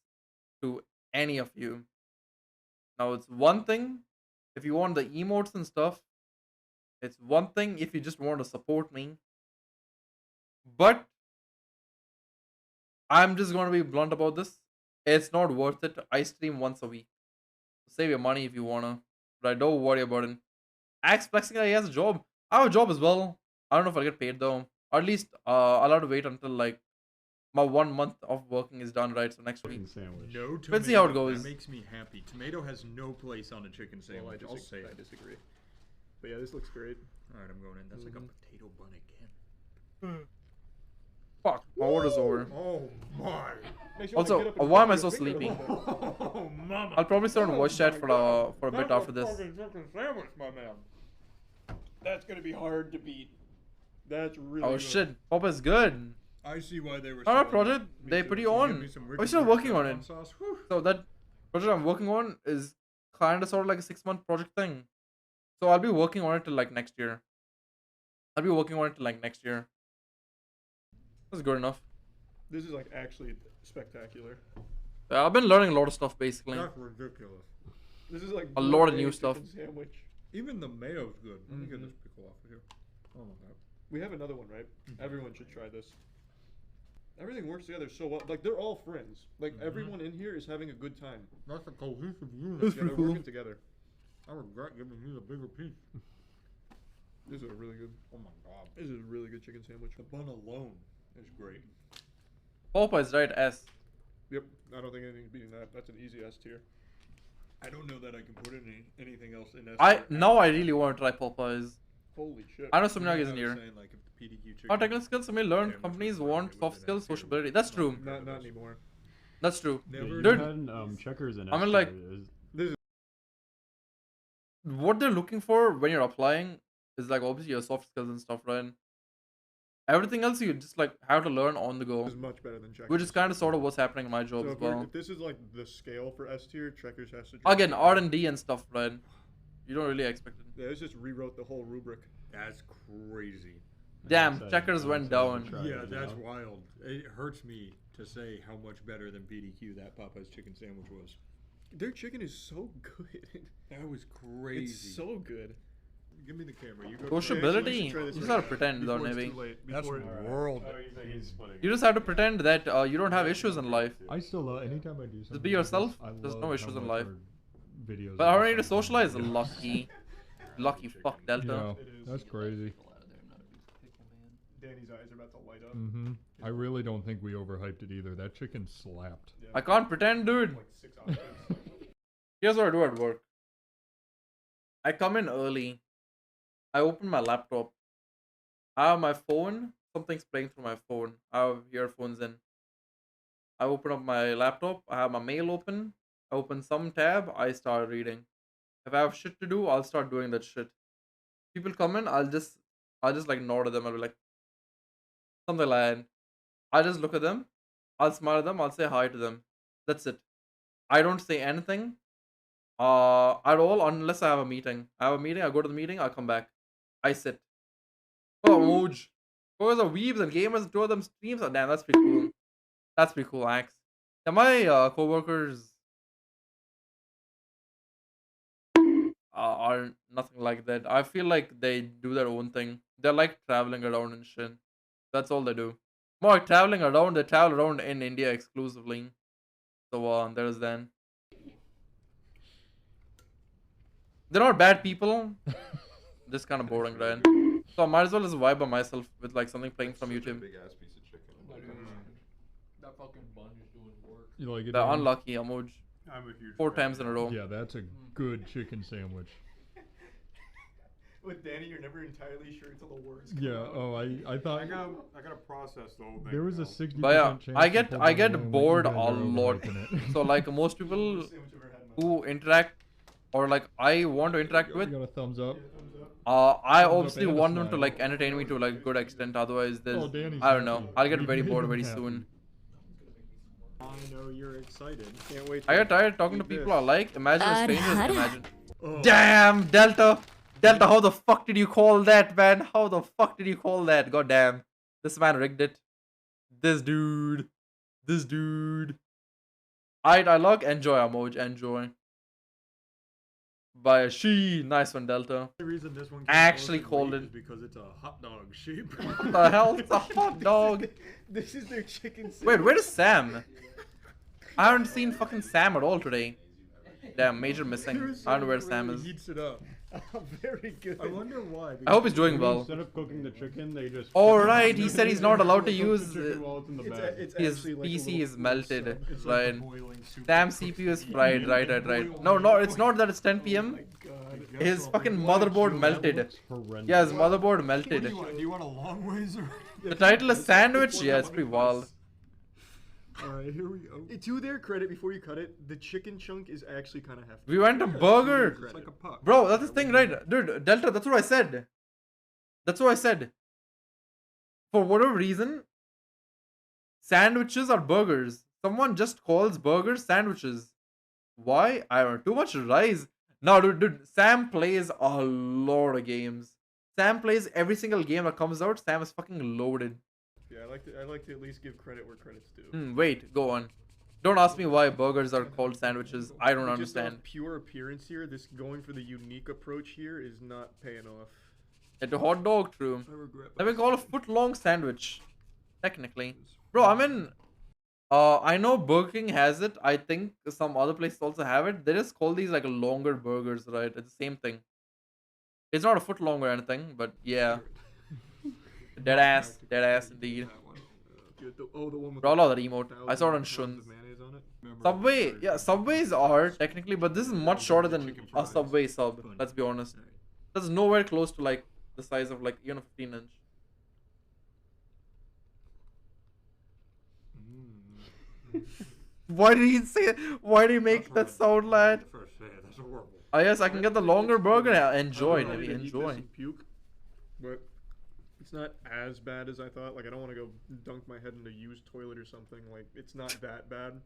to any of you. Now, it's one thing if you want the emotes and stuff, it's one thing if you just want to support me. But I'm just going to be blunt about this. It's not worth it. I stream once a week. Save your money if you want to. But don't worry about it. Axe Flexing guy, he has a job. I have a job as well. I don't know if I'll get paid though. Or at least I'll have to wait until like my 1 month of working is done, right? So next week. Chicken sandwich. No tomato. Let's see how it goes. That makes me happy. Tomato has no place on a chicken Well, sandwich. I'll say I it. disagree. But yeah, this looks great. All right, I'm going in. That's like a potato bun again. Fuck, my order's over. Oh my! Makes you wanna Also, get up and why am I grab so your finger a sleepy? little bit. Oh mama! I'll probably start on voice chat my for God. a bit That's after a this. fucking chicken sandwich, my man. That's gonna be hard to beat. That's really Oh good. shit, Papa's good. I see why they were. Alright, selling project, it. they Me put too. you Can on. give me some We're still Ricky working on Ricardo it. sauce? Whew. So that project I'm working on is kind of sort of like a 6-month project thing. So I'll be working on it till like next year. That's good enough. This is like actually spectacular. I've been learning a lot of stuff basically. That's ridiculous. This is like A lot of gourmet new stuff. chicken Sandwich. Even the mayo's good. Let me get Mhm. this pickle off of here. Oh my god. We have another one, right? Everyone should try this. Everything works together so well. Like they're all friends. Like everyone in here is having a good time. That's a cohesive unit. That's Yeah, pretty they're cool. working together. I regret giving you the bigger piece. This is a really good. Oh my god. This is a really good chicken sandwich. The bun alone is great. Popeye's right, S. Yep, I don't think anything's beating that. That's an easy S tier. I don't know that I can put anything else in. Now I really want to try Popeyes. Holy shit. I know some guys in here. Saying, like, if the PDQ chicken Our technical skills may learn. sandwich Companies was want fine, it soft would've skills, been sociability. That's true. Not anymore. That's true. Yeah, Never you Dude. had checkers and I mean, like- Esther. What they're looking for when you're applying is like obviously your soft skills and stuff, right? Everything else you just like have to learn on the go, This is much better than checkers. which is kind of sort of what's happening in my job so as if, we're- well. if this is like the scale for S tier, checkers has to. drop Again, down. R&D and stuff, right? You don't really expect it. Yeah, it's just rewrote the whole rubric. That's crazy. Damn, checkers went down. Yeah, that's wild. It hurts me to say how much better than PDQ that Popeye's chicken sandwich was. Their chicken is so good. That was crazy. It's so good. Give me the camera. You go. Sociability? Yeah, actually, we should try this You just right gotta now, pretend though, before it's maybe. too late, That's before- world. You just have to pretend that you don't have issues in life. I still love anytime I do something. be like yourself. this, I There's love no how issues in much life. our videos But are how are you to just like socialize? videos. Lucky. Lucky fuck, Delta. Yeah, It is. that's crazy. Danny's eyes are about to light up. Mm-hmm. I really don't think we overhyped it either. That chicken slapped. Yeah. I can't pretend, dude. Like 6 octaves. Here's what I do at work. I come in early. I open my laptop. I have my phone. Something's playing through my phone. I have earphones in. I open up my laptop. I have my mail open. I open some tab. I start reading. If I have shit to do, I'll start doing that shit. People come in. I'll just like nod at them. I'll be like something like that. I just look at them. I'll smile at them. I'll say hi to them. That's it. I don't say anything. At all unless I have a meeting. I have a meeting. I go to the meeting. I come back. I sit. Oh, Moj. Those are weebs and gamers. 2 of them streams. Oh, damn, that's pretty cool. That's pretty cool, Axe. Yeah, my coworkers are nothing like that. I feel like they do their own thing. They're like traveling around and shit. That's all they do. More like traveling around. They travel around in India exclusively. So there's then. They're not bad people. Just kind of boring, right? So I might as well just vibe by myself with like something playing from YouTube. Big ass piece of chicken. That fucking bun is doing work. You like it? They're Danny? unlucky, Amoj. I'm a huge 4 fan. times in a row. Yeah, that's a good chicken sandwich. With Danny, you're never entirely sure until the words come Yeah. out. Oh, I thought I gotta process the whole thing. there was a now. 60% But yeah, chance. I you get pulled I that get alone, but bored you a guys are lot. overhyping it. So like most people Best sandwich I've ever had in my life. who interact or like I want to interact You with, got a thumbs up. I Thumbs up obviously and a want them to smile. like entertain me to like a good extent. Otherwise, there's Oh, Danny's I don't know. happy. I'll get You very made bored him very happy. soon. I know you're excited. Can't wait. I to get tired talking to eat people I this. like. Imagine a stranger. Imagine. Oh. Damn, Delta. Delta, how the fuck did you call that, man? How the fuck did you call that? God damn. This man rigged it. This dude. This dude. I log enjoy emoji. Enjoy. By she. Nice one, Delta. The reason this one Actually called it. is because it's a hot dog shape. What the hell? It's a hot dog. This is their chicken sandwich. Wait, where is Sam? I haven't seen fucking Sam at all today. Damn, major missing. I don't know where Sam is. Heats it up. Very good. I wonder why. I hope he's doing well. Instead of cooking the chicken, they just. Alright, he said he's not allowed to Cook the use. chicken while it's in the It's, bag. it's His actually like a PC little is melted. sub. It's Right. like boiling soup. Sam's CPU is fried. Right. No, it's not that it's 10 p.m. God. His fucking motherboard melted. Horrendous. Yeah, his motherboard What melted. do you want? Do you want a long ways or? The title is Sandwich? Yeah, it's pretty wild. Alright, here we go. To their credit, before you cut it, the chicken chunk is actually kind of hefty. We went to burger. It's like a puck. Bro, that's the thing, right? Dude, Delta, that's what I said. That's what I said. For whatever reason, sandwiches are burgers. Someone just calls burgers sandwiches. Why? I don't know. Too much rice. No, dude, Sam plays a lot of games. Sam plays every single game that comes out. Sam is fucking loaded. Yeah, I like to at least give credit where credit's due. Wait, go on. Don't ask me why burgers are called sandwiches. I don't Just off understand. pure appearance here, this going for the unique approach here is not paying off. It's a hot dog, true. I regret. Let me call a foot long sandwich. Technically. Bro, I mean, I know Burger King has it. I think some other places also have it. They just call these like longer burgers, right? It's the same thing. It's not a foot long or anything, but yeah. Dead ass indeed. That one. Dude, the one with Bro, I love that emote. I saw it on 1,000 pounds Shun's. of mayonnaise on it. Remember Subway, when yeah, Subways are technically, but this is much shorter than Chicken a fries. Subway sub. Fun. Let's be honest. Alright. That's nowhere close to like the size of like even a 15-inch. Why did he say? Why did he make that sound, lad? First, yeah, that's horrible. Oh yes, I can get the longer burger. Yeah, enjoy, I'm ready maybe to eat this enjoy. and puke, but it's not as bad as I thought. Like I don't want to go dunk my head in a used toilet or something. Like it's not that bad.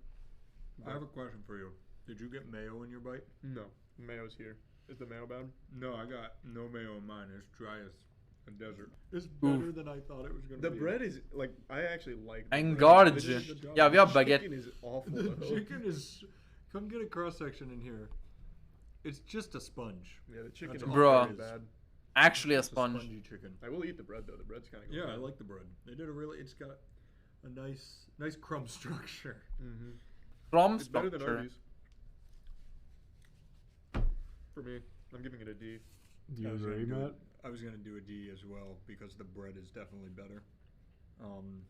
I have a question for you. Did you get mayo in your bite? No, mayo's here. Is the mayo bad? No, I got no mayo in mine. It's dry as a desert. It's better than I thought it was gonna The be. bread is like I actually like. The Engorge. bread. The Yeah, we have chicken baguette. is awful. The though. chicken is. Come get a cross section in here. It's just a sponge. Yeah, the chicken That's is all very it is. bad. Actually a It's sponge. spongy chicken. I will eat the bread though. The bread's kind of Yeah, I like the bread. They did a really. It's got a nice crumb structure. Mm-hmm. From It's better than structure. Arby's. For me, I'm giving it a D. Do you I was gonna agree, do it- Matt? I was gonna do a D as well because the bread is definitely better.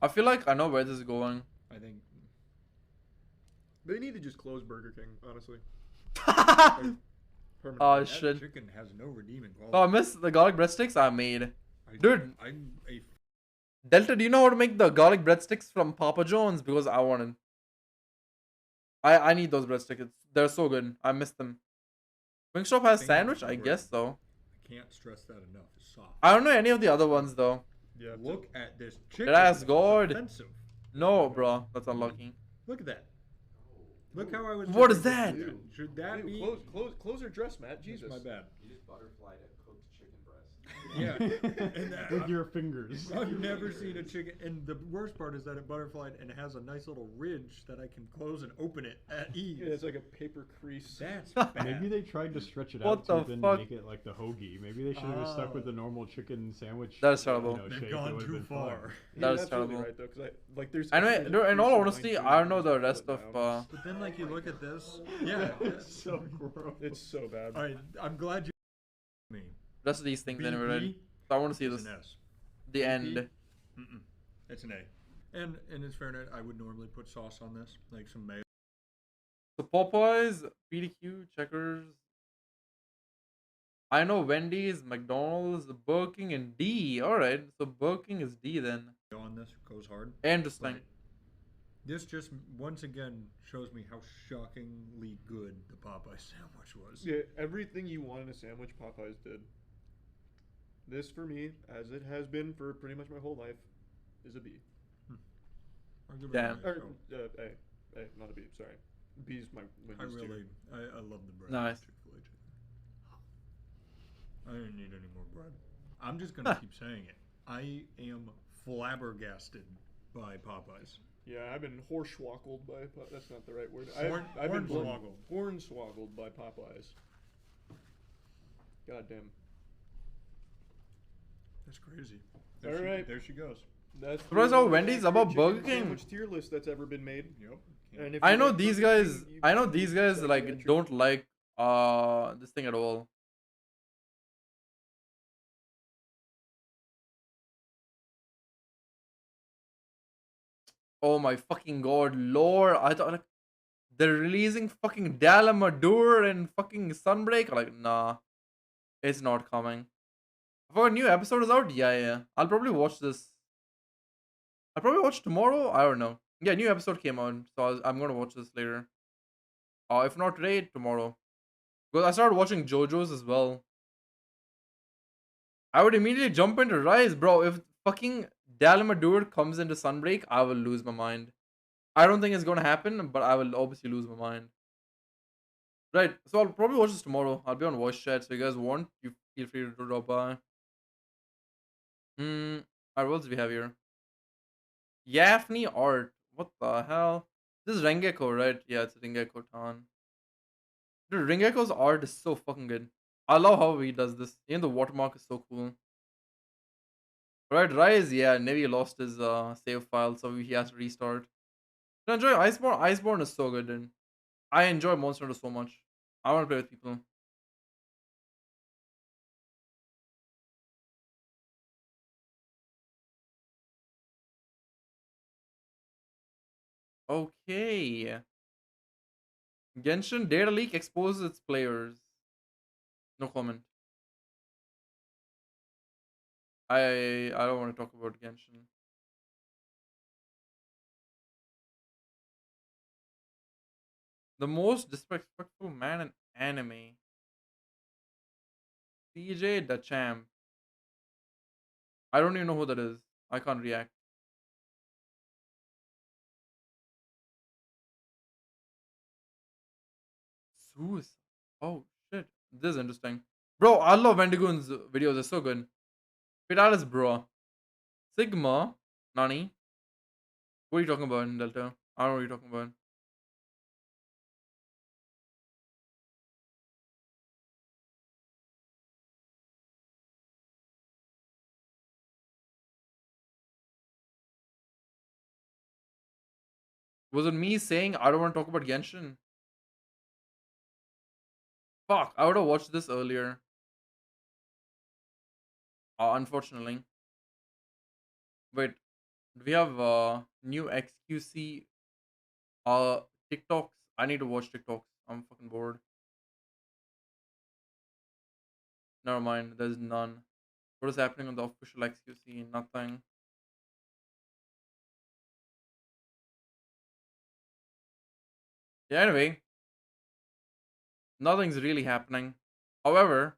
I feel like I know where this is going. I think They need to just close Burger King, honestly. Permanently. Oh that shit. chicken has no redeeming quality. Oh, I miss the garlic breadsticks I made. Dude. I'm a Delta, do you know how to make the garlic breadsticks from Papa John's? Because I want it. I need those breadsticks. They're so good. I miss them. Wingstop has Thank you sandwich? for I the guess bread. so. I can't stress that enough. It's soft. I don't know any of the other ones though. Yeah. Look at this chicken. Did I ask It's God? offensive. No, bro. That's unlucky. Look at that. Look how I was. What just is that? thinking Should that Ew, be? close your dress, Matt. That's Jesus. my bad. You just butterflied a cooked chicken breast. Yeah. And that, With your fingers. I've never seen a chicken, and the worst part is that it butterflied and it has a nice little ridge that I can close and open it at ease. Yeah, it's like a paper crease. That's bad. Maybe they tried to stretch it What out too the thin fuck? to make it like the hoagie. Maybe they should have just stuck with Oh. the normal chicken sandwich. That's terrible. They've shape. It gone would've too been fine. far. That You're is absolutely terrible. right though, because like there's. Anyway, there's a in all crease behind honesty, you, I don't you know just the pull it rest of. down. But then, like, you look at this. Yeah. It's so gross. It's so bad. All right. I'm glad you. Me. Rest of these things anyway, right? BP So I want to see is this. an S. The end. Mm-mm. It's an A. And in its fairness, I would normally put sauce on this, like some mayo. So Popeyes, PDQ, Checkers. I know Wendy's, McDonald's, Burger King, and D. Alright, so Burger King is D then. On this goes hard. Interesting. But this just once again shows me how shockingly good the Popeye sandwich was. Yeah, everything you want in a sandwich, Popeyes did. This for me, as it has been for pretty much my whole life, is a B. I'll give it Damn. an A, Or so A, not a B. Sorry, B is my. I Wendy's tier. really, I love the bread. Nice. Chick-fil-A chicken. I didn't need any more bread. I'm just gonna keep saying it. I am flabbergasted by Popeyes. Yeah, I've been hornswoggled by. That's not the right word. Hornswoggled. I've been hornswoggled by Popeyes. God damn. That's crazy. All She, right. there she goes. That's Surprised the how only Wendy's accurate above chicken Burger King. sandwich tier list that's ever been made. Yep. And if I you know like these Burger guys. King, you I know can these be guys like psychiatric. don't like this thing at all. Oh my fucking god, lord! I thought like they're releasing fucking Dalamadure and fucking Sunbreak. Like nah, it's not coming. I forgot a new episode is out. Yeah. I'll probably watch this. I'll probably watch tomorrow. I don't know. Yeah, new episode came out, so I'm gonna watch this later. If not today, tomorrow. Because I started watching JoJo's as well. I would immediately jump into Rise, bro. If fucking Dalamadure comes into Sunbreak, I will lose my mind. I don't think it's gonna happen, but I will obviously lose my mind. Right, so I'll probably watch this tomorrow. I'll be on voice chat, so you guys want, you feel free to drop by. Alright, what else do we have here? Yafni art. What the hell? This is Rengeko, right? Yeah, it's Rengeko Tan. Dude, Rengeko's art is so fucking good. I love how he does this. Even the watermark is so cool. Right, Rise, yeah, Nevi lost his save file, so he has to restart. I enjoy Iceborne. Iceborne is so good, and I enjoy Monster Hunter so much. I want to play with people. Okay. Genshin data leak exposes its players. No comment. I don't want to talk about Genshin. The most disrespectful man in anime. CJ the champ. I don't even know who that is. I can't react. Suicide. Oh shit. This is interesting. Bro, I love Wendigoon's videos. They're so good. Vitalis, bro. Sigma. Nani? What are you talking about, Delta? I don't know what you're talking about. Was it me saying I don't want to talk about Genshin? Fuck, I would have watched this earlier. Unfortunately. Wait, do we have new XQC TikToks? I need to watch TikToks. I'm fucking bored. Never mind, there's none. What is happening on the official XQC? Nothing. Yeah, anyway. Nothing's really happening. However,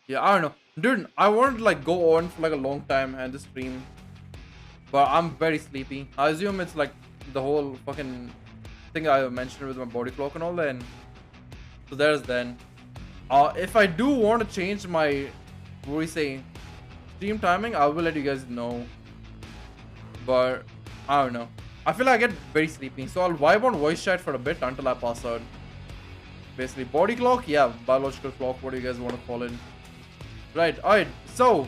yeah, I don't know. Dude, I wanted to like go on for like a long time and this stream. But I'm very sleepy. I assume it's like the whole fucking thing I mentioned with my body clock and all that. And so there's then. If I do want to change my, what do we say, stream timing, I will let you guys know. But I don't know. I feel like I get very sleepy. So I'll vibe on voice chat for a bit until I pass out. Basically, body clock, yeah, biological clock, what do you guys want to call it? Right, alright, so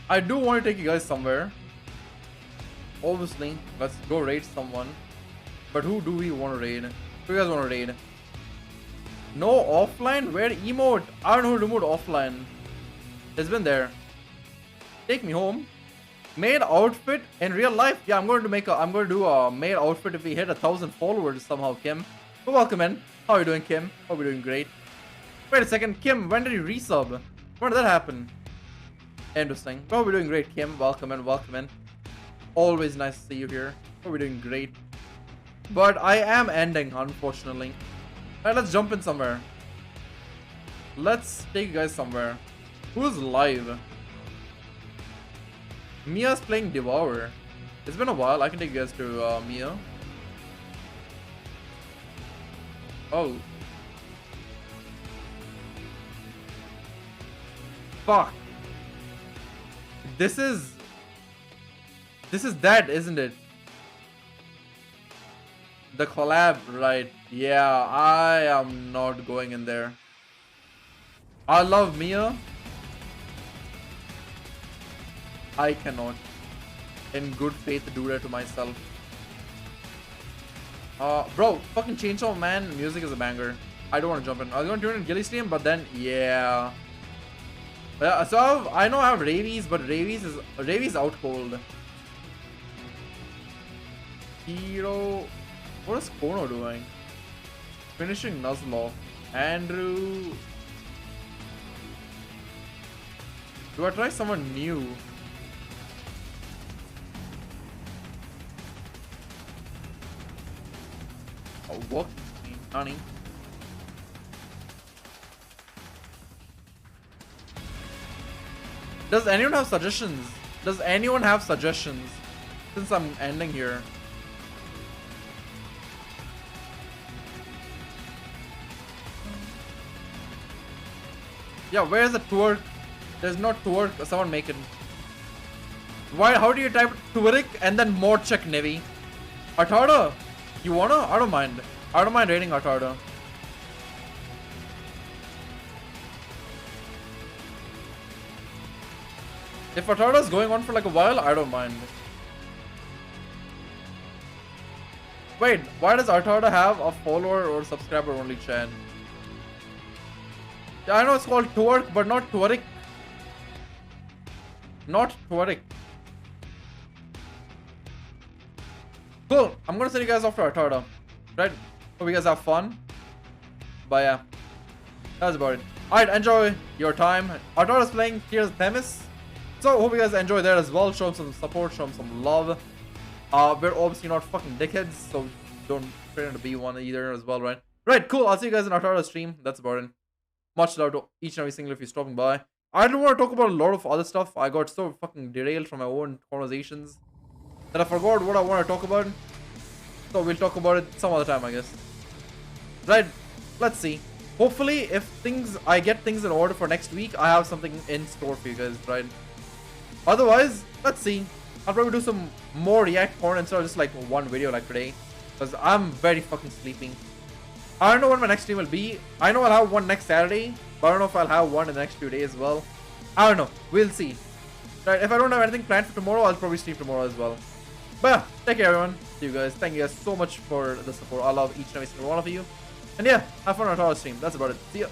I do want to take you guys somewhere. Obviously, let's go raid someone. But who do we want to raid? Who do you guys want to raid? No offline? Where emote? I don't know who to emote offline. It's been there. Take me home. Maid outfit in real life? Yeah, I'm going to do a maid outfit if we hit 1,000 followers somehow, Kim. But welcome in. How are you doing, Kim? Hope you're doing great. Wait a second, Kim, when did you resub? When did that happen? Interesting. Hope you're doing great, Kim. Welcome in, welcome in. Always nice to see you here. Hope you're doing great. But I am ending, unfortunately. Alright, let's jump in somewhere. Let's take you guys somewhere. Who's live? Mia's playing Devour. It's been a while. I can take you guys to Mia. Oh. Fuck. This is that, isn't it? The collab, right? Yeah, I am not going in there. I love Mia. I cannot, in good faith, do that to myself. Bro, fucking Chainsaw Man music is a banger. I don't want to jump in. I was going to tune in Gilly stream, but then, yeah. So I know I have Ravies, but Ravies out cold. Hero. What is Kono doing? Finishing Nuzlocke. Andrew. Do I try someone new? Oh, what? Honey. Does anyone have suggestions? Does anyone have suggestions? Since I'm ending here. Yeah, where's the twerk? There's not twerk. Someone make it. Why? How do you type twerk and then more check Nevi? Artada? You wanna? I don't mind. I don't mind raiding Artada. If Artada's going on for like a while, I don't mind. Wait, why does Artada have a follower or subscriber only chan? Yeah, I know it's called twerk, but not twerk. Not twerk. Cool. I'm gonna send you guys off to Artada. Right? Hope you guys have fun. But yeah. That's about it. Alright, enjoy your time. Artada's playing Tears of Themis. So hope you guys enjoy that as well. Show them some support, show them some love. We're obviously not fucking dickheads, so don't pretend to be one either as well, right? Right, cool. I'll see you guys in Artada's stream. That's about it. Much love to each and every single of you stopping by. I don't want to talk about a lot of other stuff. I got so fucking derailed from my own conversations that I forgot what I want to talk about. So we'll talk about it some other time, I guess. Right, let's see. Hopefully, if I get things in order for next week, I have something in store for you guys, right? Otherwise, let's see. I'll probably do some more react porn instead of just like one video like today. Because I'm very fucking sleeping. I don't know when my next stream will be. I know I'll have one next Saturday. But I don't know if I'll have one in the next few days as well. I don't know. We'll see. Right, if I don't have anything planned for tomorrow, I'll probably stream tomorrow as well. But yeah, take care, everyone. See you guys. Thank you guys so much for the support. I love each and every single one of you. And yeah, have fun on our stream. That's about it. See ya.